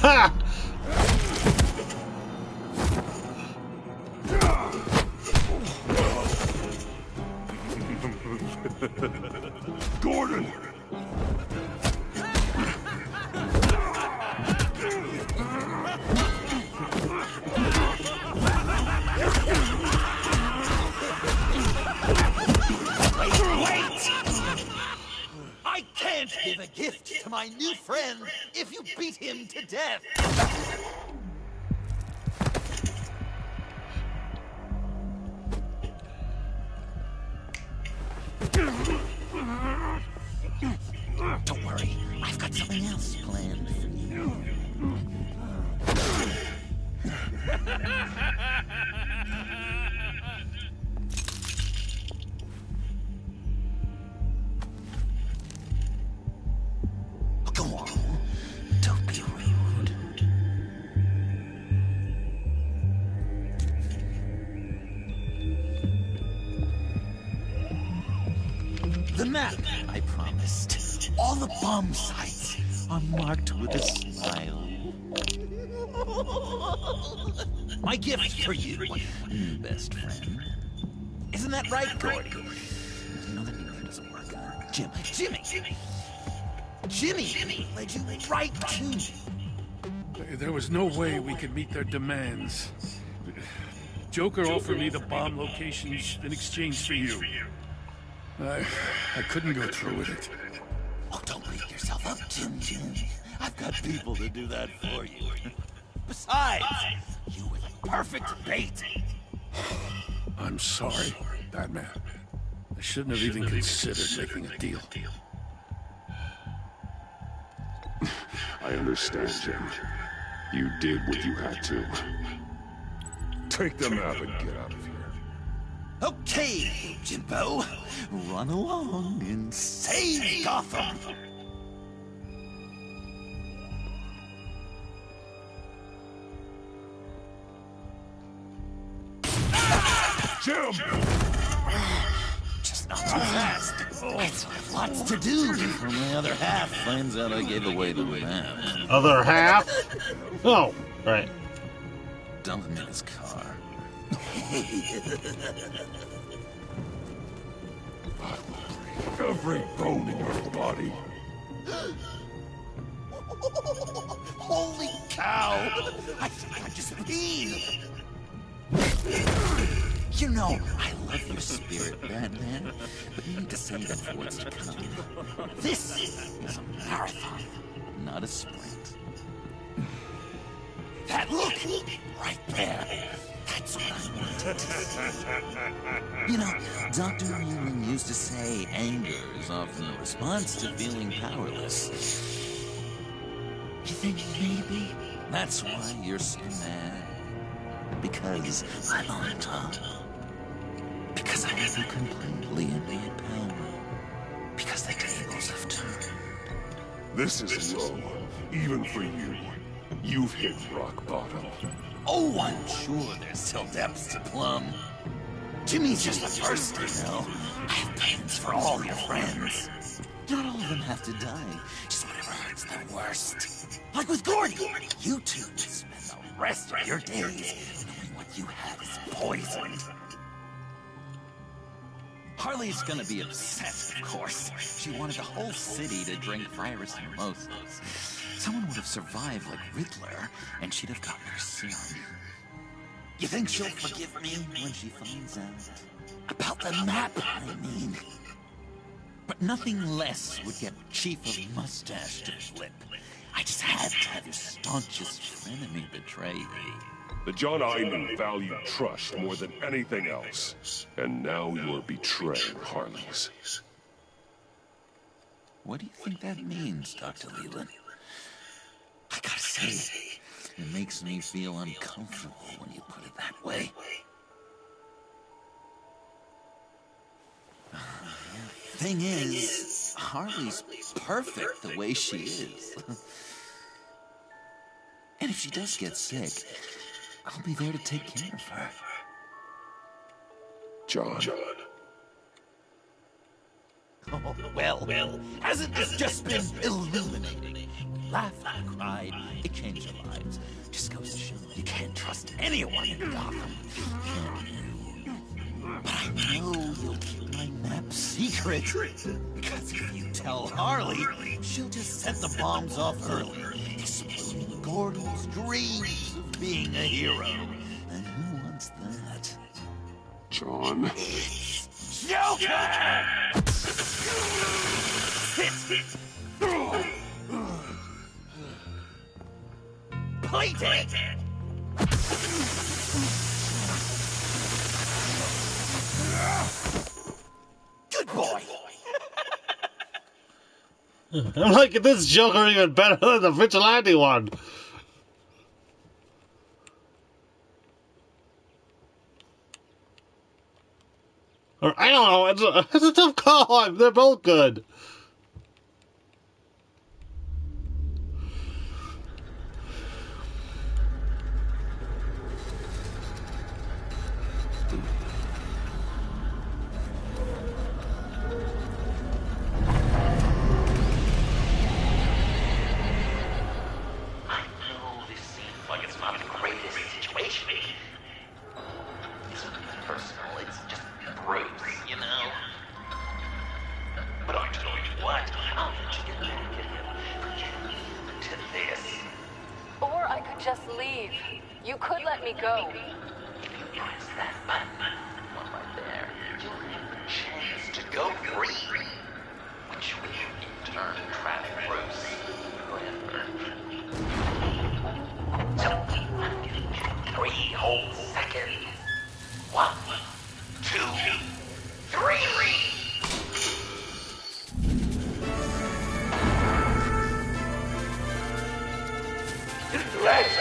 Ha! Gordon! Wait! I can't give a gift to my new friend if you beat him to death. Don't worry, I've got something else planned for you. Go on, don't be rude. The map I promised. All the bomb sites are marked with a smile. My gift for you, best friend. Isn't that right, Gordy? No, that neither doesn't work. Jimmy led you right to me. There was no way we could meet their demands. Joker offered me the bomb locations in exchange for you. I couldn't go through with it. Oh, don't beat yourself up, Jim. I've got people to do that for you. Besides, you were the perfect bait. I'm sorry, Batman. I shouldn't have even considered making a deal. I understand, Jim. You did what you had to. Take the map and get out of here. Okay, Jimbo. Run along and save Gotham. Jim! Just not too fast. I still have lots to do before my other half finds out I gave away the map. Other half? Oh, right. Dump him in his car. Every bone in your body. Holy cow! I think I just peed! You know, I love your spirit, Batman, but you need to save that for what's to come. This is a marathon, not a sprint. That look! Right there. That's what I wanted to see. You know, Dr. Newman used to say anger is often a response to feeling powerless. You think maybe that's why you're so mad? Because I'm on top. Because I have you completely in my power. Because the tables have turned. This is low, even for you. You've hit rock bottom. Oh, I'm sure there's still depths to plumb. Jimmy's just the first, you know. I have plans for all your friends. Not all of them have to die, just whatever hurts them worst. Like with Gordy, you two will spend the rest of your days knowing what you have is poisoned. Harley's gonna be upset, of course. She wanted the whole city to drink virus mimosas. Someone would have survived like Riddler, and she'd have gotten her son. You think she'll forgive me when she finds out? About the map, I mean. But nothing less would get Chief of Mustache to flip. I just had to have your staunchest frenemy betray me. The John I knew valued trust more than anything else. And now you're betraying Harley's. What do you think that means, Dr. Leland? I gotta say, it makes me feel uncomfortable when you put it that way. Thing is, Harley's perfect the way she is. And if she does get sick, I'll be there to take care of her. John. Oh, well, hasn't this just been illuminating? We laughed and cried, it changed our lives. Just goes to show you can't trust anyone in Gotham. But I know you'll keep my map secret. Because if you tell Harley, she'll just set the bombs off early, exploding Gordon's dreams of being a hero. And who wants that? John. Joker! Sit! Play dead! Good boy! I'm liking this Joker even better than the Vigilante one. Or, I don't know, it's a tough call. They're both good. Let's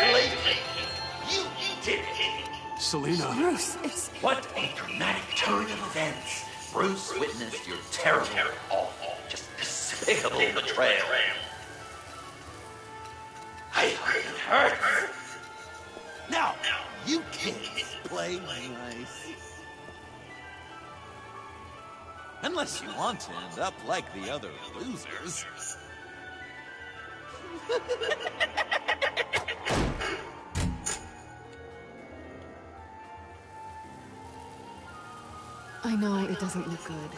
Selina. Bruce, it's... What a dramatic turn of events. Bruce witnessed your terrible, awful, just despicable betrayal. I heard it hurts. Now, you kids play nice. Unless you want to end up like the other losers. I know it doesn't look good,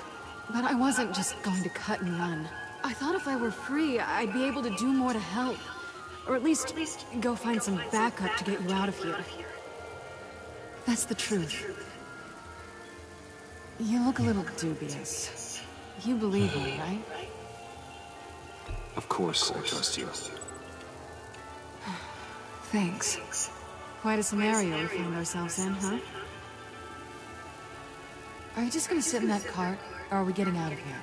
but I wasn't just going to cut and run. I thought if I were free, I'd be able to do more to help. Or at least go find some backup to get you out of here. That's the truth. You look a little dubious. You believe me, right? Of course I trust you. Thanks. Quite a scenario we found ourselves in, huh? Are you just gonna sit in that cart, or are we getting out of here?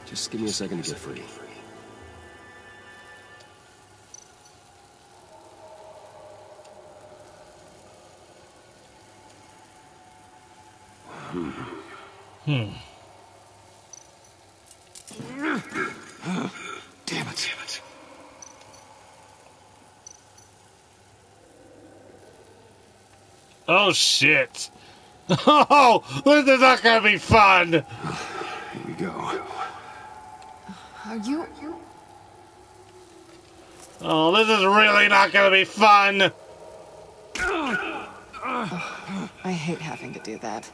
Just give me a second to get free. Damn it. Oh shit! Oh, this is not gonna be fun. Here we go. Are you... Oh, this is really not gonna be fun. I hate having to do that.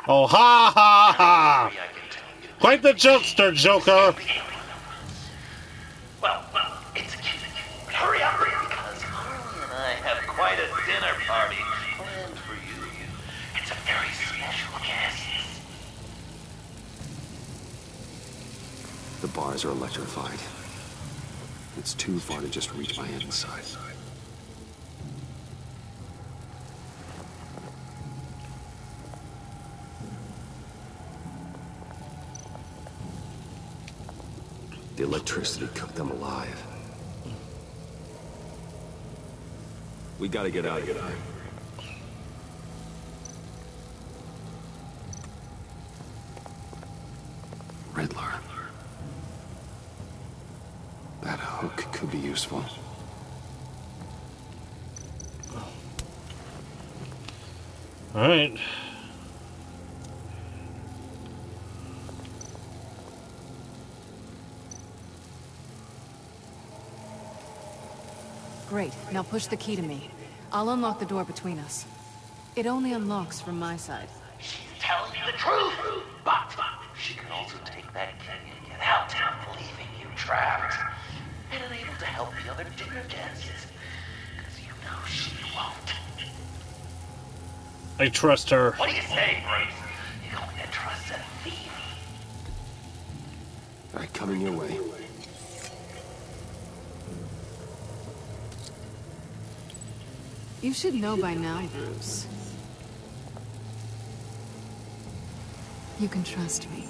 Oh, ha ha ha! Quite the jokester, Joker. Well, it's cute. But hurry up, because Harley and I have quite a dinner party planned for you. It's a very special guest. The bars are electrified. It's too far to just reach my inside. The electricity cooked them alive. We gotta get out of here. Riddler. That hook could be useful. All right. Great. Now push the key to me. I'll unlock the door between us. It only unlocks from my side. She's telling you the truth, but she can also take that key and get out, leaving you trapped. And unable to help the other dinner guests. Because you know she won't. I trust her. What do you say, Bruce? You're going to trust a thief? All right, coming your way. You should know by now, Bruce. You can trust me.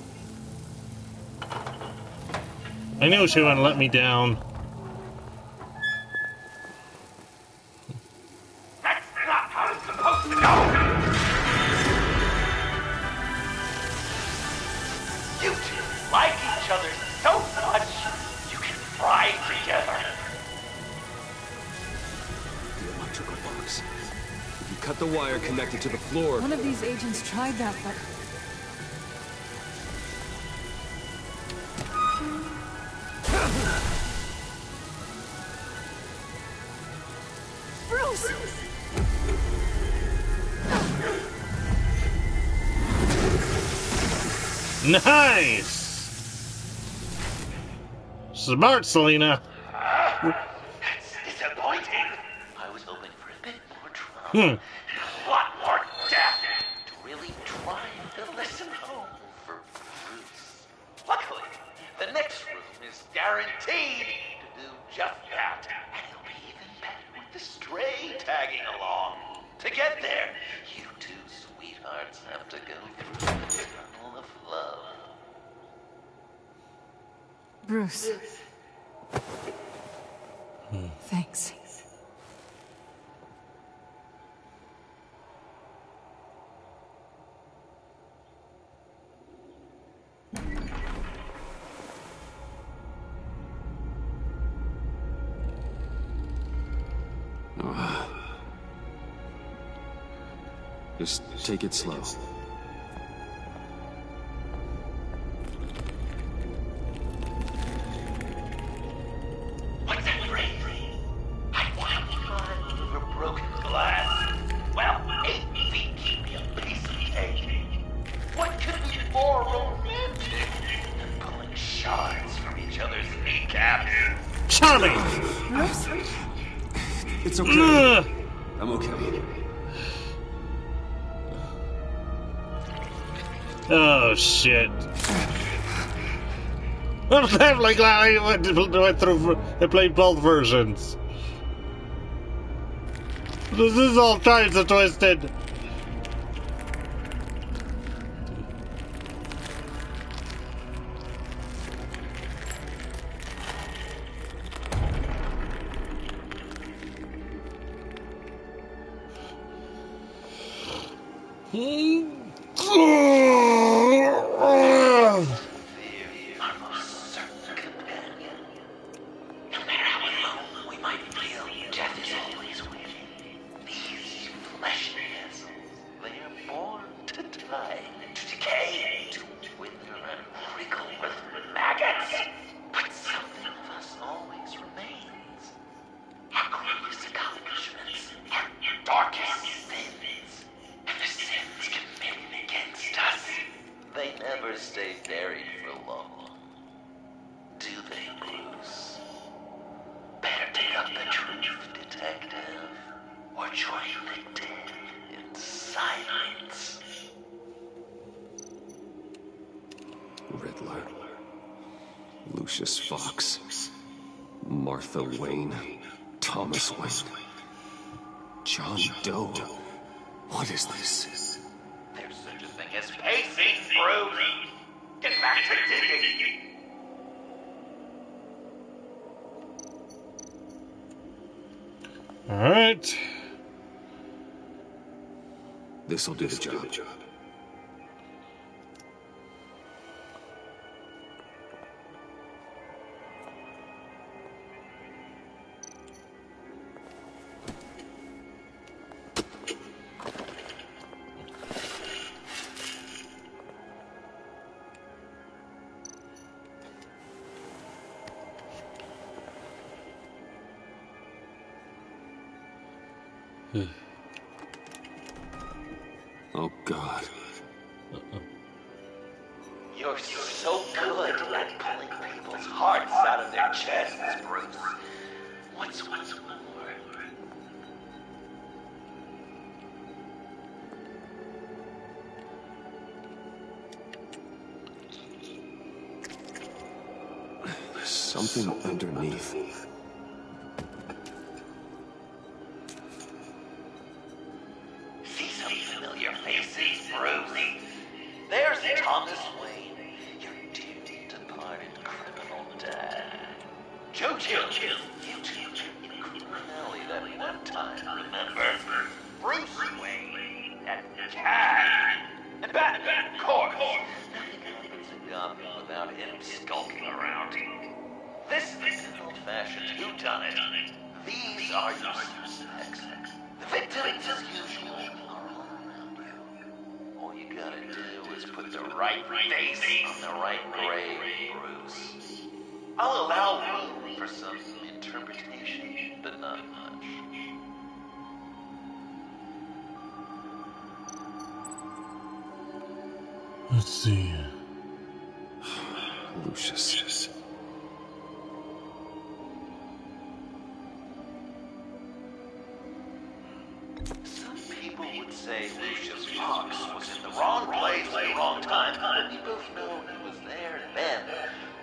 I knew she wouldn't let me down. That's not how it's supposed to go! You two like each other so much, you can fry together. The electrical box. If you cut the wire connected to the floor... One of these agents tried that, but... Bruce! Nice! Smart, Selina. That's disappointing. I was hoping for a bit more drama. A lot more death. To really drive the lesson home for Bruce. Luckily, the next room is guaranteed to do just that. And it'll be even better with the story. stray tagging along. To get there, you two sweethearts have to go through the tunnel of love. Bruce. Thanks. Just take it slow. What's that phrase? I want for broken glass. Well, 8 feet keep me a piece of cake. What could be more romantic than pulling shards from each other's kneecaps? Charming! It's okay. I'm okay. Oh shit. I'm definitely glad I went through and played both versions. This is all kinds of twisted. Riddler, Lucius Fox, Martha Wayne, Thomas Wayne, John Doe. What is this? There's such a thing as pacing, Bruce. Get back to digging. All right. This'll do the job. Oh, God. You're so good at pulling people's hearts out of their chests, Bruce. What's more? There's something underneath. See some familiar faces, Bruce? There's Thomas Wayne, your dear departed criminal dad. Jojo, you two in criminality that one time, remember? Bruce Wayne, that Cad. And Batman, of course. Nothing happens in Gotham without him skulking around. This is an old-fashioned whodunit. These are your suspects. The victims, as usual, are all around you. All you gotta do is put the right face on the right grave, Bruce. I'll allow room for some interpretation, but not much. Let's see. Lucius. Some people would say Lucius Fox was in the wrong place at the wrong time, but we both know he was there then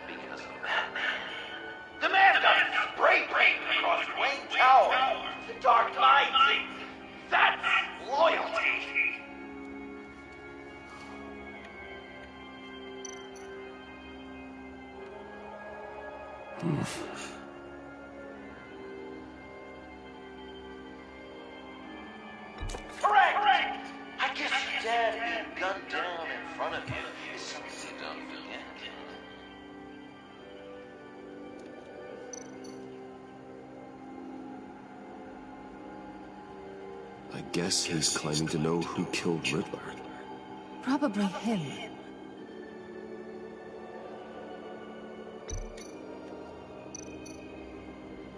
because of Batman. The man got spray painted across Wayne Tower. The Dark Correct! I guess your dad being gunned down in front of you is something you don't forget. I guess he's claiming to know who killed Riddler. Probably him.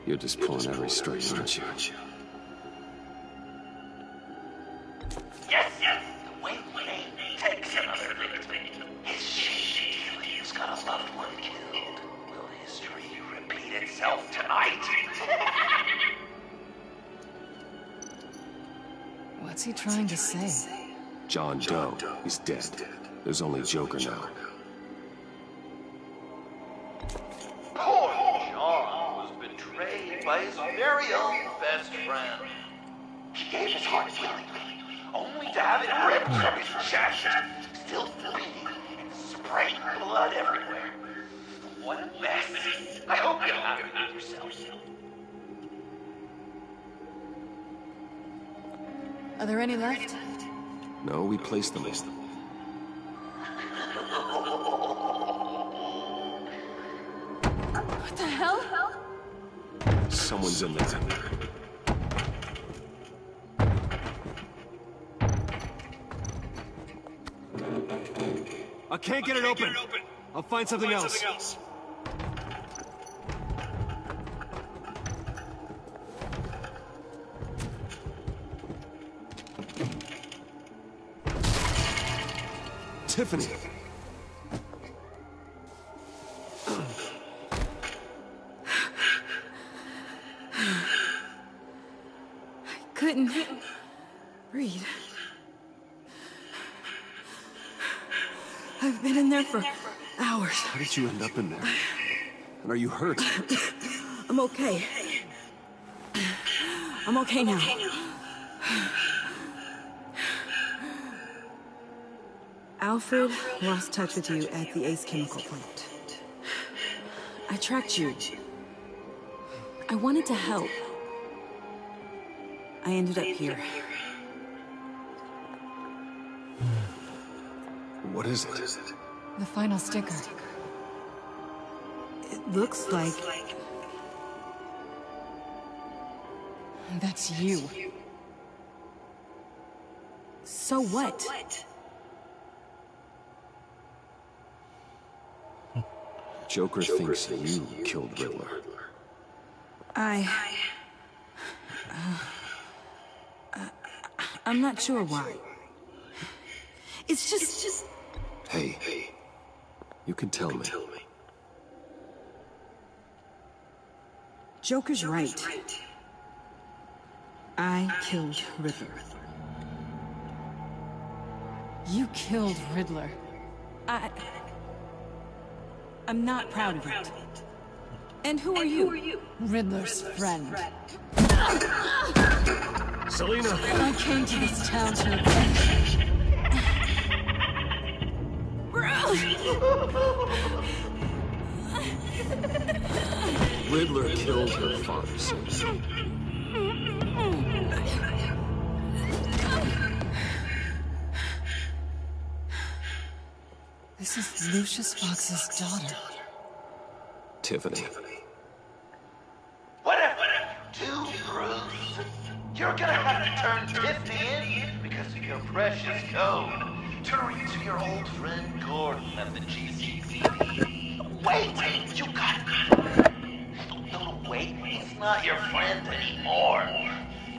You're just pulling every string, aren't you? Yes! The way Wayne takes another victim. His shady dealings got a loved one killed. Will history repeat itself tonight? What's he trying to say? John Doe, he's dead. There's only Joker now. Poor John was betrayed by his very own best friend. He gave his heart willingly, only to have it ripped from his chest, still bleeding and spraying blood everywhere. What a mess. I hope you're happy with yourself. Are there any left? No, we placed them all. What the hell? Someone's in there. I can't get it open. I'll find something else. Tiffany. Couldn't breathe. I've been in there for hours. How did you end up in there? And are you hurt? I'm okay. I'm okay now. Alfred lost touch with you at the Ace Chemical plant. I tracked you. I wanted to help. I ended up here. What is it? The final sticker. It looks like... That's you. So what? Joker thinks you killed Riddler. I'm not sure why. It's just... Hey, you can tell me. Joker's right. I killed Riddler. You killed Riddler. I'm not proud of it. And who are you? Riddler's friend. Selina! I came to this town to avenge. Riddler killed her father, Selina. This is Lucius Fox's daughter. Tiffany. Whatever you do, Bruce, you're gonna have to turn Tiffany in because of your precious code. Turn to your old friend Gordon at the GCPD. Wait, you got me. No, wait, he's not your friend anymore.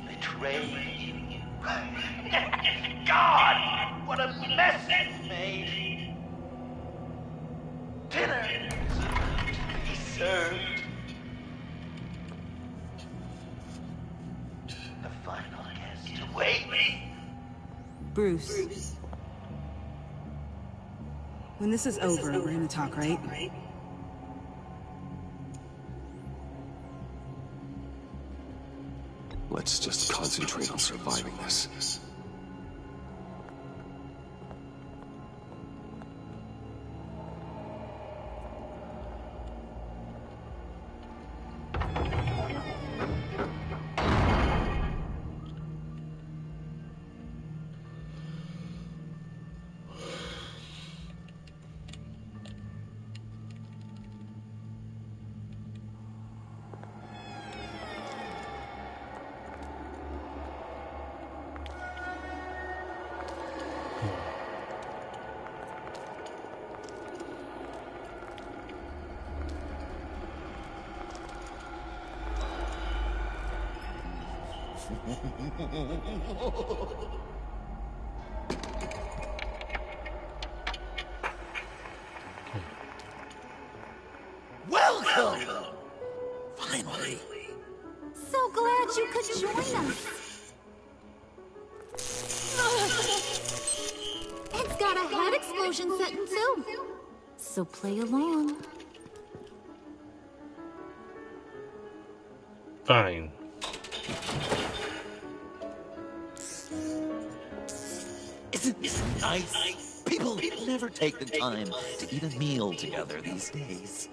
Betrayed you. God, what a mess it's made. Dinner is about to be served. The final guest awaits. Bruce. When this is over, we're gonna talk, right? Let's just concentrate on surviving this. Welcome! Finally. So glad you could join us. It's got a head explosion setting too. So play along. Fine. Isn't this nice? People never take the time to eat a meal together these days.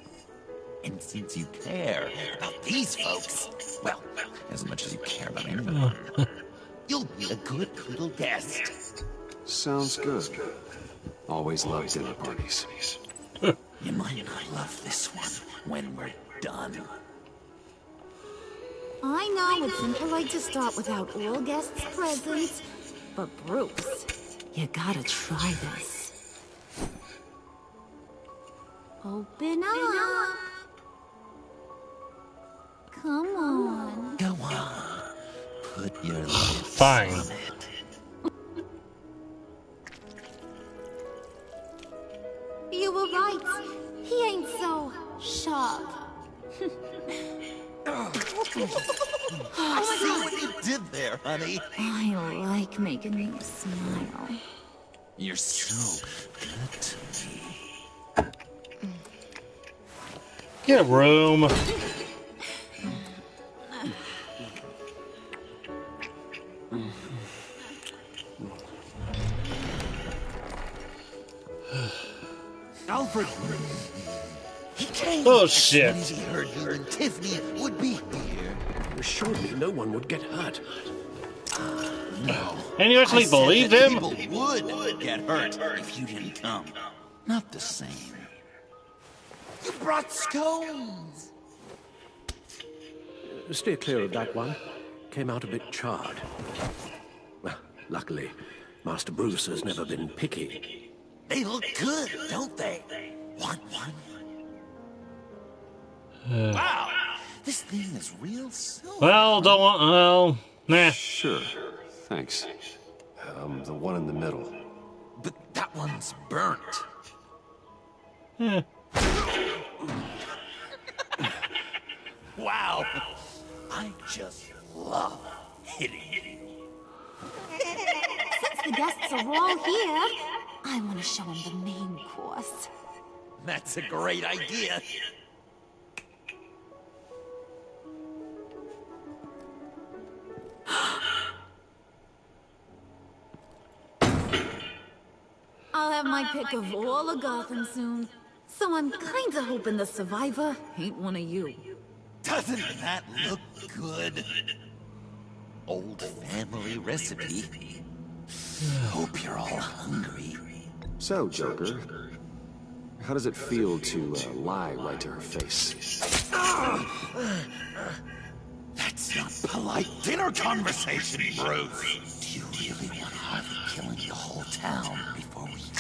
And since you care about these folks, well, as much as you care about anyone, you'll be a good little guest. Sounds good. Always love dinner parties. You might not love this one when we're done. I know it's impolite to start without all guests present, but Bruce, you gotta try this. Open up. Come on. Go on. Put your lips Fine. on it. You were right. He ain't so sharp. I see what you did there, honey. I like making you smile. You're so good to me. Get a room. Alfred! He came. Oh, as shit. soon as he heard you and Tiffany would be here. You assured me no one would get hurt. No. And you actually I said believed that him? People would get hurt if you didn't come. Not the same. You brought scones. Steer clear of that one. Came out a bit charred. Well, luckily, Master Bruce has never been picky. They look good, don't they? Want one? Wow! This thing is real silver. Well, don't want. Well, nah. Sure. Thanks. The one in the middle. But that one's burnt. Yeah. Wow! I just love hitting you. Since the guests are all here, I want to show them the main course. That's a great idea. I'll have my pick of all of Gotham soon. So I'm kinda hoping the survivor ain't one of you. Doesn't that look good? Old family recipe. Hope you're all hungry. So, Joker, how does it feel to lie right to her face? That's not polite dinner conversation, Bruce. Do you really want Harvey killing the whole town before we eat?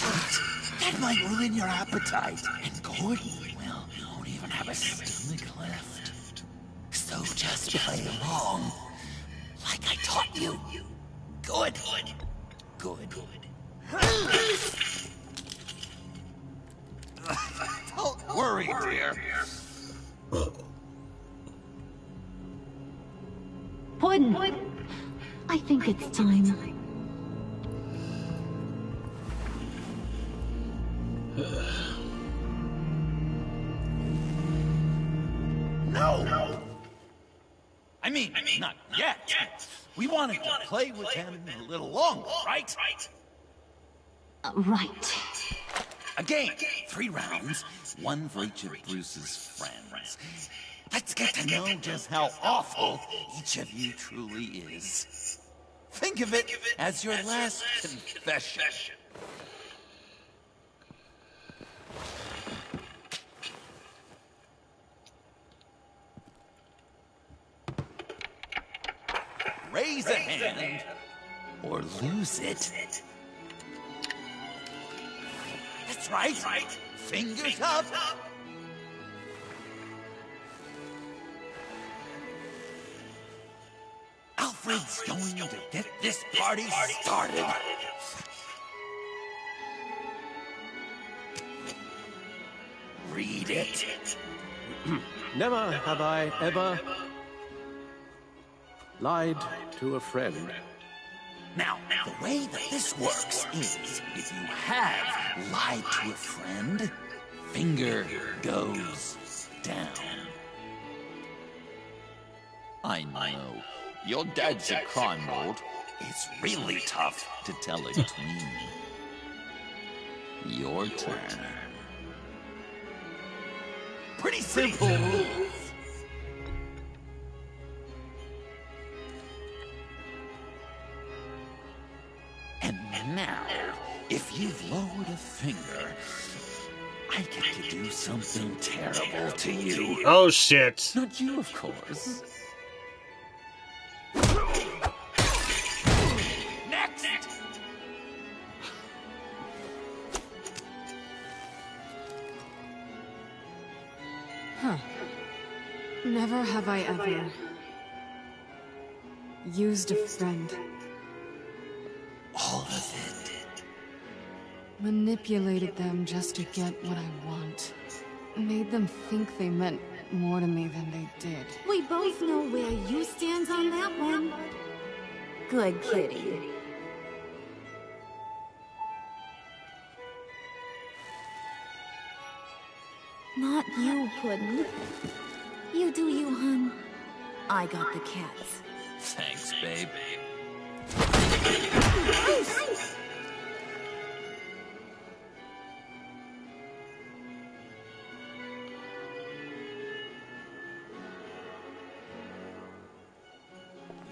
That might ruin your appetite. And Gordon, well, you won't even have a stomach left. So just play along. Like I taught you. Good. Good. Don't worry, dear. Puddin', I think it's time. No! I mean, not yet. We wanted to play with him a little longer, right? Right. A game. 3 rounds, 1 for each of Bruce's friends. Let's get to know just how awful each of you truly is. Think of it as your last confession. Raise a hand or lose it. That's right. Fingers up. Alfred. Alfred's going to get this party started. Read it. Never have I ever lied to a friend. Now, the way that this works is, if you have lied to a friend, finger goes down. I know. Your dad's a crime lord. It's really tough to tell a tween. Your turn. Pretty simple rules. And now, if you've lowered a finger, I get to do something terrible to you. Oh, shit. Not you, of course. Next! Huh. Never have I ever used a friend. All of it. Manipulated them just to get what I want. Made them think they meant more to me than they did. We both know where you stand on that one. Good kitty. Not you, Puddin'. You do you, hun. I got the cats. Thanks, babe.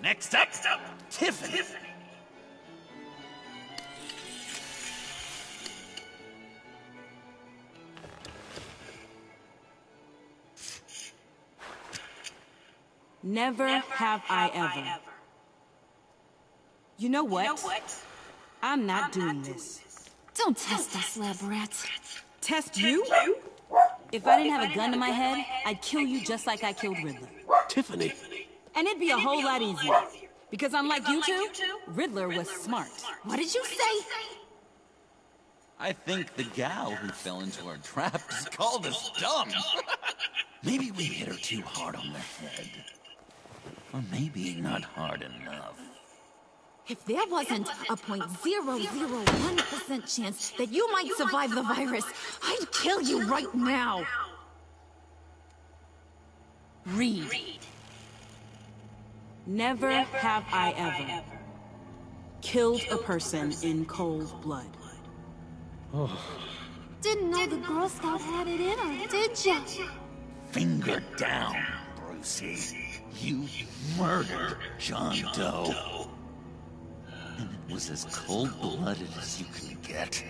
Next up, Tiffany. Never have I ever. You know what? I'm not doing this. Don't test us, lab rats. Test you? If I didn't have a gun to my head, I'd kill you just like I killed Riddler. Tiffany. And it'd be a whole lot easier. Because unlike you two, Riddler was smart. What did you say? I think the gal who fell into our trap just called us dumb. Maybe we hit her too hard on the head. Or maybe not hard enough. If there wasn't a 0.001% chance that you might survive the virus, I'd kill you right now. Read. Never have I ever killed a person in cold blood. Didn't know the Girl Scout had it in her, did ya? Finger down, Brucey. You murdered John Doe. And it was as cold-blooded as you can get.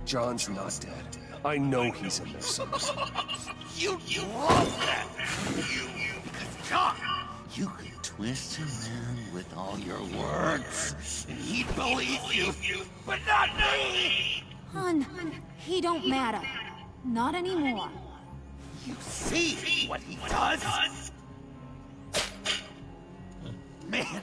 John's not dead. I know he's in there somewhere. You wrote that! Because John, you could twist him around with all your words, and he'd believe you, but not me! Hun, he don't matter. Not anymore. You see what he does? Man,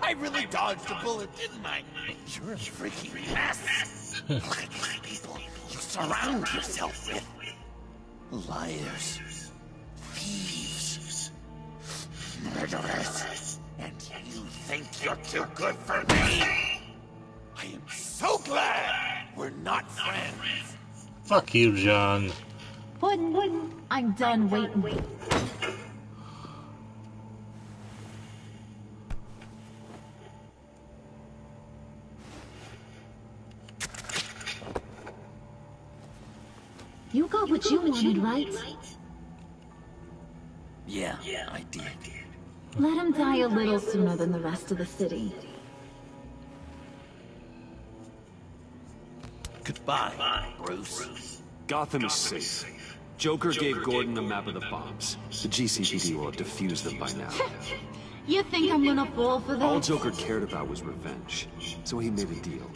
I really dodged a bullet, didn't I? You're a freaking mess. Look at these people you surround yourself with. Liars, thieves, murderers, and you think you're too good for me? I am so glad we're not friends. Fuck you, John. Puddin', I'm done waiting. You got what you wanted, right? Yeah, I did. Let him die a little sooner than the rest of the city. Goodbye, Bruce. Gotham is safe. Joker gave Gordon a map of the bombs. The GCPD will have defused them by now. You think I'm gonna fall for that? All Joker cared about was revenge, so he made a deal.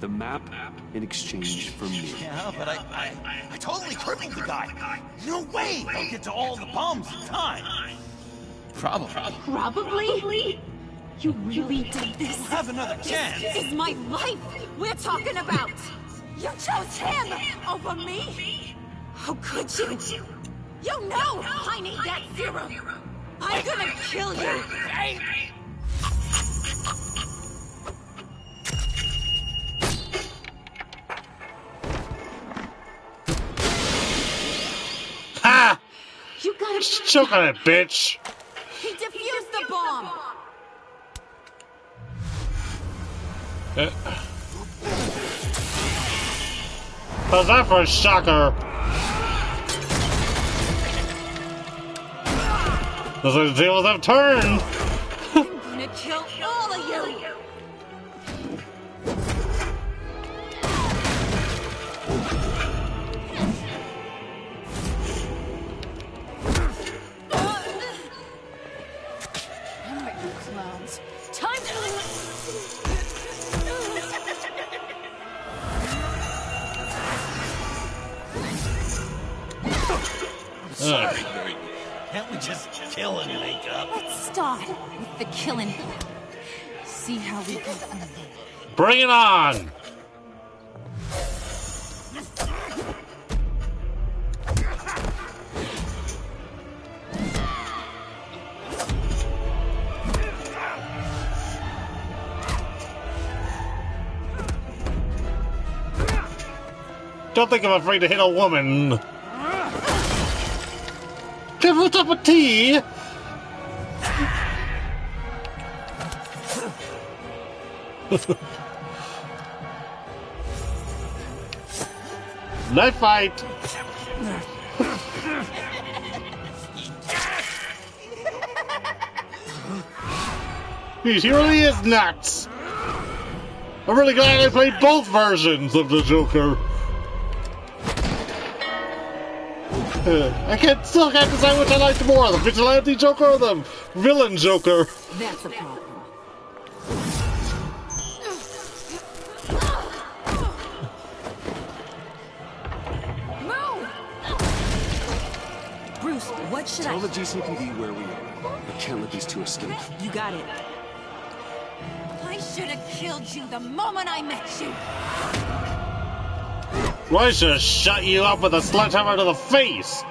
The map in exchange for me. Yeah, but I totally crippled the guy. No way they'll get to all the bombs in time. Probably. Probably? You really did this? We'll have another chance. This is my life we're talking about. You chose him over me? How could you? You know I need that serum. I'm gonna kill you. Ha! You gotta choke on it, bitch. He defused the bomb. How's that for a shocker? The tables have turned. I'm gonna kill all of you. Alright, you clowns. Time to... Sorry, Gordon. Can't we just kill and make up? Let's start with the killing. See how we go from there. Bring it on. Don't think I'm afraid to hit a woman. Give her a cup of tea. Knife fight. He really is nuts. I'm really glad I played both versions of the Joker. I still can't decide which I liked more, the vigilante Joker or the villain Joker. That's a problem. Move! Bruce, what should Tell the GCPD where we are. I can't let these two escape. You got it. I should have killed you the moment I met you. Why should have shot you up with a sledgehammer to the face?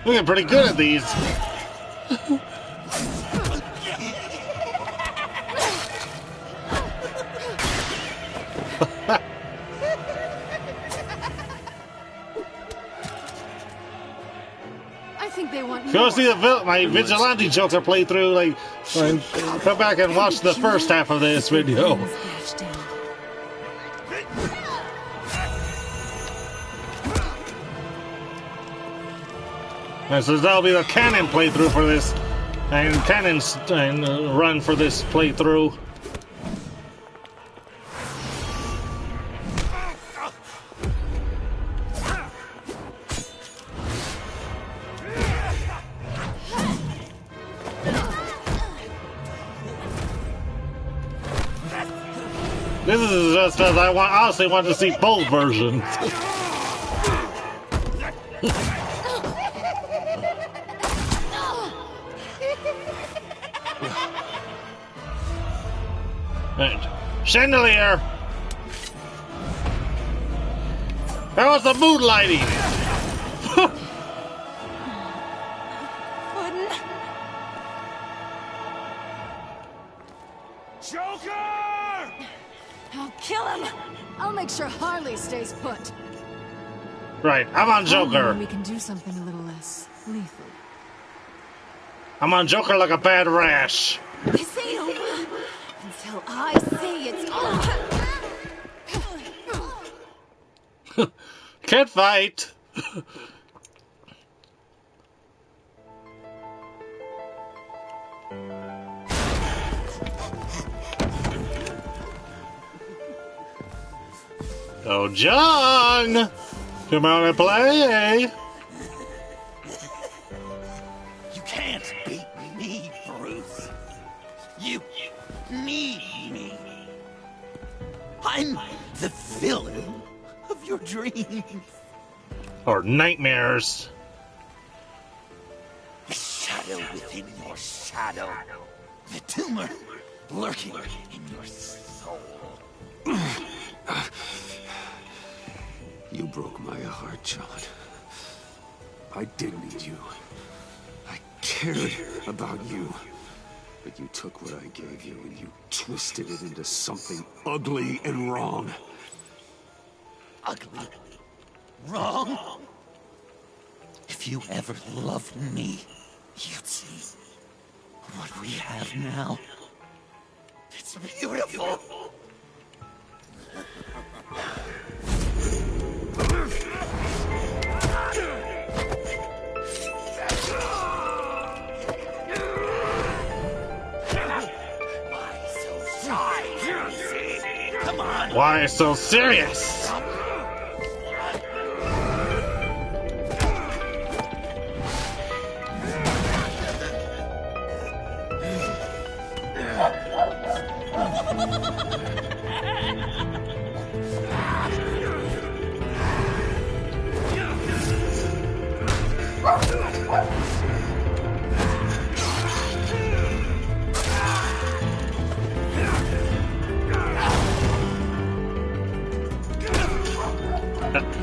We're getting pretty good at these. I think they want If you want to see my vigilante Joker playthrough, like, come back and watch the first half of this video. And so that'll be the canon playthrough for this, and canon's run for this playthrough. This is just as I honestly want to see both versions. Right. Chandelier! That was the mood lighting! Joker! I'll kill him! I'll make sure Harley stays put. Right, I'm on Joker. We can do something a little less lethal. I'm on Joker like a bad rash. This ain't over until I say it's over. Can't fight. Oh, John! Come out and play! You can't beat me, Bruce. You need me. I'm the villain of your dreams. Or nightmares. The shadow within your shadow. The tumor lurking in your soul. You broke my heart, John. I did need you. I cared about you. But you took what I gave you and you twisted it into something ugly and wrong. Ugly? Wrong? If you ever loved me, you'd see what we have now. It's beautiful. Why so serious?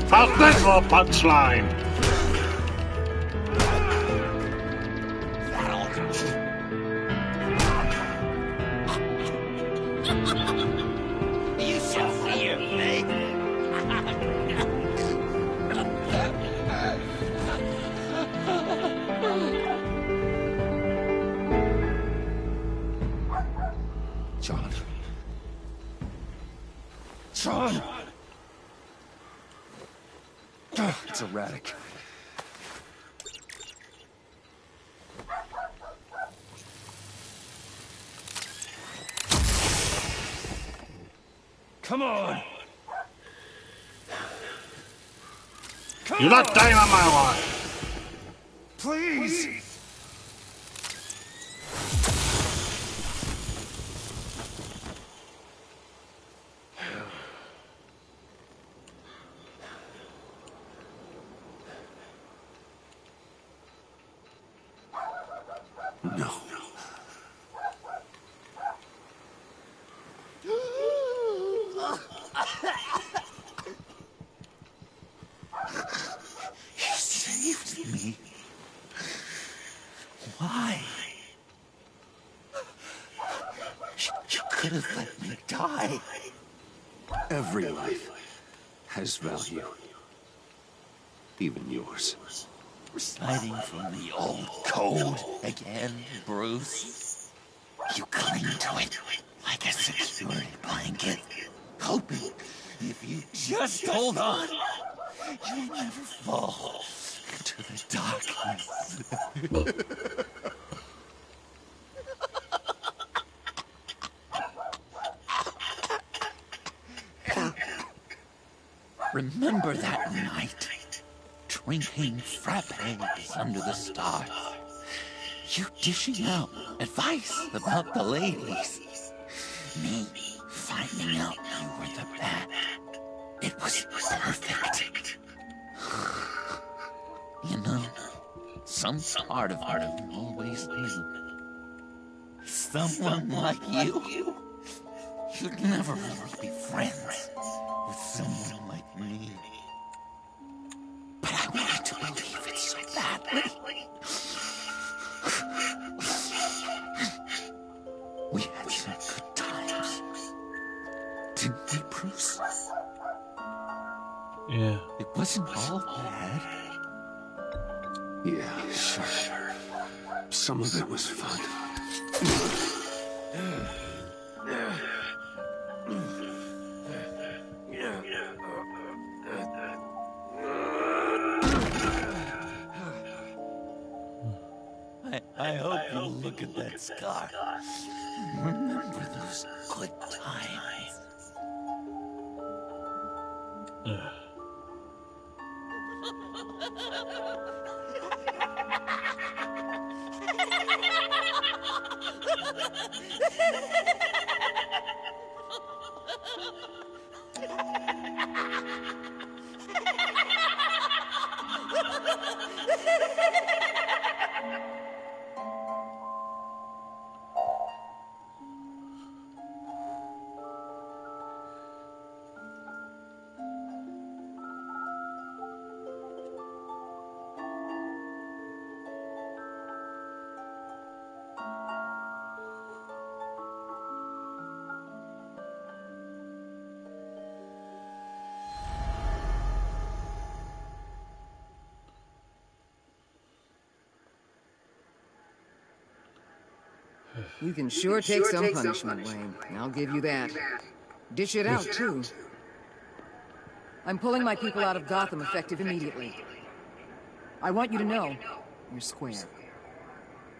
How's this for a punchline? You should see your face. John. John. It's erratic. Come on! You're not dying on my watch! Please! No. You saved me. Why? You could have let me die. Every life has value. Even yours. Reciting from the old code again, Bruce. You cling to it like a security blanket, hoping if you just hold on, you'll never fall into the darkness. Remember that night? Drinking frappes under the stars. You dishing out advice about the ladies. Me finding out you were the bat. It was perfect. You know, some part of me always knew. Someone like you, you'd never really be friends with someone like me. But I wanted to believe it so badly. We had some good times. Didn't we, Bruce? Yeah. It wasn't all bad. Yeah, sure. Some of it was fun. I hope you'll look at that scar. Remember those good times. You can sure take some punishment, Wayne. I'll give you that. Dish it out, too. I'm pulling my people out of Gotham effective immediately. I want you to know, you're square.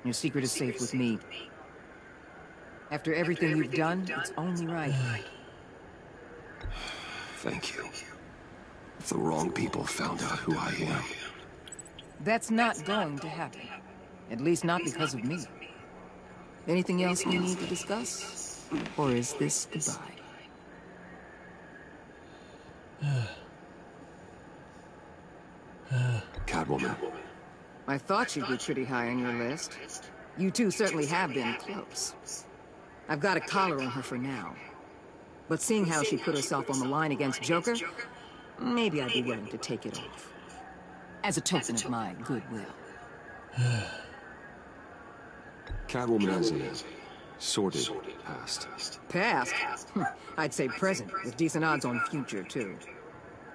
Your secret is safe with me. After everything you've done, it's only right. Thank you. If the wrong people found out who I am... That's not going to happen. At least not because of me. Anything else we need to discuss? Or is this goodbye? Catwoman. I thought she'd be pretty high on your list. You two certainly have been close. I've got a collar on her for now. But seeing how she put herself on the line against Joker, maybe I'd be willing to take it off. As a token of my goodwill. Catwoman has a sordid past. Past? I'd say present, with decent odds on future, too.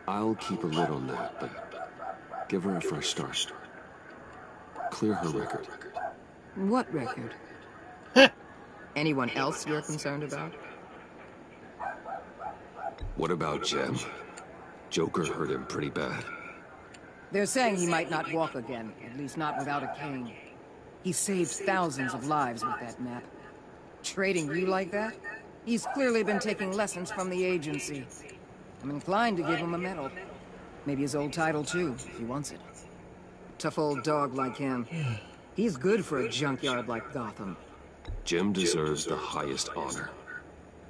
I'll keep a lid on that, but give her a fresh start. Clear her record. What record? Anyone else you're concerned about? What about Jem? Joker hurt him pretty bad. They're saying he might not walk again, at least not without a cane. He saved thousands of lives with that map. Trading you like that? He's clearly been taking lessons from the agency. I'm inclined to give him a medal. Maybe his old title too, if he wants it. Tough old dog like him. He's good for a junkyard like Gotham. Jem deserves the highest honor.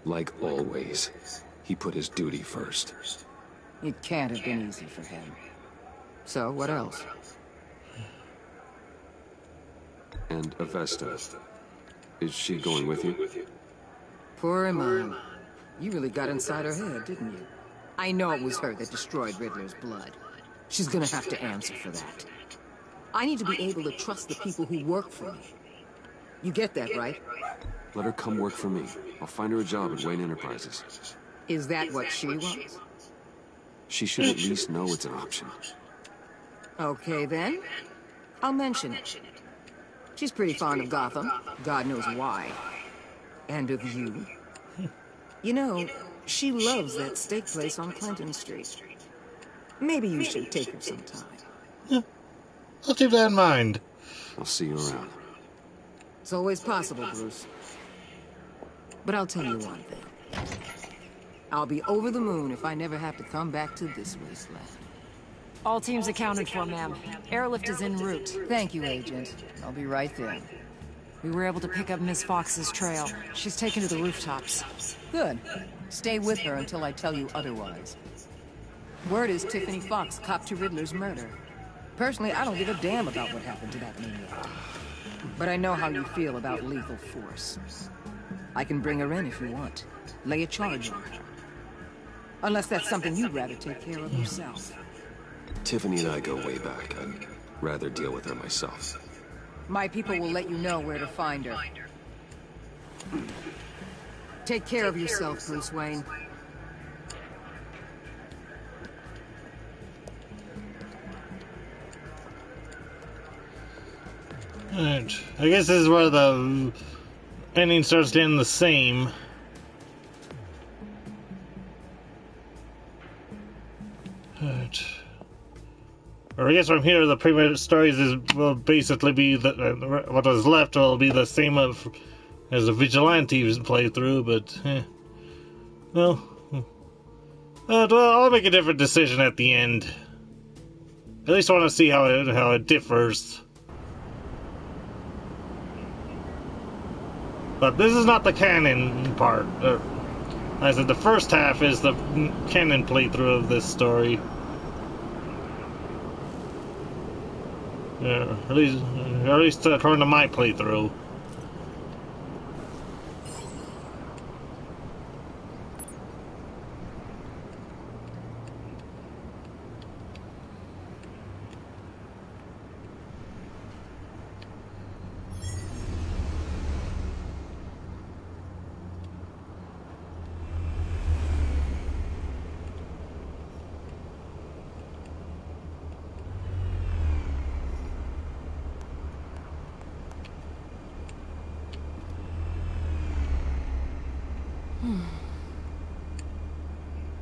Like always, he put his duty first. It can't have been easy for him. So, what else? And Avesta. Is she going with you? Poor Iman. You really got inside her head, didn't you? I know it was her that destroyed Riddler's blood. She's gonna have to answer for that. I need to be able to trust the people who work for me. You get that, right? Let her come work for me. I'll find her a job at Wayne Enterprises. Is that what she wants? She should at least know it's an option. Okay, then. I'll mention it. She's pretty fond of Gotham. God knows why. And of you. You know, she loves that steak place on Clinton Street. Maybe you should take her sometime. Yeah. I'll keep that in mind. I'll see you around. It's always possible, Bruce. But I'll tell you one thing. I'll be over the moon if I never have to come back to this wasteland. All teams accounted for, ma'am. Airlift is en route. Thank you, Agent. I'll be right there. We were able to pick up Miss Fox's trail. She's taken to the rooftops. Good. Stay with her until I tell you otherwise. Word is Tiffany Fox copped to Riddler's murder. Personally, I don't give a damn about what happened to that maniac. But I know how you feel about lethal force. I can bring her in if you want. Lay a charge on her. Unless that's something you'd rather take care of yourself. Tiffany and I go way back. I'd rather deal with her myself. My people will let you know where to find her. Take care of yourself, Bruce Wayne. Alright. I guess this is where the ending starts getting the same. Alright. Or I guess from here, the previous stories will basically be what is left will be the same as the Vigilantes playthrough, but well, I'll make a different decision at the end. At least I want to see how it differs. But this is not the canon part. I said the first half is the canon playthrough of this story. Yeah, at least according to my playthrough.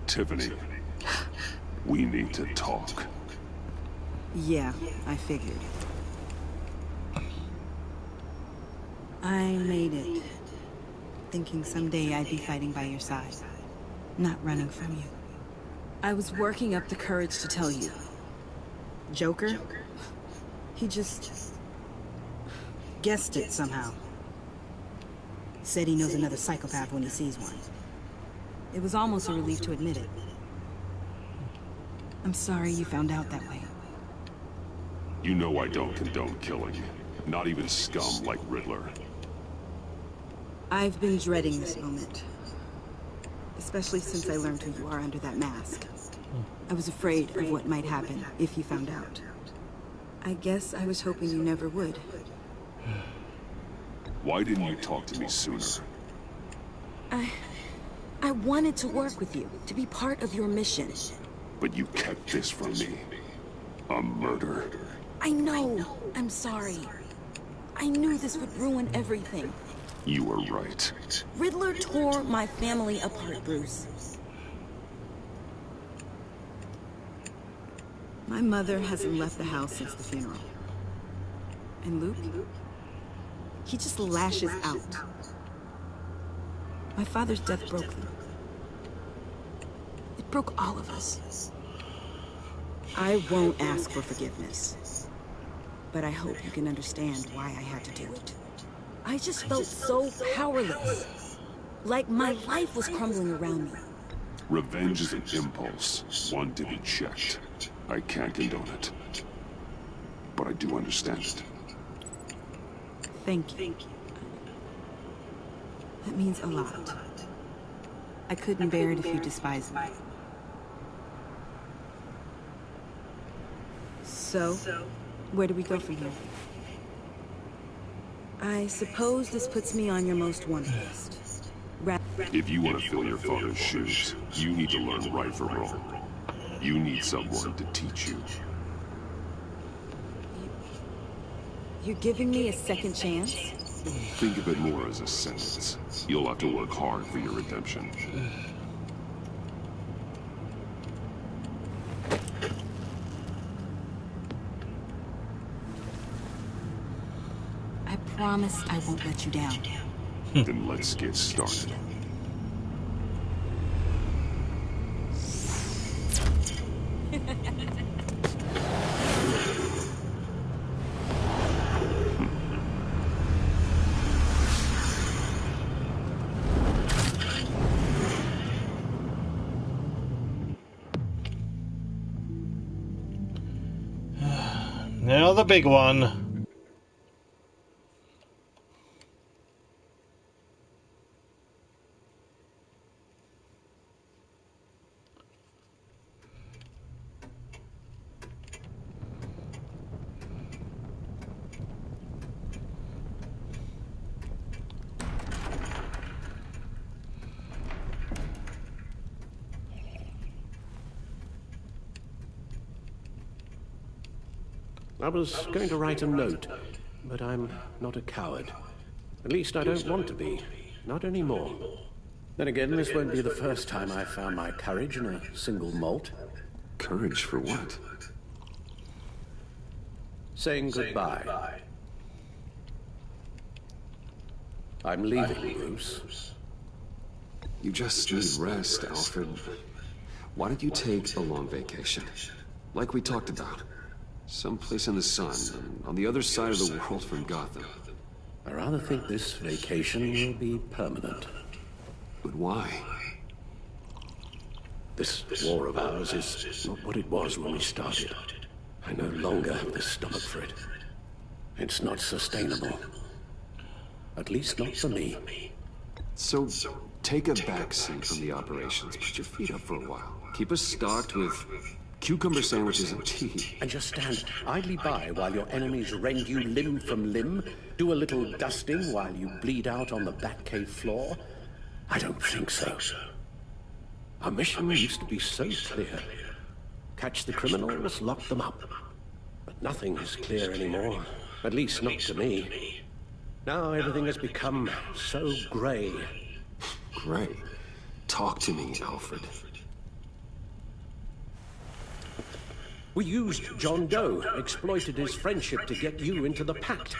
Tiffany, we need to talk. Yeah, I figured. I made it. Thinking someday I'd be fighting by your side. Not running from you. I was working up the courage to tell you. Joker? He just... guessed it somehow. Said he knows another psychopath when he sees one. It was almost a relief to admit it. I'm sorry you found out that way. You know I don't condone killing. Not even scum like Riddler. I've been dreading this moment. Especially since I learned who you are under that mask. I was afraid of what might happen if you found out. I guess I was hoping you never would. Why didn't you talk to me sooner? I wanted to work with you, to be part of your mission. But you kept this from me. A murder. I know. I'm sorry. I knew this would ruin everything. You were right. Riddler tore my family apart, Bruce. My mother hasn't left the house since the funeral. And Luke? He just lashes out. My father's death broke them. It broke all of us. I won't ask for forgiveness. But I hope you can understand why I had to do it. I just felt so powerless. Like my life was crumbling around me. Revenge is an impulse, one to be checked. I can't condone it. But I do understand it. Thank you. That means a lot. I couldn't bear it if you despised me. So, where do we go from here? I suppose this puts me on your most wanted list. If you want to fill your father's shoes, you need to learn right from wrong. You need someone to teach you. You're giving me a second chance? Think of it more as a sentence. You'll have to work hard for your redemption. I promise I won't let you down. Then let's get started. Now the big one. I was going to write a note, but I'm not a coward. At least I don't want to be. Not anymore. Then again, this won't be the first time I found my courage in a single malt. Courage for what? Saying goodbye. I'm leaving, Bruce. You just need rest, Alfred. Why don't you take a long vacation? Like we talked about. Someplace in the sun, on the other side of the world from Gotham. I rather think this vacation will be permanent. But why? This war of ours is not what it was when we started. I no longer have the stomach for it. It's not sustainable. At least not for me. So, take a back seat from the operations. Put your feet up for a while. Keep us stocked with cucumber sandwiches and tea. And just stand idly by while your enemies rend you limb from limb? Do a little dusting while you bleed out on the Batcave floor? I don't think so. Our mission used to be so clear. Catch the criminals, lock them up. But nothing is clear anymore. At least not to me. Now everything has become so gray. Gray? Talk to me, Alfred. We used John Doe, exploited his friendship to get you into the pact.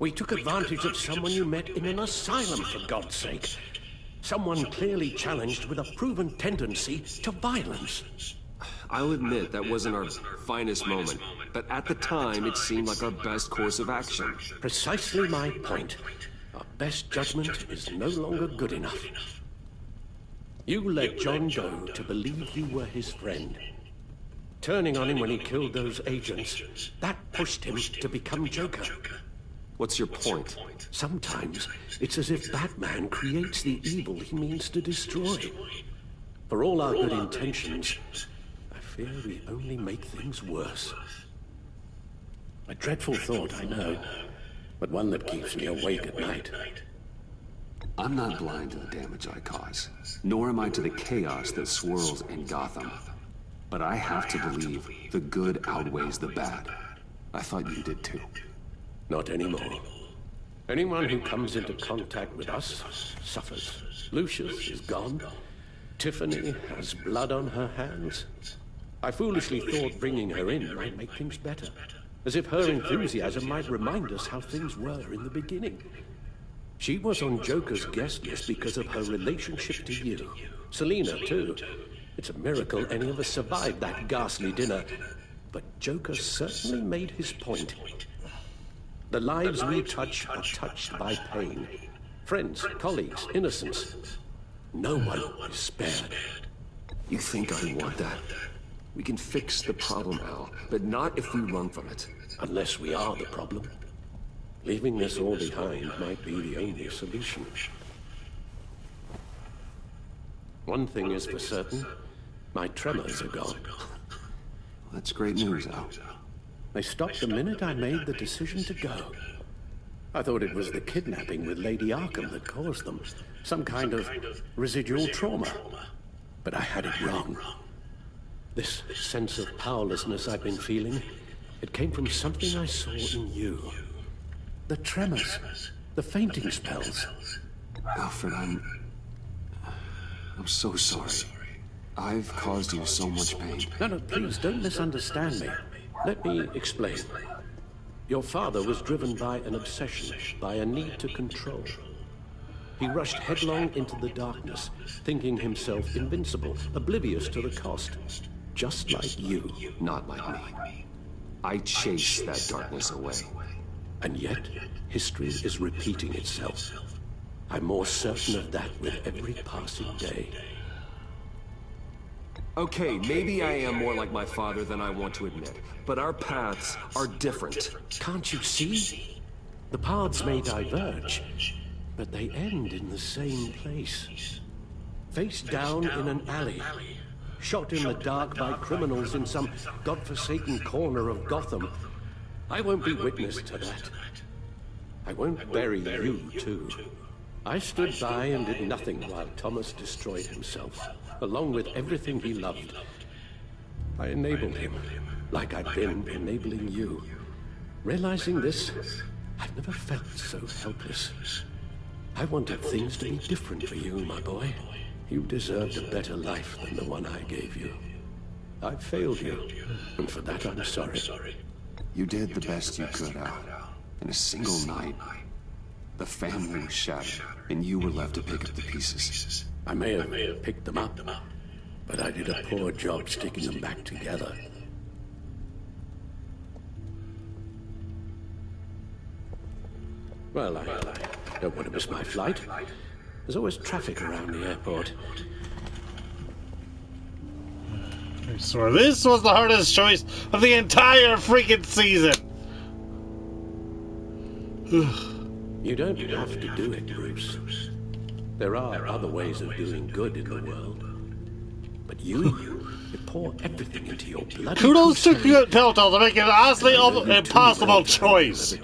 We took advantage of someone you met in an asylum, for God's sake. Someone clearly challenged with a proven tendency to violence. I'll admit that wasn't our finest moment, but at the time it seemed like our best course of action. Precisely my point. Our best judgment is no longer good enough. You led John Doe to believe you were his friend. Turning on him when he killed those agents, that pushed him to become Joker. What's your point? Sometimes it's as if Batman creates the evil he means to destroy. For all our good intentions, I fear we only make things worse. A dreadful thought, I know, but one that keeps me awake at night. I'm not blind to the damage I cause, nor am I to the chaos that swirls in Gotham. But I have to believe the good outweighs the bad. I thought you did too. Not anymore. Anyone who comes into contact with us suffers. Lucius is gone. Tiffany has blood on her hands. I foolishly thought bringing her in might make things better. As if her enthusiasm might remind us how things were in the beginning. She was on Joker's guest list because of her relationship to you. Selina, too. It's a miracle any of us survived that ghastly dinner. But Joker certainly made his point. The lives we touch are touched by pain. Friends, colleagues, innocents. No one is spared. You think I want that? We can fix the problem, Al, but not if we run from it. Unless we are the problem. Leaving this all behind might be the only solution. One thing is for certain. My tremors are gone. That's great news, Al. They stopped the minute I made the decision to go. I thought it was the kidnapping with Lady Arkham that caused them. Some kind of residual trauma. But I had it wrong. This sense of powerlessness I've been feeling, it came from something I saw in you. The tremors. The fainting spells. Alfred, I'm so sorry. I've caused you so much pain. No, please, don't misunderstand me. Let me explain. Your father was driven by an obsession, by a need to control. He rushed headlong into the darkness, thinking himself invincible, oblivious to the cost. Just like you. Not like me. I chased that darkness away. And yet, history is repeating itself. I'm more certain of that with every passing day. Okay, maybe I am more like my father than I want to admit, but our paths are different. Can't you see? The paths may diverge, but they end in the same place. Face down in an alley, shot in the dark by criminals in some godforsaken corner of Gotham. I won't be witness to that. I won't bury you, too. I stood by and did nothing while Thomas destroyed himself, along with everything he loved. I enabled him, like I'd been enabling you. Realizing this, I've never felt so helpless. I wanted things to be different for you, my boy. You deserved a better life than the one I gave you. I failed you, and for that I'm sorry. You did the best you could, Al. In a single night, the family was shattered, and you were left to pick up the pieces. I may have picked them up, but I did a poor job sticking them back together. Well, I don't want to miss my flight. There's always traffic around the airport. I swear, this was the hardest choice of the entire freaking season. You don't have to do it, Bruce. There are other ways of doing good in the world. But you pour everything into your bloody Kudos to Telltale to make an honestly impossible choice.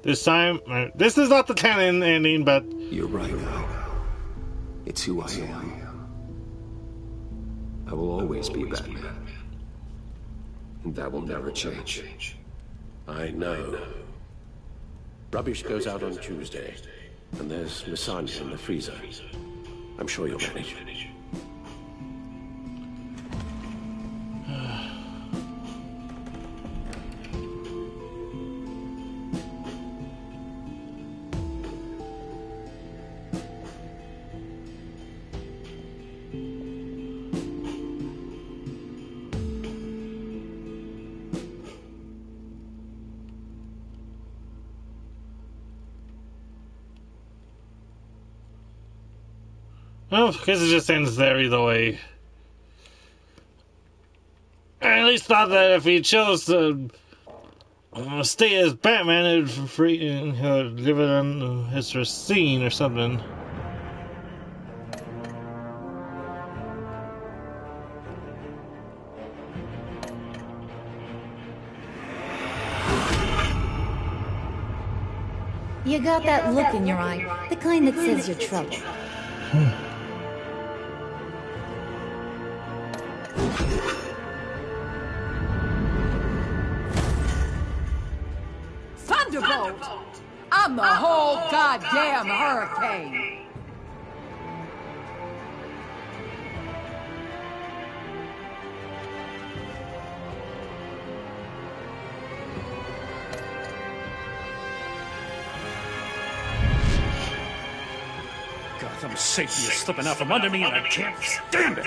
This time, this is not the canon ending, but... You're right, Al. It's who I am. I will always be Batman. And that will never change. I know. Rubbish goes out on Tuesday, and there's lasagna in the freezer. I'm sure you'll manage. Well, I guess it just ends there either way. I at least thought that if he chose to stay as Batman, it would free and he would give it an extra scene or something. You got that look in your eye, the kind that says you're trouble. Thunderbolt! I'm the whole goddamn hurricane! Gotham safety is slipping out from under me and I can't stand it!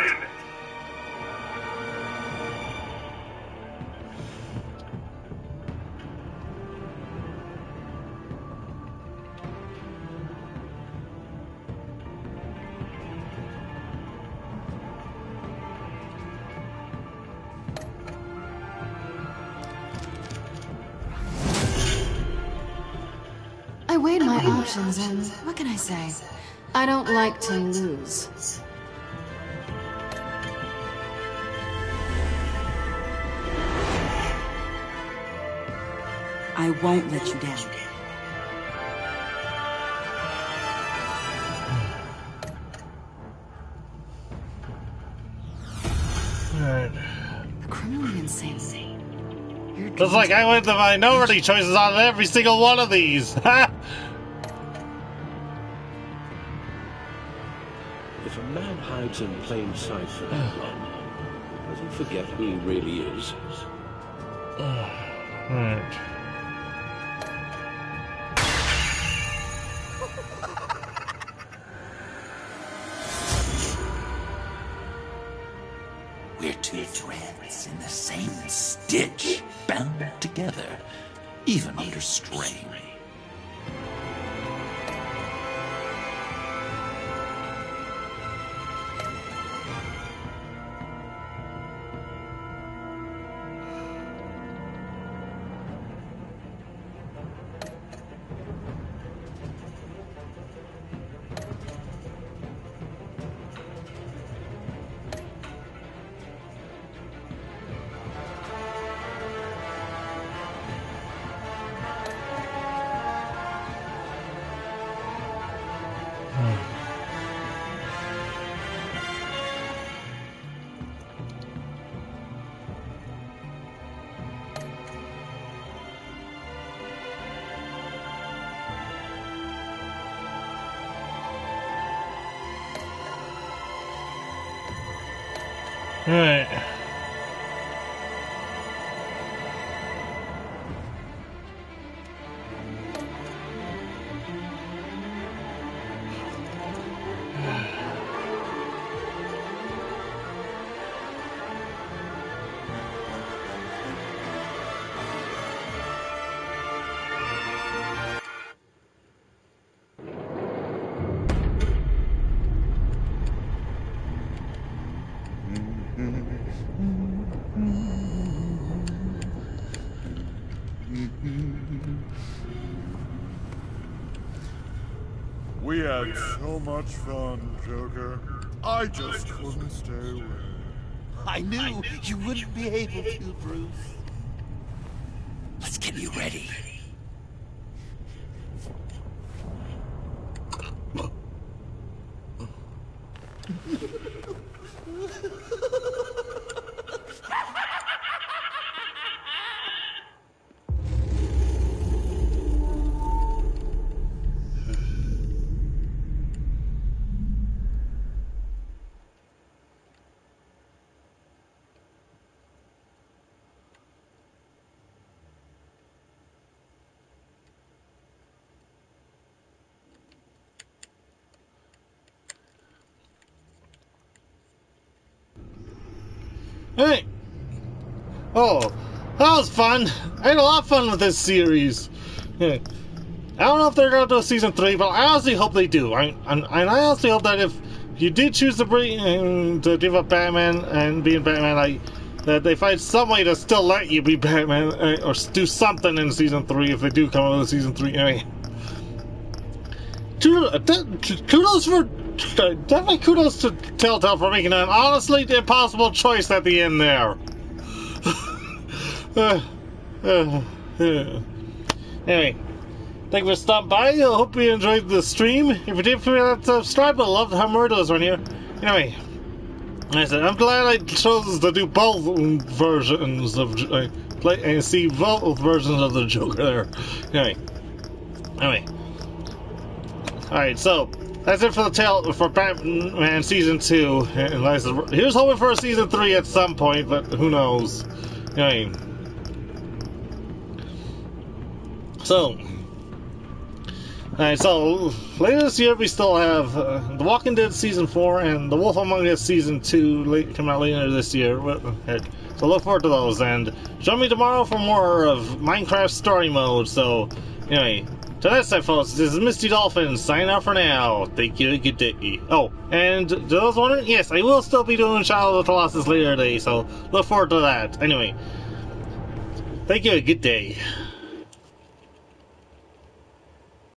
I weighed my options and what can I say? I don't like to lose. I won't let you down. Alright. Criminally insane. Looks like I went the minority choices on every single one of these. If a man hides in plain sight for that long, does he forget who he really is? Alright. We're two threads in the same stitch, bound together, even under strain. Alright. We had so much fun, Joker. I just couldn't stay away. I knew you wouldn't be able to, Bruce. Let's get you ready. Hey! Oh, that was fun. I had a lot of fun with this series. Yeah. I don't know if they're going to do a season 3, but I honestly hope they do. I honestly hope that if you did choose to give up Batman and being Batman, that they find some way to still let you be Batman, or do something in season 3 if they do come out with season 3. Anyway, kudos for. Definitely kudos to Telltale for making an honestly impossible choice at the end there. Anyway, thank you for stopping by. I hope you enjoyed the stream. If you did, feel to subscribe. I love how murderers around here. Anyway, like I said, I'm glad I chose to do both versions of play and see both versions of the Joker there. Anyway. Alright, so that's it for the tale for Batman Season 2. And like I said, here's hoping for a Season 3 at some point, but who knows. Anyway. So, alright, so later this year we still have The Walking Dead Season 4 and The Wolf Among Us Season 2 come out later this year. So look forward to those, and join me tomorrow for more of Minecraft Story Mode. So, anyway. So that's it, folks. This is Misty Dolphin signing out for now. Thank you, good day. Oh, and to those wondering, yes, I will still be doing Shadow of the Colossus later today, so look forward to that. Anyway, thank you, good day.